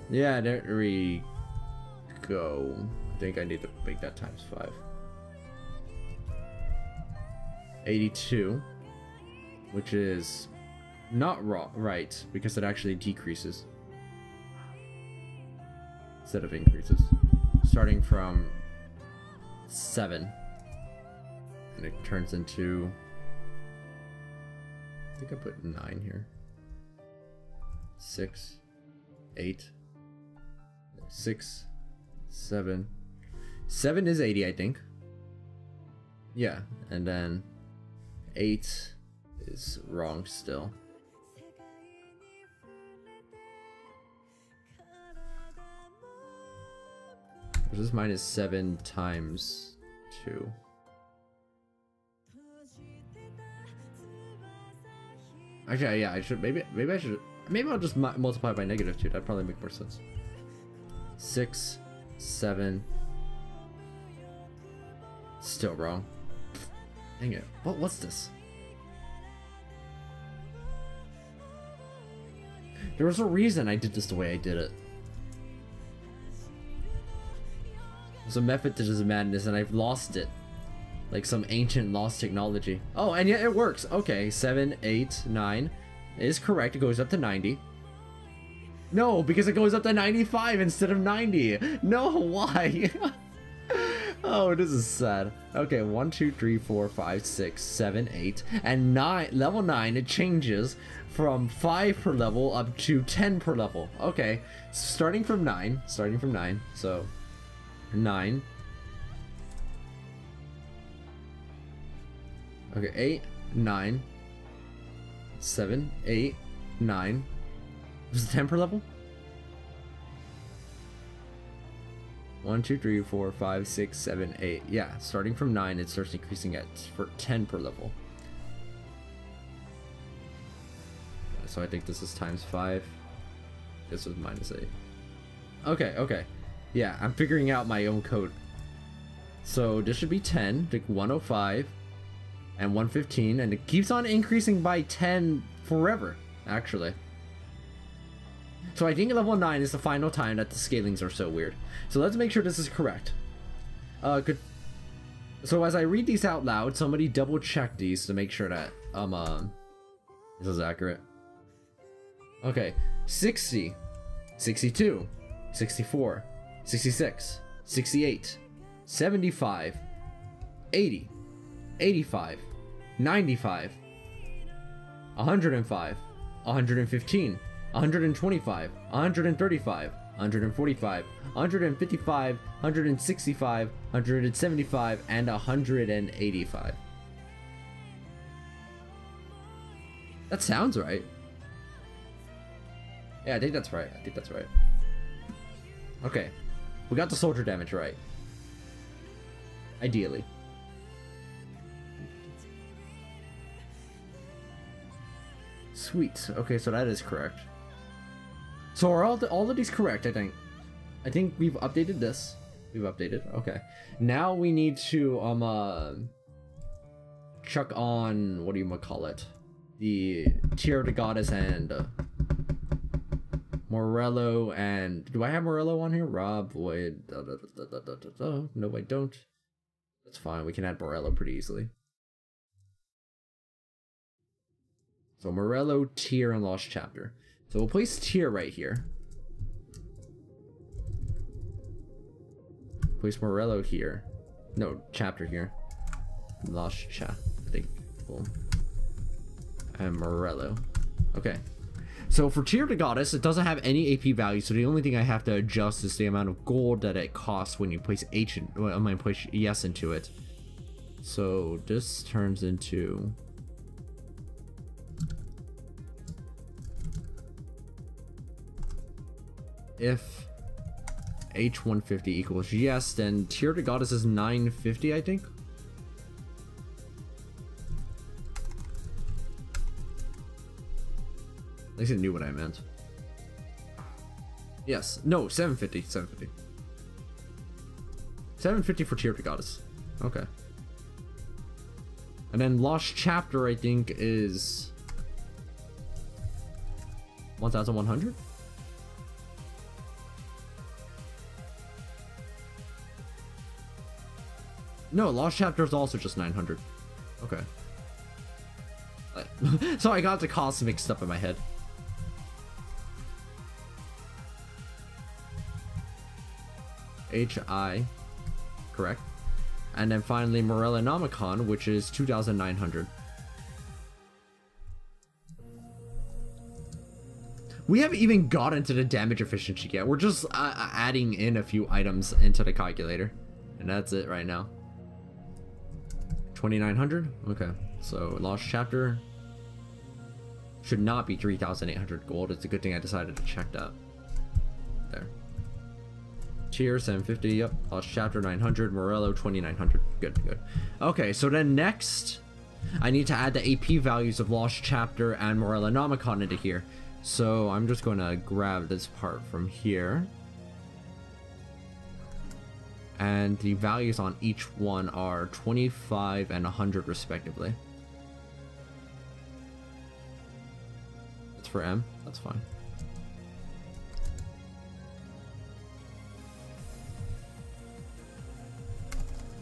Yeah, there we go. I think I need to make that times 5. 82. Which is not right, because it actually decreases instead of increases. Starting from 7. And it turns into, I think I put 9 here. 6, 8, 6, 7. 7 is 80, I think. Yeah, and then 8 is wrong still. Which is -7 times 2. Actually, yeah, I should maybe I'll just multiply by -2. That'd probably make more sense. 6, 7. Still wrong. Dang it. What's this? There was a reason I did this the way I did it. There's a method to this madness and I've lost it. Like some ancient lost technology. Oh, and yet it works. Okay, 7, 8, 9 is correct. It goes up to 90. No, because it goes up to 95 instead of 90. No, why? Oh, this is sad. Okay, 1, 2, 3, 4, 5, 6, 7, 8, and 9. Level 9, it changes from 5 per level up to 10 per level. Okay, starting from 9. So 9. Okay, 8, 9, 7, 8, 9. Was it 10 per level? 1, 2, 3, 4, 5, 6, 7, 8. Yeah, starting from 9, it starts increasing at for 10 per level. So I think this is times 5. This was -8. Okay, okay. Yeah, I'm figuring out my own code. So this should be 10, like 105 and 115, and it keeps on increasing by 10 forever, actually. So I think level 9 is the final time that the scalings are so weird. So let's make sure this is correct. Good. So as I read these out loud, somebody double check these to make sure that this is accurate. Okay, 60, 62, 64, 66, 68, 75, 80, 85, 95, 105, 115, 125, 135, 145, 155, 165, 175, and 185. That sounds right. Yeah, I think that's right. I think that's right. Okay. We got the soldier damage right. Ideally. Sweet. Okay, so that is correct. So are all of these correct, I think. I think we've updated this. We've updated. Okay. Now we need to chuck on, what do you call it? The Tear of the Goddess and Morello, and do I have Morello on here? Rob, Void, no I don't. That's fine, we can add Morello pretty easily. So Morello, Tear, and Lost Chapter. So we'll place Tear right here. Place Morello here. No, Chapter here. Lost Chapter, I think. Cool. And Morello. Okay. So for Tear of the Goddess, it doesn't have any AP value, so the only thing I have to adjust is the amount of gold that it costs when you place H in, when I place yes into it. So this turns into if H150 equals yes, then Tear of the Goddess is 950, I think. At least I knew what I meant. Yes. No, 750. 750. 750 for Tear of the Goddess. Okay. And then Lost Chapter, I think, is 1,100? No, Lost Chapter is also just 900. Okay. So I got the costs mixed up in my head. HI, correct. And then finally Morellonomicon, which is 2,900. We haven't even gotten to the damage efficiency yet. We're just adding in a few items into the calculator. And that's it right now. 2,900? Okay. So Lost Chapter should not be 3,800 gold. It's a good thing I decided to check that. There. Tear 750, yep. Lost Chapter 900, Morello 2,900. Good, good. Okay, so then next, I need to add the AP values of Lost Chapter and Morellonomicon into here. So I'm just going to grab this part from here. And the values on each one are 25 and 100 respectively. That's for M, that's fine.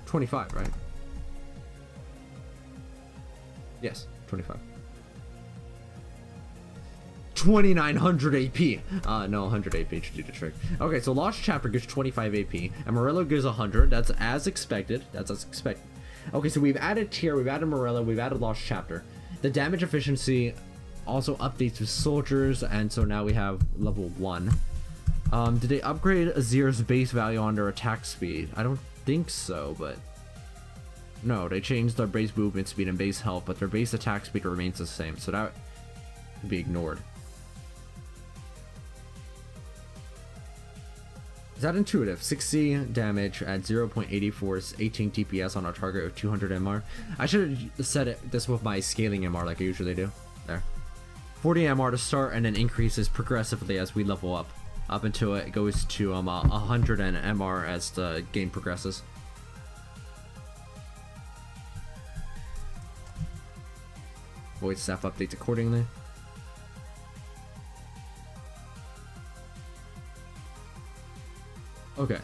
$25, right? Yes, 25. 2,900 AP. No, 100 AP should do the trick. Okay, so Lost Chapter gives 25 AP, and Morello gives 100. That's as expected. That's as expected. Okay, so we've added Tear, we've added Morello, we've added Lost Chapter. The damage efficiency also updates with soldiers, and so now we have level 1. Did they upgrade Azir's base value on their attack speed? I don't think so, but no, they changed their base movement speed and base health, but their base attack speed remains the same, so that could be ignored. Is that intuitive? 60 damage at 0.84, 18 DPS on our target with 200 MR. I should have said this with my scaling MR like I usually do. There. 40 MR to start, and then increases progressively as we level up until it goes to 100 MR as the game progresses. Voice staff updates accordingly. Okay.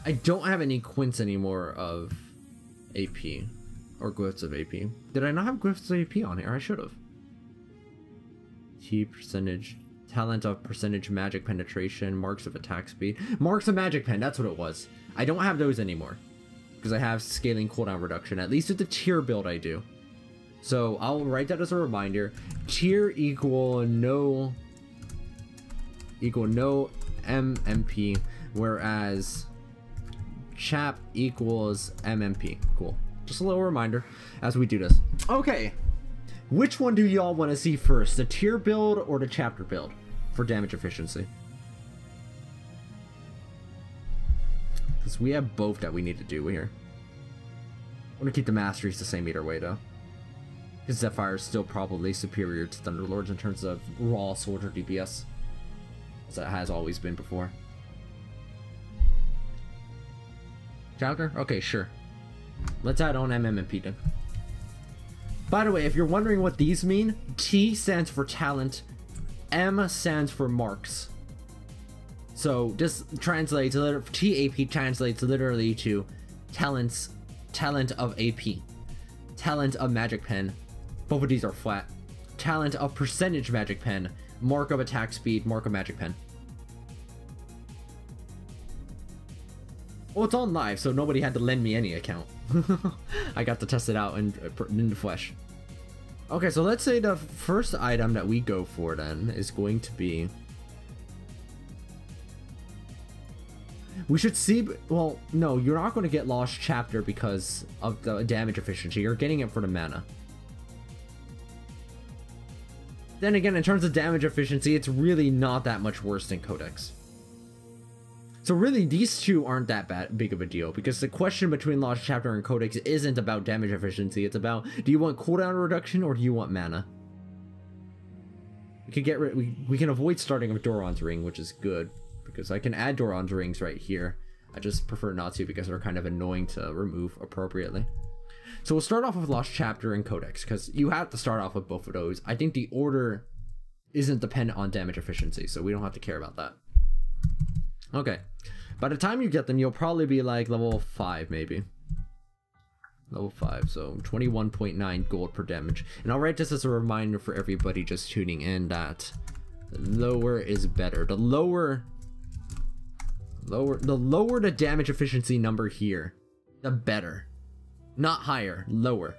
I don't have any quints anymore of AP. Or glyphs of AP. Did I not have glyphs of AP on here? I should have. T percentage. Talent of percentage magic penetration. Marks of attack speed. Marks of magic pen, that's what it was. I don't have those anymore. Because I have scaling cooldown reduction. At least with the tier build I do. So I'll write that as a reminder. Tier equal no MMP. Whereas chap equals MMP. Cool. Just a little reminder as we do this. Okay. Which one do y'all want to see first? The tier build or the chapter build for damage efficiency? Because we have both that we need to do here. I want to keep the masteries the same either way though. Because Zephyr is still probably superior to Thunderlords in terms of raw soldier DPS. As it has always been before. Chapter? Okay, sure. Let's add on MMP then. By the way, if you're wondering what these mean, T stands for talent, M stands for marks. So this translates, TAP translates literally to talent of AP, talent of magic pen. Both of these are flat. Talent of percentage magic pen, mark of attack speed, mark of magic pen. Well, it's on live, so nobody had to lend me any account. I got to test it out in the flesh. Okay, so let's say the first item that we go for then is going to be... We should see... Well, no, you're not going to get Lost Chapter because of the damage efficiency. You're getting it for the mana. Then again, in terms of damage efficiency, it's really not that much worse than Codex. So really, these two aren't that big of a deal, because the question between Lost Chapter and Codex isn't about damage efficiency, it's about, do you want cooldown reduction or do you want mana? We can avoid starting with Doran's Ring, which is good, because I can add Doran's Rings right here. I just prefer not to because they're kind of annoying to remove appropriately. So we'll start off with Lost Chapter and Codex, because you have to start off with both of those. I think the order isn't dependent on damage efficiency, so we don't have to care about that. Okay, by the time you get them, you'll probably be like level 5 maybe. Level 5, so 21.9 gold per damage. And I'll write this as a reminder for everybody just tuning in that lower is better. The lower the damage efficiency number here, the better. Not higher, lower.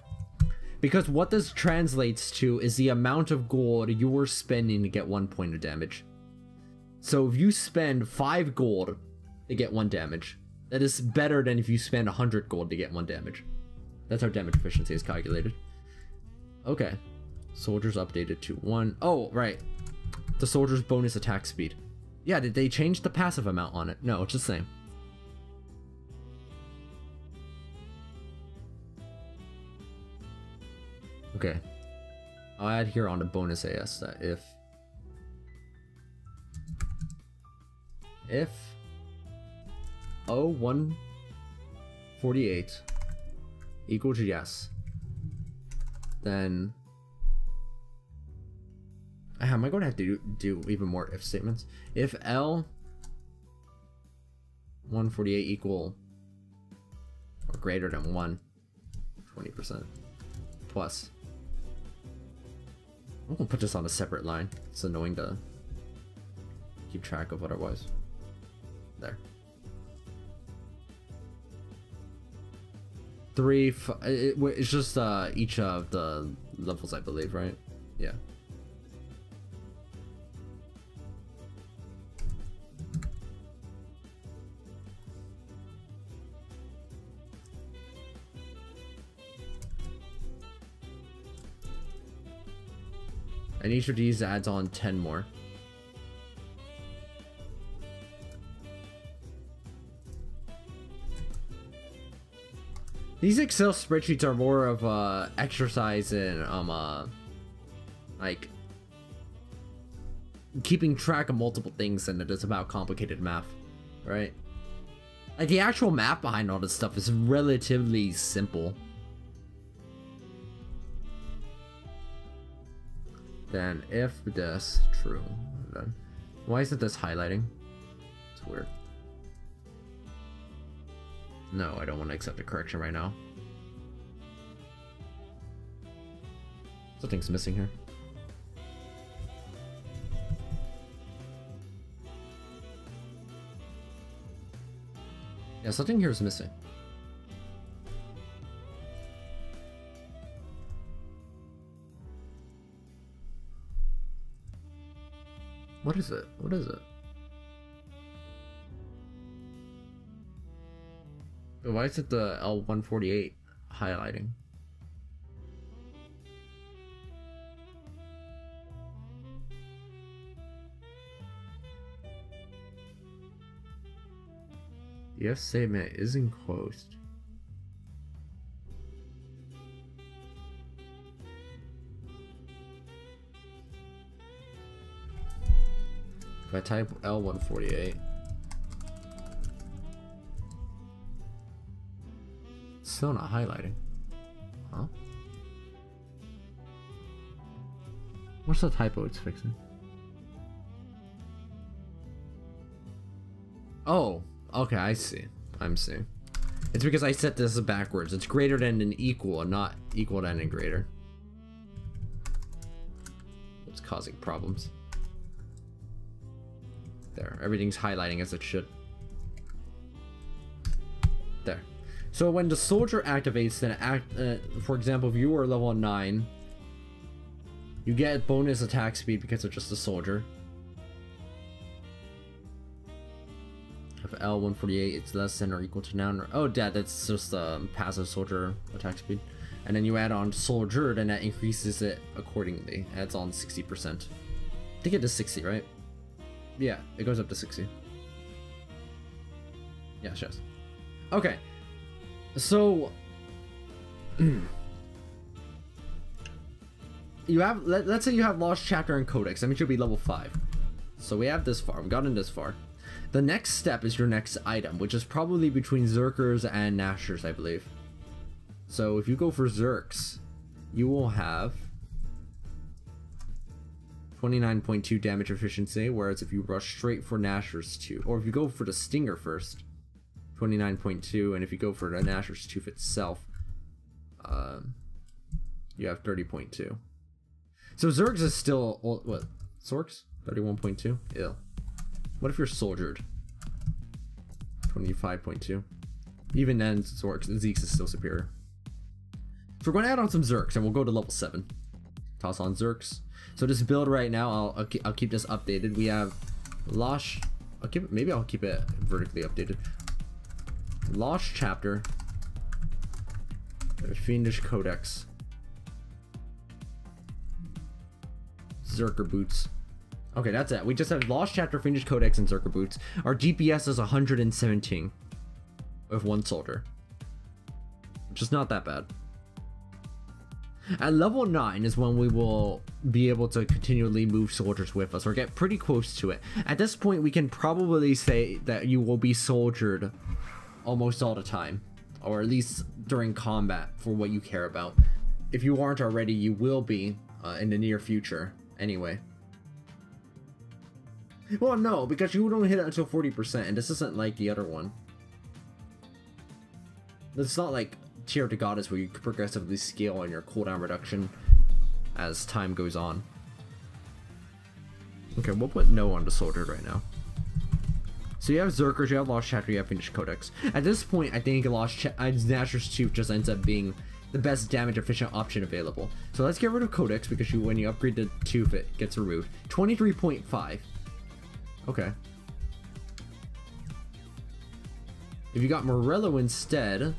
Because what this translates to is the amount of gold you're spending to get 1 point of damage. So if you spend 5 gold to get 1 damage, that is better than if you spend 100 gold to get 1 damage. That's how damage efficiency is calculated. Okay. Soldiers updated to 1. Oh, right. The soldier's bonus attack speed. Yeah, did they change the passive amount on it? No, it's the same. Okay. I'll add here on the bonus AS that if 148 equal to yes, then am I going to have to do even more if statements? If L 148 equal or greater than 1, 20% plus. I'm gonna put this on a separate line. It's annoying to keep track of otherwise. There. 3, it's just each of the levels, I believe, right? Yeah. And each of these adds on 10 more. These Excel spreadsheets are more of a exercise in like keeping track of multiple things than it is about complicated math, right? Like the actual math behind all this stuff is relatively simple. then if this true, then why isn't this highlighting? It's weird. No, I don't want to accept a correction right now. Something's missing here. Yeah, something here is missing. What is it? What is it? Why is it the L148 highlighting? The if statement is enclosed. If I type L148, it's still not highlighting. Huh? What's the typo it's fixing? Oh, okay, I see. I'm seeing. It's because I set this backwards. It's greater than and equal, and not equal than and greater. It's causing problems. There, everything's highlighting as it should. There. So when the soldier activates, then for example, if you were level 9, you get bonus attack speed because it's just a soldier. If L148 it's less than or equal to now, oh dad, that's just passive soldier attack speed. And then you add on soldier, then that increases it accordingly. Adds on 60%. I think it is 60, right? Yeah, it goes up to 60. Yeah, yes. Okay. So you have let's say you have Lost Chapter and Codex. That means you'll be level 5. So we have this far. We've gotten this far. The next step is your next item, which is probably between Zerkers and Nashers, I believe. So if you go for Zerks, you will have 29.2 damage efficiency, whereas if you rush straight for Nashor's Tooth, or if you go for the Stinger first, 29.2, and if you go for the Nashor's Tooth itself, you have 30.2. So Zergs is still, what, Zorks? 31.2? Ew. What if you're soldiered? 25.2. Even then, Zorks, Zeke's is still superior. So we're going to add on some Zerks, and we'll go to level 7. Toss on Zerks. So this build right now, I'll keep this updated. We have Lost. Maybe I'll keep it vertically updated. Lost Chapter, Fiendish Codex, Zerker Boots. Okay, that's it. We just have Lost Chapter, Fiendish Codex, and Zerker Boots. Our DPS is 117 with 1 soldier, which is not that bad. At level 9 is when we will be able to continually move soldiers with us, or get pretty close to it. At this point, we can probably say that you will be soldiered almost all the time, or at least during combat for what you care about. If you aren't already, you will be in the near future anyway. Well, no, because you would only hit it until 40%, and this isn't like the other one. It's not like Tear to Goddess where you progressively scale on your cooldown reduction as time goes on. Okay, we'll put no on the soldier right now. So you have Zerkers, you have Lost Chapter, you have Fiendish Codex. At this point, I think Nashor's Tooth just ends up being the best damage efficient option available. So let's get rid of Codex, because when you upgrade the Tooth, it gets removed. 23.5. Okay. If you got Morello instead,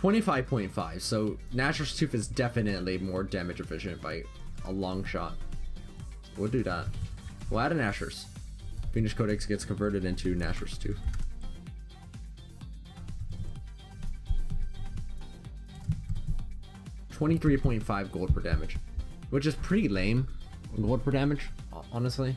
25.5. So Nashor's Tooth is definitely more damage efficient by a long shot. We'll do that. We'll add a Nashor's. Fiendish Codex gets converted into Nashor's Tooth. $23.5 gold per damage, which is pretty lame. Gold per damage, honestly.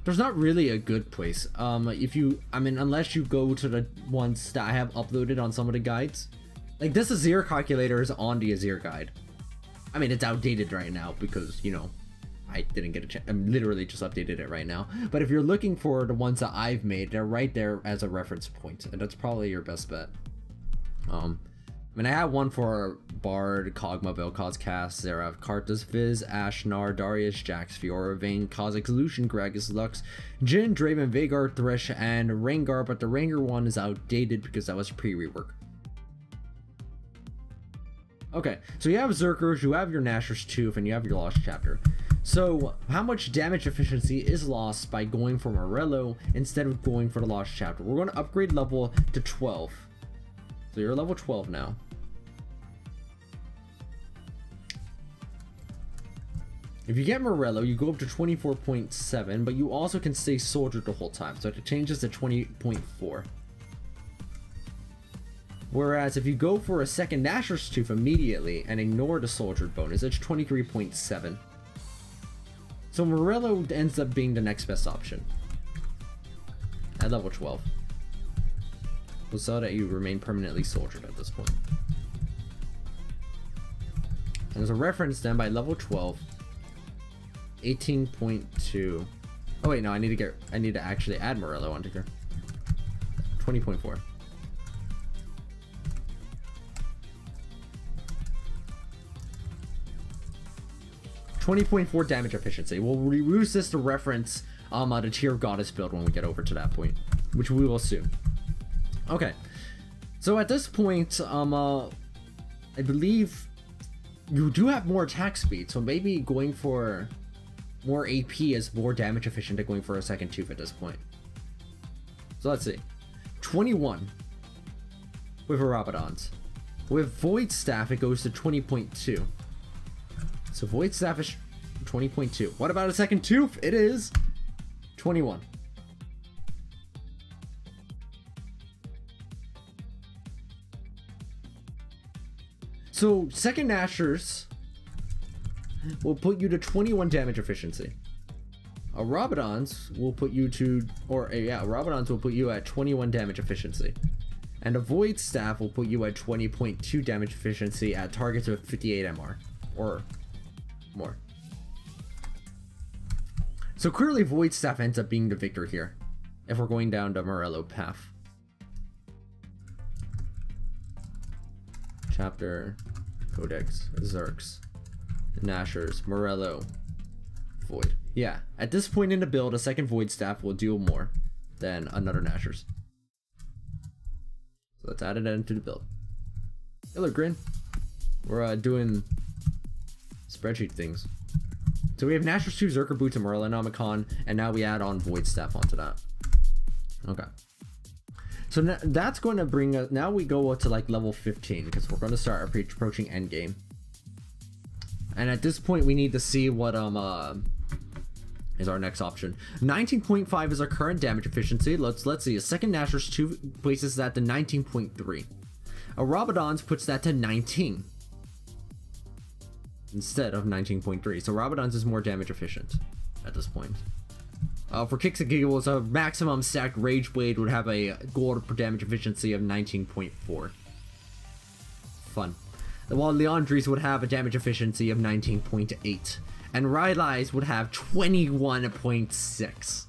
There's not really a good place. Unless you go to the ones that I have uploaded on some of the guides, Like, this Azir calculator is on the Azir guide. I mean, it's outdated right now because, you know, I didn't get a chance. I literally just updated it right now. But if you're looking for the ones that I've made, they're right there as a reference point, and that's probably your best bet. I mean, I have one for Bard, Kog'Maw, Vel'Koz, Cass, Xerath, Karthus, Fizz, Ashnar, Darius, Jax, Fiora, Vayne, Kha'Zix, Lucian, Gragas, Lux, Jhin, Draven, Veigar, Thresh, and Rengar, but the Rengar one is outdated because that was pre-rework. Okay, so you have Zerkers, you have your Nashor's Tooth, and you have your Lost Chapter. So, how much damage efficiency is lost by going for Morello instead of going for the Lost Chapter? We're going to upgrade level to 12. So you're level 12 now. If you get Morello, you go up to 24.7, but you also can stay Soldier the whole time, so it changes to 20.4. Whereas if you go for a second Nashor's Tooth immediately and ignore the Soldier bonus, it's 23.7. So Morello ends up being the next best option at level 12. So that you remain permanently soldiered at this point. And as a reference then, by level 12, 18.2. Oh wait, no, I need to actually add Morello onto here. 20.4. 20.4 damage efficiency. We'll use this to reference the tier goddess build when we get over to that point, which we will soon. Okay, so at this point, I believe you do have more attack speed, so maybe going for more AP is more damage efficient than going for a second tooth at this point. So let's see. 21 with Rabadon's. With Void Staff, it goes to 20.2. So Void Staff is 20.2. What about a second tooth? It is 21. So second Nashor's will put you to 21 damage efficiency. A Rabadon's will put you to, Rabadon's will put you at 21 damage efficiency. And a Void Staff will put you at 20.2 damage efficiency at targets of 58 MR or more. So clearly Void Staff ends up being the victor here if we're going down the Morello path. Chapter, Codex, Zerks, Nashor's, Morello, Void. Yeah, at this point in the build, a second Void Staff will deal more than another Nashor's. So let's add it into the build. Hello, Grin. We're doing spreadsheet things. So we have Nashor's 2, Zerker Boots, and Morello Nomicon, and now we add on Void Staff onto that. Okay. So that's going to bring us, now we go to like level 15, because we're going to start approaching endgame. And at this point we need to see what is our next option. 19.5 is our current damage efficiency. Let's see. A second Nashor's 2 places that to 19.3. A Rabadon's puts that to 19 instead of 19.3. So Rabadon's is more damage efficient at this point. For kicks and giggles, a maximum stacked Rage Blade would have a gold per damage efficiency of 19.4. Fun. While Leandri's would have a damage efficiency of 19.8. And Rylai's would have 21.6.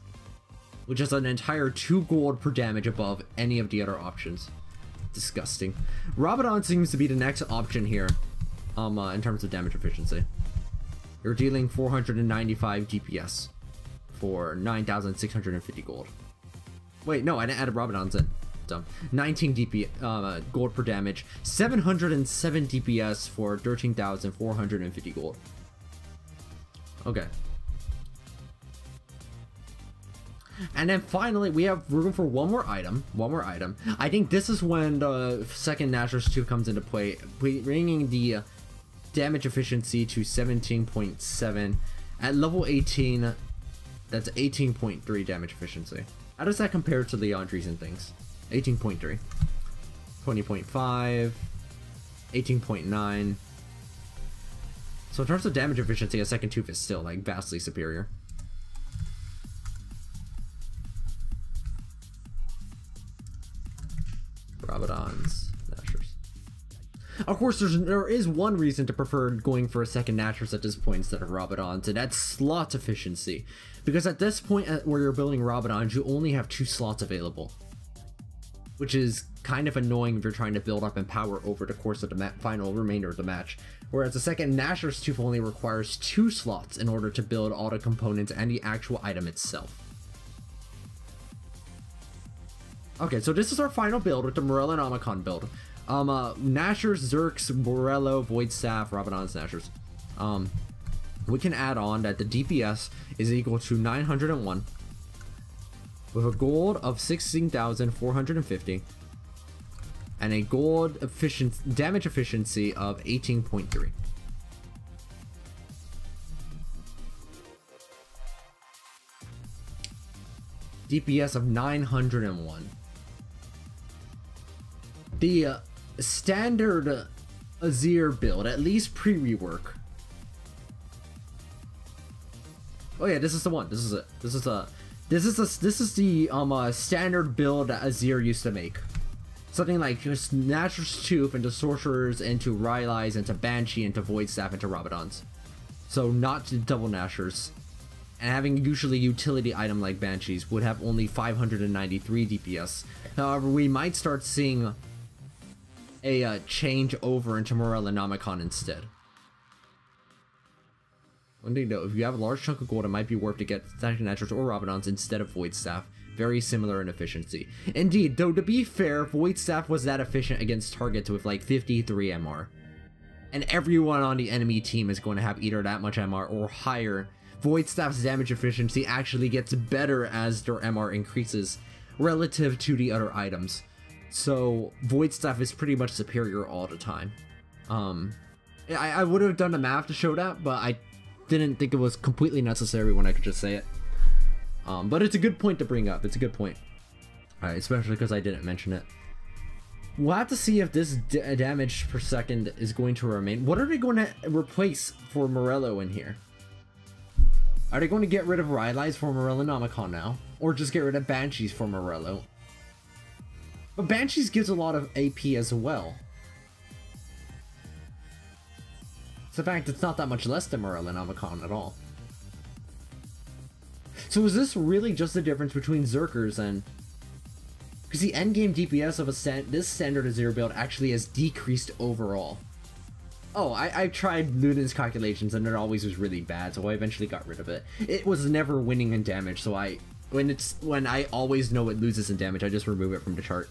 Which is an entire 2 gold per damage above any of the other options. Disgusting. Rabadon seems to be the next option here. In terms of damage efficiency. You're dealing 495 DPS. For 9,650 gold. Wait, no, I didn't add Rabadon's in. Dumb. 19 DP gold per damage, 707 DPS for 13,450 gold. Okay. And then finally, we have room for one more item. I think this is when the second Nashor's 2 comes into play, bringing the damage efficiency to 17.7 at level 18. That's 18.3 damage efficiency. How does that compare to Leandri's and things? 18.3, 20.5, 18.9. So in terms of damage efficiency, a second tooth is still like vastly superior. Rabadon's, Nashor's. Of course, there is one reason to prefer going for a second Naturals at this point instead of Rabadons, and that's slot efficiency. Because at this point where you're building Rabadons, you only have 2 slots available. Which is kind of annoying if you're trying to build up in power over the course of the final remainder of the match. Whereas the second Naturals tooth only requires 2 slots in order to build all the components and the actual item itself. Okay, so this is our final build with the Morello and Omicron build. Nashers, Zerks, Morello, Void Staff, Rabadon's Nashers. We can add on that the DPS is equal to 901 with a gold of 16,450 and a gold damage efficiency of 18.3. DPS of 901. The standard Azir build, at least pre-rework. Oh yeah, this is the one. This is it. This is the standard build that Azir used to make. Something like just Natural's Tooth into Sorcerers, into Rylai's, into Banshee, into Void Staff, into Rabadons. So not to double Nashers. And having usually utility item like Banshees would have only 593 DPS. However, we might start seeing a change over into Morello and Omicron instead. One thing though, if you have a large chunk of gold, it might be worth to get Stacking Naturals or Rabadons instead of Void Staff. Very similar in efficiency. Indeed, though to be fair, Void Staff was that efficient against targets with like 53 MR. And everyone on the enemy team is going to have either that much MR or higher. Void Staff's damage efficiency actually gets better as their MR increases relative to the other items. So Void Staff is pretty much superior all the time. I would have done the math to show that, but I didn't think it was completely necessary when I could just say it. But it's a good point to bring up. It's a good point. Especially because I didn't mention it. We'll have to see if this damage per second is going to remain. What are they going to replace for Morello in here? Are they going to get rid of Rylai's for Morello and Omicron now? Or just get rid of Banshees for Morello? But Banshees gives a lot of AP as well. So in fact, it's not that much less than Morello and Omicron at all. So is this really just the difference between Zerkers and... Because the endgame DPS of this standard Azir build actually has decreased overall. Oh, I tried Luden's calculations and it always was really bad, so I eventually got rid of it. It was never winning in damage, so when I always know it loses in damage, I just remove it from the chart.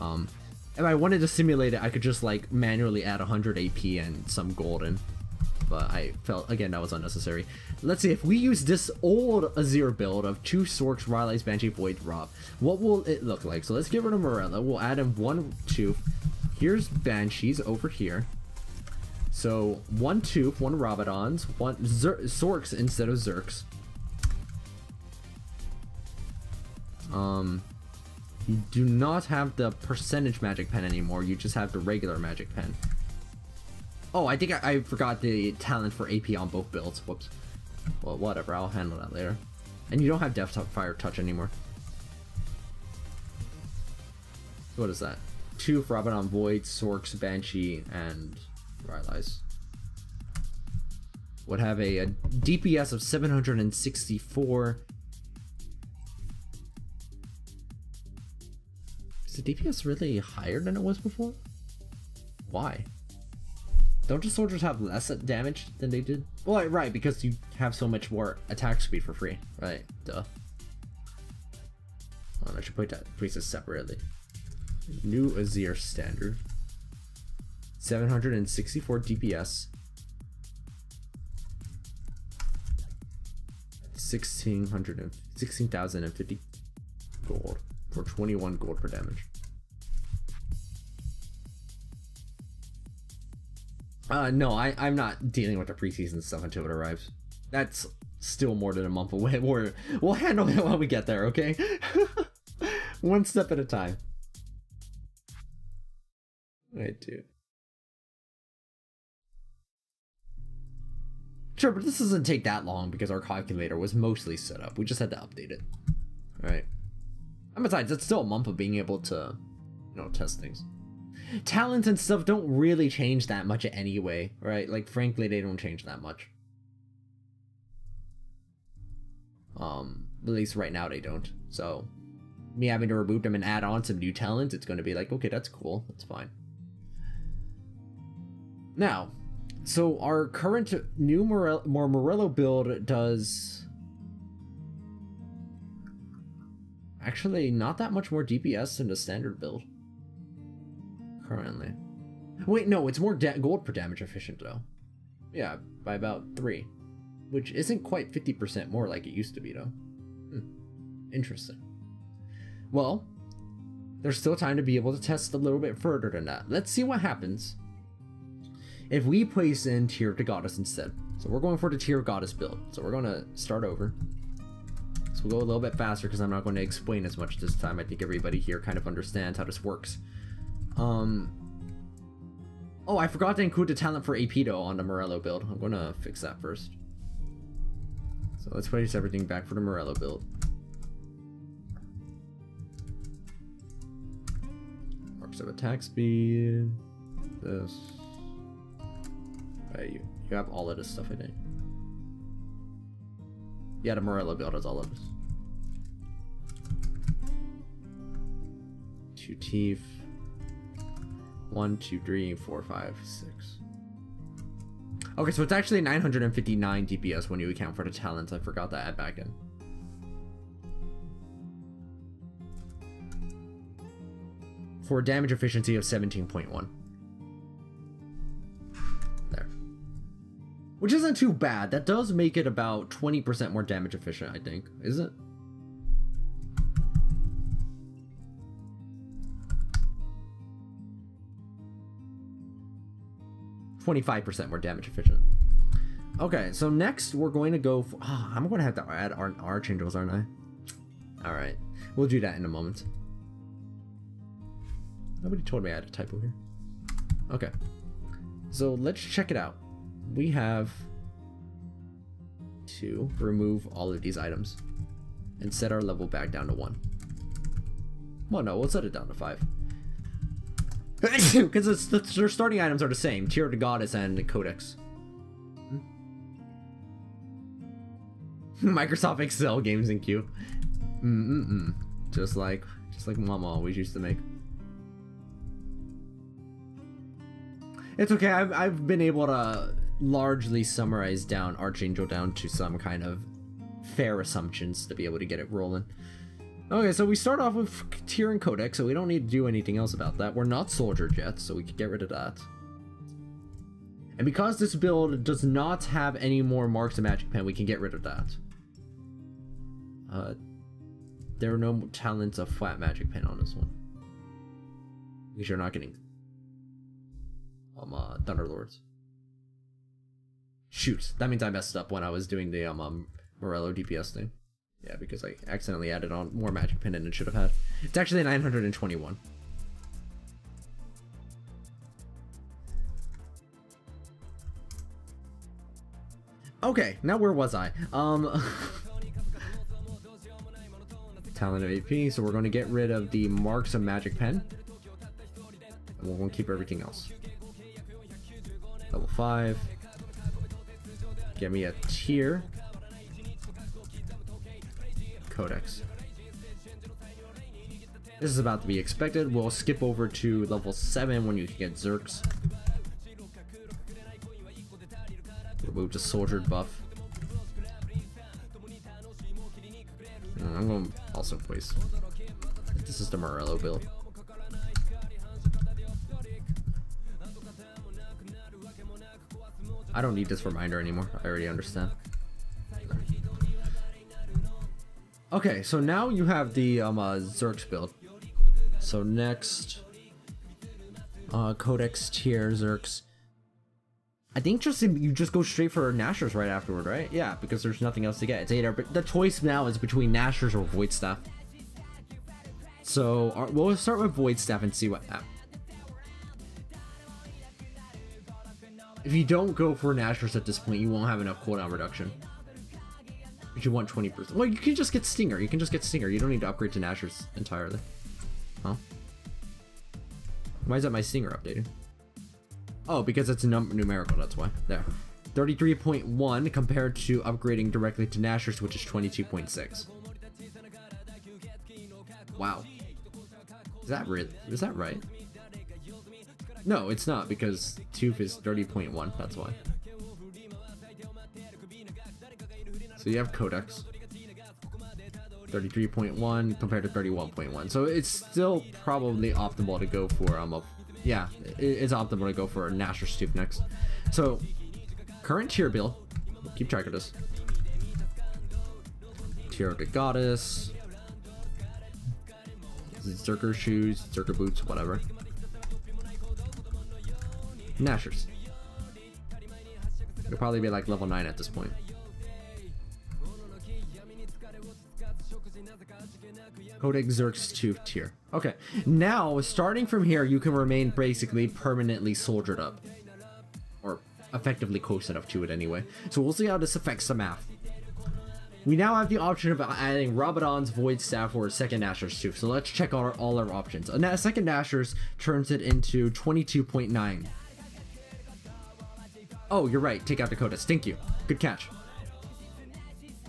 If I wanted to simulate it, I could just like manually add 100 AP and some golden. But I felt, again, that was unnecessary. Let's see, if we use this old Azir build of 2 Sorks, Rylai's, Banshee, Void, Rob, what will it look like? So let's get rid of Morello. We'll add in 1 Tooth. Here's Banshees over here. So 1 Tooth, 1 Rabadons, 1 Sorks instead of Zerks. You do not have the percentage magic pen anymore, you just have the regular magic pen. Oh, I think I forgot the talent for AP on both builds. Whoops. Well, whatever, I'll handle that later. And you don't have Death Fire Touch anymore. What is that? 2 for Rabadon, Void, Sorks, Banshee, and Rylai's. Would have a DPS of 764. Is the DPS really higher than it was before? Why? Don't the soldiers have less damage than they did? Well, right, because you have so much more attack speed for free, right? Duh. Oh, I should put that priestess separately. New Azir standard. 764 DPS. 16,050 gold for 21 gold per damage. No, I'm not dealing with the preseason stuff until it arrives. That's still more than a month away. We'll handle it when we get there, okay? One step at a time. Wait, dude. Sure, but this doesn't take that long because our calculator was mostly set up. We just had to update it. Alright. And besides, it's still a month of being able to, you know, test things. talents and stuff don't really change that much anyway, right? Like, frankly, they don't change that much. At least right now they don't. So, me having to remove them and add on some new talents, it's going to be like, okay, that's cool. That's fine. Now, so our current new Morello build does... actually not that much more DPS than the standard build. Currently. Wait, no, it's more gold per damage efficient though. Yeah, by about 3. Which isn't quite 50% more like it used to be though. Interesting. Well, there's still time to be able to test a little bit further than that. Let's see what happens if we place in Tear of the Goddess instead. So we're going for the Tear of Goddess build. So we're going to start over. So we'll go a little bit faster because I'm not going to explain as much this time. I think everybody here kind of understands how this works. Oh, I forgot to include the talent for AP though on the Morello build. I'm going to fix that first. So let's place everything back for the Morello build. Marks of attack speed. This. Right, you have all of this stuff, I think. Yeah, the Morello build has all of this. 2 teeth. 1, 2, 3, 4, 5, 6. Okay, so it's actually 959 DPS when you account for the talents. I forgot to add back in. For a damage efficiency of 17.1. There. Which isn't too bad. That does make it about 20% more damage efficient, I think. Is it? %, more damage efficient. Okay, so next we're going to go for... Oh, I'm going to have to add Archangels, aren't I? Alright, we'll do that in a moment. Nobody told me I had a typo here. Okay, so let's check it out. We have to remove all of these items and set our level back down to 1. Well, no, we'll set it down to 5. Because their starting items are the same. Tear of the Goddess and the Codex. Microsoft Excel games in queue. Just like Mama always used to make. It's okay, I've been able to largely summarize down Archangel down to some kind of fair assumptions to be able to get it rolling. Okay, so we start off with Tier and Codex, so we don't need to do anything else about that. We're not soldiered yet, so we can get rid of that. And because this build does not have any more marks of Magic Pen, we can get rid of that. There are no talents of flat Magic Pen on this one. Because you're not getting Thunderlords. Shoot, that means I messed up when I was doing the Morello DPS thing. Yeah, because I accidentally added on more Magic Pen than it should have had. It's actually 921. Okay, now where was I? Talent of AP, so we're going to get rid of the marks of Magic Pen. And we're going to keep everything else. Level 5. Get me a tier. Codex. This is about to be expected. We'll skip over to level 7 when you can get Zerks. Remove the soldiered buff. And I'm going to also place. This is the Morello build. I don't need this reminder anymore. I already understand. Okay, so now you have the Zerks build. So next, Codex tier Zerks. I think you just go straight for Nashers right afterward, right? Yeah, because there's nothing else to get. It's 8 hour, but the choice now is between Nashers or Void Staff. So we'll start with Void Staff and see what happens. If you don't go for Nashers at this point, you won't have enough cooldown reduction. But you want 20%. Well, you can just get Stinger. You can just get Stinger. You don't need to upgrade to Nashers entirely. Huh? Why is that my stinger updated? Oh, because it's numerical, that's why. There. 33.1 compared to upgrading directly to Nashor's, which is 22.6. Wow. Is that right? No, it's not, because Tooth is 30.1, that's why. So you have Codex. 33.1 compared to 31.1. So it's still probably optimal to go for, yeah, it's optimal to go for Nashor's Tooth next. So, current tier build, keep track of this. Tier of the Goddess. Zerker shoes, Zerker boots, whatever. Nashor's. It'll probably be like level 9 at this point. Codex Zerk's Tooth tier. Okay, now starting from here, you can remain basically permanently soldiered up, or effectively close enough to it anyway. So we'll see how this affects the math. We now have the option of adding Rabadon's Void Staff or a second Nashor's Tooth. So let's check all our options. A second Nashor's turns it into 22.9. Oh, you're right. Take out the Codex. Thank you. Good catch.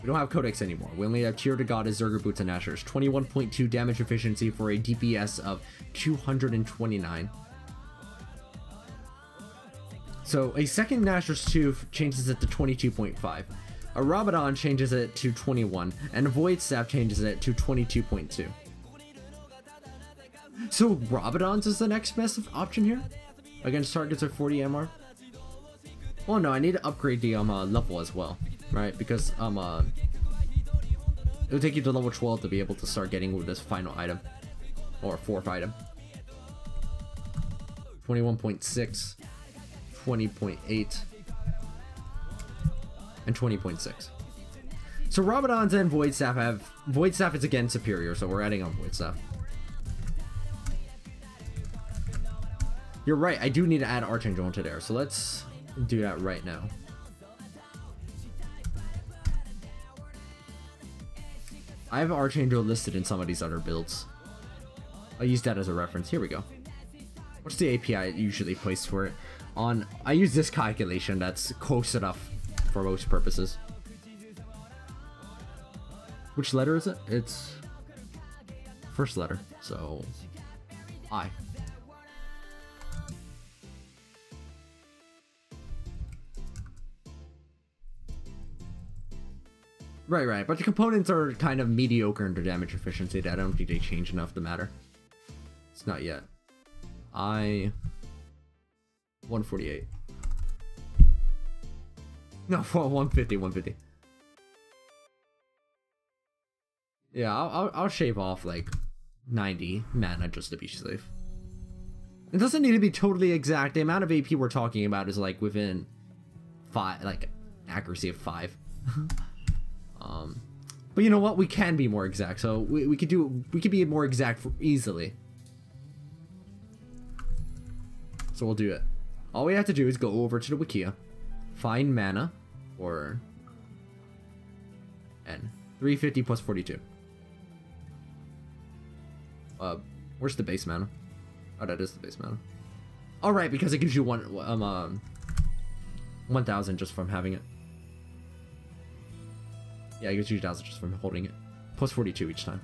We don't have Codex anymore. We only have Tier to Goddess, Zerger Boots, and Nashor's. 21.2 damage efficiency for a DPS of 229. So a second Nashor's Tooth changes it to 22.5. A Rabadon changes it to 21, and a Void Staff changes it to 22.2. So Rabadon's is the next best option here against targets of 40 MR. Well, no, I need to upgrade the level as well, right? Because it'll take you to level 12 to be able to start getting with this final item, or fourth item. 21.6, 20.8. and 20.6. So Rabadon's and Void Staff have... Void Staff is again superior, so we're adding on Void Staff. You're right, I do need to add Archangel into there, so let's do that right now. I have Archangel listed in some of these other builds. I'll use that as a reference. Here we go. What's the API I usually place for it? I use this calculation that's close enough for most purposes. Which letter is it? It's first letter, so I. Right, but the components are kind of mediocre in their damage efficiency that I don't think they change enough to matter. It's not yet. 148. No, 150. Yeah, I'll shave off like 90 mana just to be safe. It doesn't need to be totally exact. The amount of AP we're talking about is like within 5, like accuracy of 5. But you know what? We can be more exact, so we could be more exact easily. So we'll do it. All we have to do is go over to the Wikia, find mana, or N. 350 plus 42. Where's the base mana? Oh, that is the base mana. All right, because it gives you 1,000 just from having it. Yeah, it gives you 1,000 just from holding it. Plus 42 each time.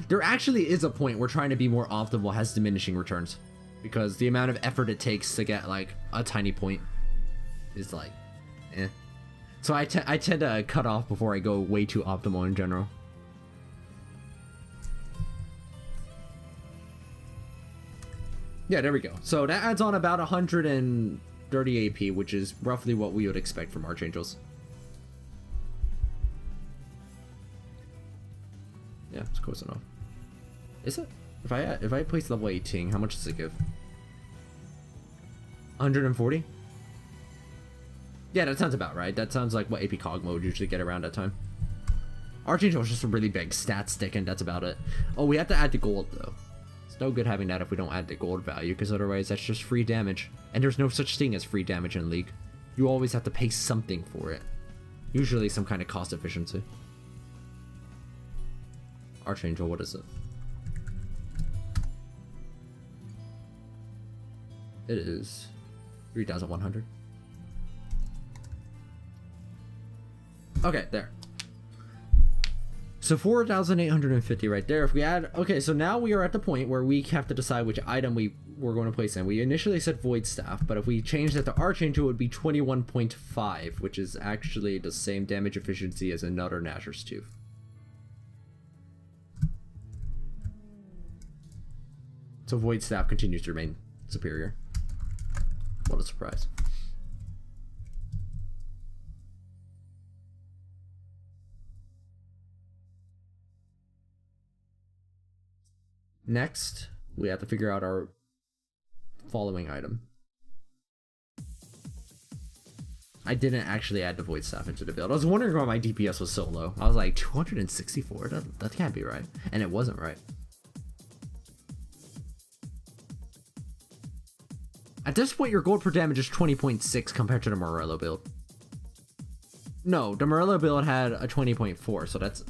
There actually is a point where trying to be more optimal has diminishing returns, because the amount of effort it takes to get like a tiny point is like, eh. So I tend to cut off before I go way too optimal in general. Yeah, there we go. So that adds on about 130 AP, which is roughly what we would expect from Archangels. Yeah, it's close enough. Is it? If I place level 18, how much does it give? 140? Yeah, that sounds about right. That sounds like what AP Cog mode usually get around that time. Archangel is just a really big stat stick, and that's about it. Oh, we have to add the gold, though. It's no good having that if we don't add the gold value, because otherwise that's just free damage. And there's no such thing as free damage in League. You always have to pay something for it. Usually some kind of cost efficiency. Archangel, what is it? It is 3,100. Okay, there. So 4,850 right there. If we add, okay, so now we are at the point where we have to decide which item we're going to place in. We initially said Void Staff, but if we change that to Archangel, it would be 21.5, which is actually the same damage efficiency as another Nashor's Tooth. So Void Staff continues to remain superior. What a surprise. Next, we have to figure out our following item. I didn't actually add the Void Staff into the build. I was wondering why my DPS was so low. I was like, 264? That can't be right. And it wasn't right. At this point, your gold per damage is 20.6 compared to the Morello build. No, the Morello build had a 20.4, so that's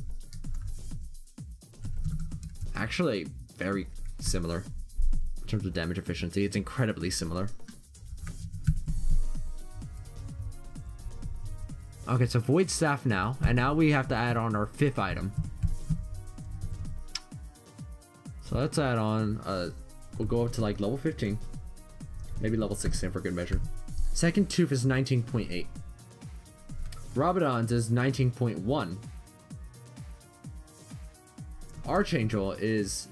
actually very similar in terms of damage efficiency. It's incredibly similar. Okay, so Void Staff now, and now we have to add on our 5th item. So let's add on, we'll go up to like level 15. Maybe level 16 for good measure. Second Tooth is 19.8. Rabadon's is 19.1. Archangel is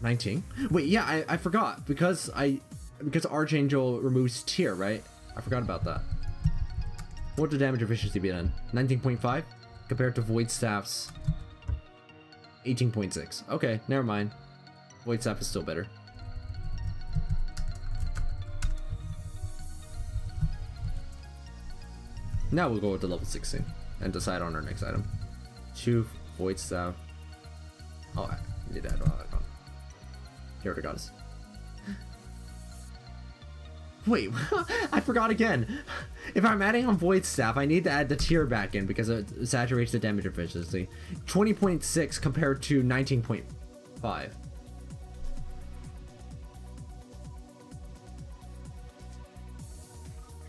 19. Wait, yeah, I forgot because Archangel removes tier, right? I forgot about that. What would the damage efficiency be then? 19.5 compared to Void Staff's 18.6. Okay, never mind. Void Staff is still better. Now we'll go with the level 16 and decide on our next item. 2 Void Staff. Oh, I need to add on. Here it goes. Wait, I forgot again. If I'm adding on Void Staff, I need to add the tier back in because it saturates the damage efficiency. 20.6 compared to 19.5.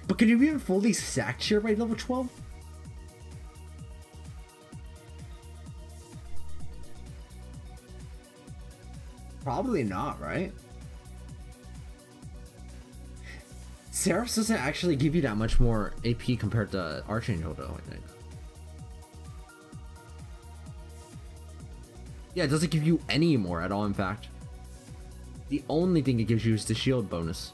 But can you even fully stack tier by level 12? Probably not, right? Seraphs doesn't actually give you that much more AP compared to Archangel though, I think. Yeah, it doesn't give you any more at all, in fact. The only thing it gives you is the shield bonus.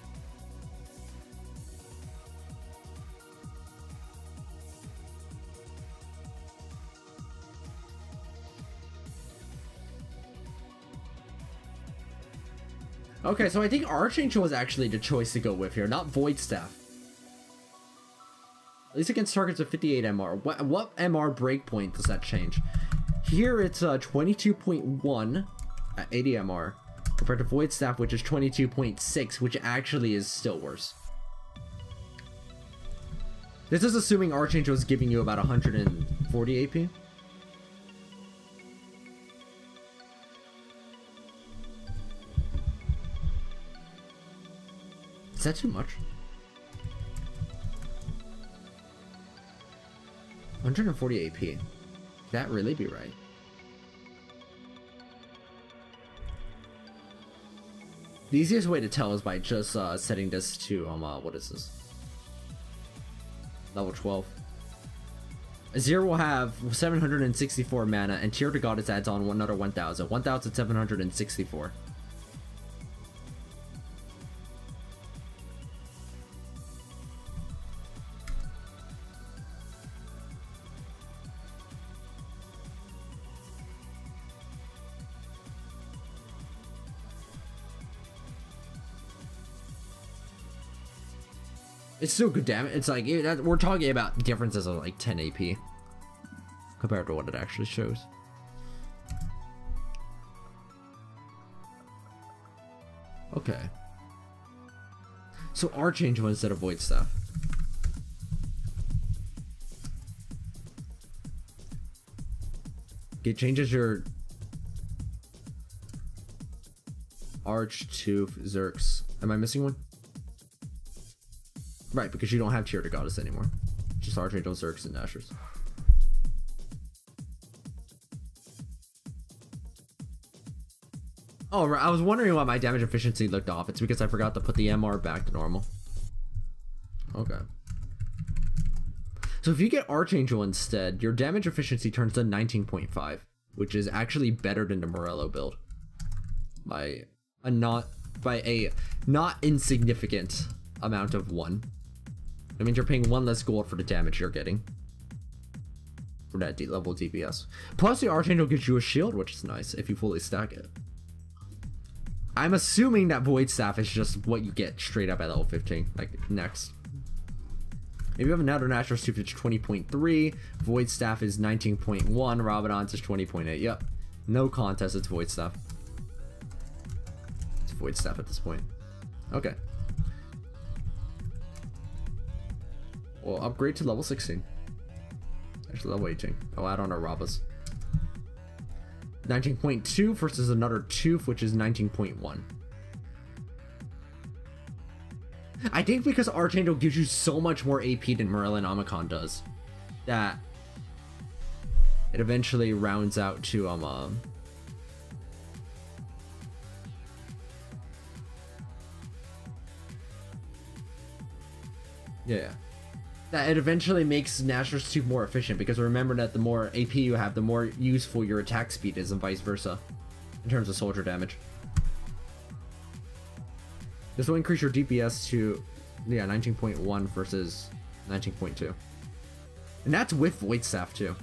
Okay, so I think Archangel was actually the choice to go with here, not Void Staff. At least against targets with 58 MR. What MR breakpoint does that change? Here it's 22.1 at 80 MR compared to Void Staff, which is 22.6, which actually is still worse. This is assuming Archangel is giving you about 140 AP. Is that too much? 140 AP. Could that really be right? The easiest way to tell is by just setting this to what is this? Level 12. Azir will have 764 mana, and Tear to Goddess adds on another 1,000. 1,764. It's still good damage. It's like, we're talking about differences of like 10 AP compared to what it actually shows. Okay. So Archangel instead of Void Staff. It changes your Arch to Zerx. Am I missing one? Right, because you don't have tier to goddess anymore. Just Archangel, Zergs, and Dashers. Oh, right. I was wondering why my damage efficiency looked off. It's because I forgot to put the MR back to normal. Okay. So if you get Archangel instead, your damage efficiency turns to 19.5, which is actually better than the Morello build. By a not insignificant amount of 1. That means you're paying 1 less gold for the damage you're getting. For that D level DPS. Plus the Archangel gives you a shield, which is nice if you fully stack it. I'm assuming that Void Staff is just what you get straight up at level 15, like next. If you have another Natural Soup, it's 20.3. Void Staff is 19.1. Rabadon's is 20.8. Yep. No contest, it's Void Staff. It's Void Staff at this point. Okay. Well, upgrade to level 16. Actually, level 18. I'll add on our Rabas. 19.2 versus another Tooth, which is 19.1. I think because Archangel gives you so much more AP than Morellonomicon does, that it eventually rounds out to yeah. That it eventually makes Natural Soup more efficient, because remember that the more AP you have, the more useful your attack speed is, and vice versa, in terms of soldier damage. This will increase your DPS to, yeah, 19.1 versus 19.2. And that's with Void Staff too.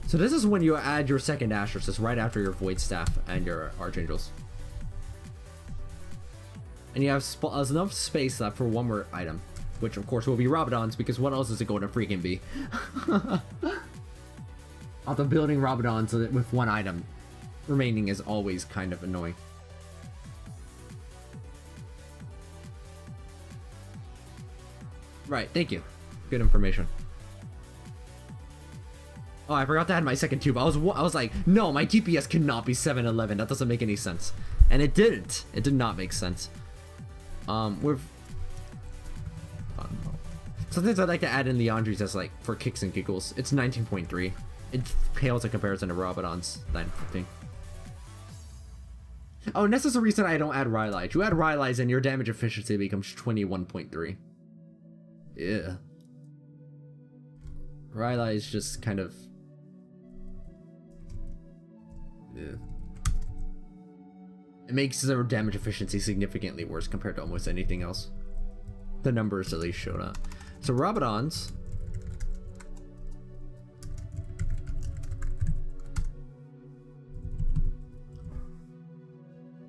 So this is when you add your second Astrasis right after your Void Staff and your Archangels. And you have enough space left for one more item, which of course will be Rabadon's, because what else is it going to freaking be? Although building Rabadon's with one item remaining is always kind of annoying. Right, thank you. Good information. Oh, I forgot to add my second tube. I was like, no, my DPS cannot be 711. That doesn't make any sense. And it didn't. It did not make sense. With sometimes I'd like to add in Leandri's as like for kicks and giggles. It's 19.3. It pales in comparison to Rabadon's 9.15. Oh, and this is the reason I don't add Rylite. You add Rylite and your damage efficiency becomes 21.3. Yeah. Rylite is just kind of... yeah. It makes their damage efficiency significantly worse compared to almost anything else. The numbers at least show that. So Rabadon's...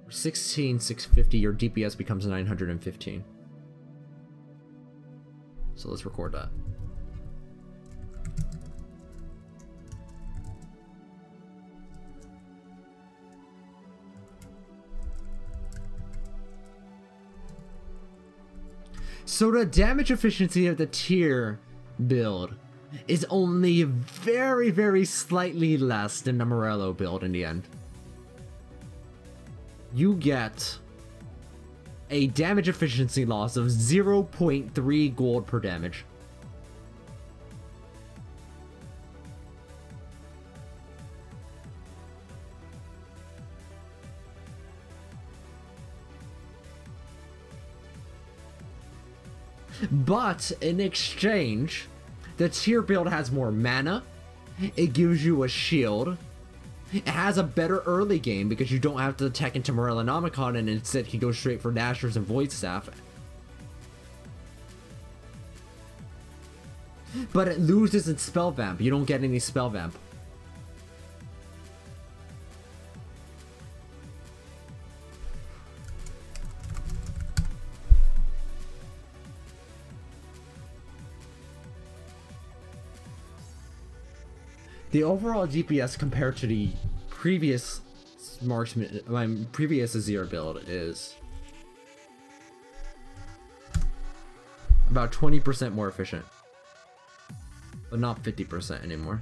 16,650, your DPS becomes 915. So let's record that. So the damage efficiency of the tier build is only very, very slightly less than the Morello build in the end. You get a damage efficiency loss of 0.3 gold per damage. But in exchange, the tier build has more mana, it gives you a shield, it has a better early game because you don't have to attack into Morellonomicon and instead can go straight for Dashers and Void Staff. But it loses its Spell Vamp, you don't get any Spell Vamp. The overall DPS compared to the previous marksman, my previous Azir build is about 20% more efficient, but not 50% anymore.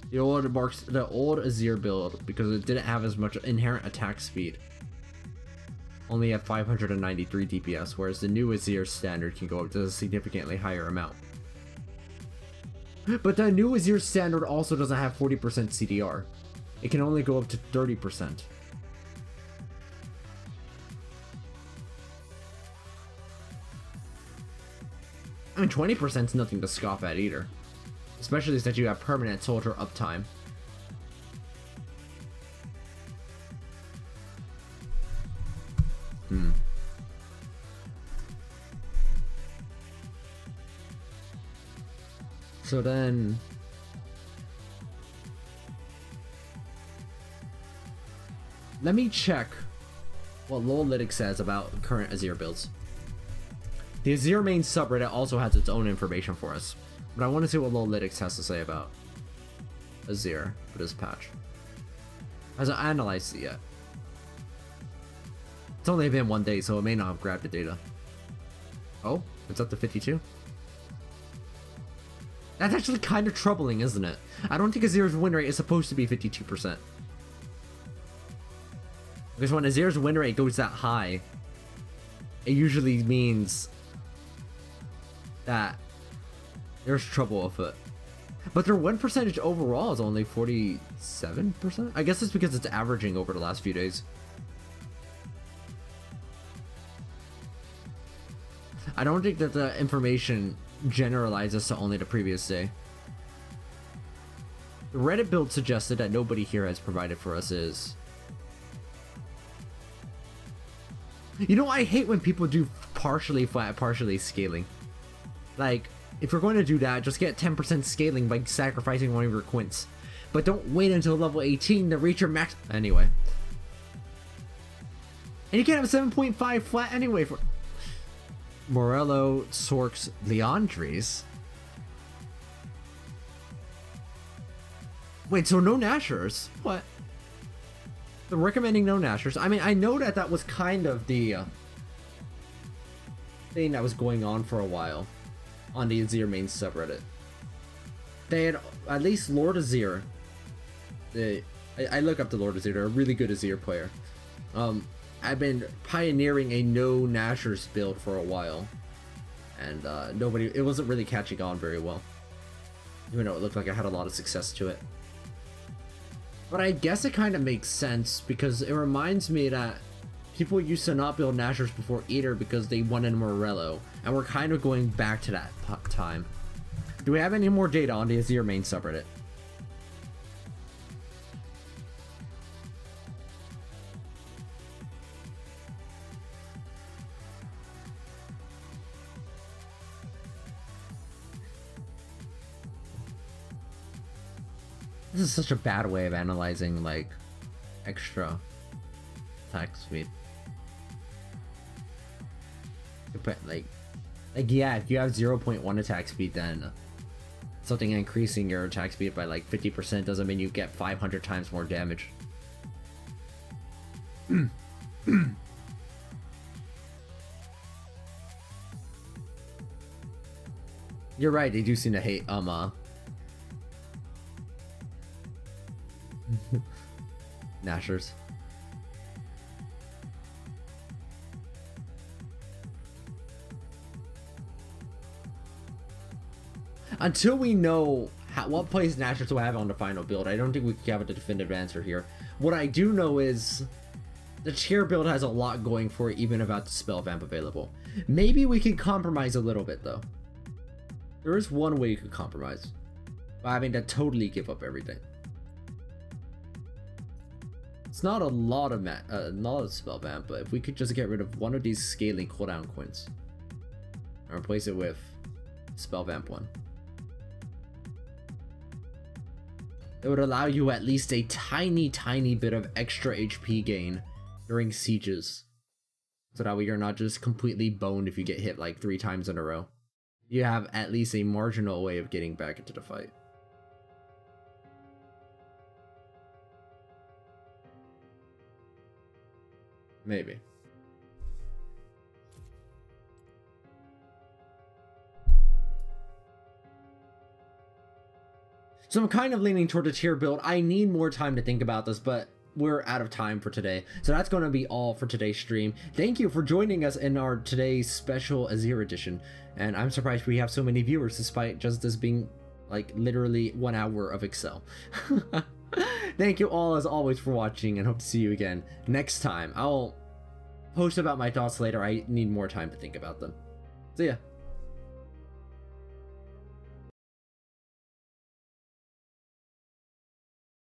The old Azir build, because it didn't have as much inherent attack speed, only at 593 DPS, whereas the new Azir standard can go up to a significantly higher amount. But the new Azir standard also doesn't have 40% CDR. It can only go up to 30%. I mean, 20% is nothing to scoff at either. Especially since you have permanent soldier uptime. So then... let me check what Lolytic says about current Azir builds. The Azir main subreddit also has its own information for us, but I want to see what Lolytics has to say about Azir for this patch. Hasn't analyzed it yet. It's only been 1 day, so it may not have grabbed the data. Oh, it's up to 52? That's actually kind of troubling, isn't it? I don't think Azir's win rate is supposed to be 52%. Because when Azir's win rate goes that high, it usually means that there's trouble afoot. But their win percentage overall is only 47%? I guess it's because it's averaging over the last few days. I don't think that the information generalizes to only the previous day. The Reddit build suggested that nobody here has provided for us is... you know, I hate when people do partially flat, partially scaling. Like, if you're going to do that, just get 10% scaling by sacrificing one of your quints. But don't wait until level 18 to reach your max... anyway. And you can't have a 7.5 flat anyway for... Morello, Sorks, Leandres. Wait, so no Nashers? What? They're recommending no Nashers. I mean, I know that that was kind of the thing that was going on for a while on the Azir main subreddit. They had, at least Lord Azir. I look up to Lord Azir. They're a really good Azir player. I've been pioneering a no Nashers build for a while, and it wasn't really catching on very well, even though it looked like I had a lot of success to it. But I guess it kind of makes sense, because it reminds me that people used to not build Nashers before either because they wanted Morello, and we're kind of going back to that time. Do we have any more data on the Azir main subreddit? This is such a bad way of analyzing, like, extra attack speed. Like yeah, if you have 0.1 attack speed, then something increasing your attack speed by like 50% doesn't mean you get 500 times more damage. You're right, they do seem to hate Nashers. Until we know what place Nashers will have on the final build, I don't think we can have a definitive answer here. What I do know is the tier build has a lot going for it, even without the spell vamp available. Maybe we can compromise a little bit though. There is one way you could compromise by having to totally give up everything. It's not a lot of spell vamp, but if we could just get rid of one of these scaling cooldown quints and replace it with spell vamp one, it would allow you at least a tiny bit of extra HP gain during sieges, so that way you're not just completely boned if you get hit like 3 times in a row. You have at least a marginal way of getting back into the fight. Maybe. So I'm kind of leaning toward a tier build. I need more time to think about this, but we're out of time for today. So that's going to be all for today's stream. Thank you for joining us in our today's special Azir edition. And I'm surprised we have so many viewers despite just this being like literally 1 hour of Excel. Thank you all as always for watching, and hope to see you again next time. I'll post about my thoughts later. I need more time to think about them. See ya.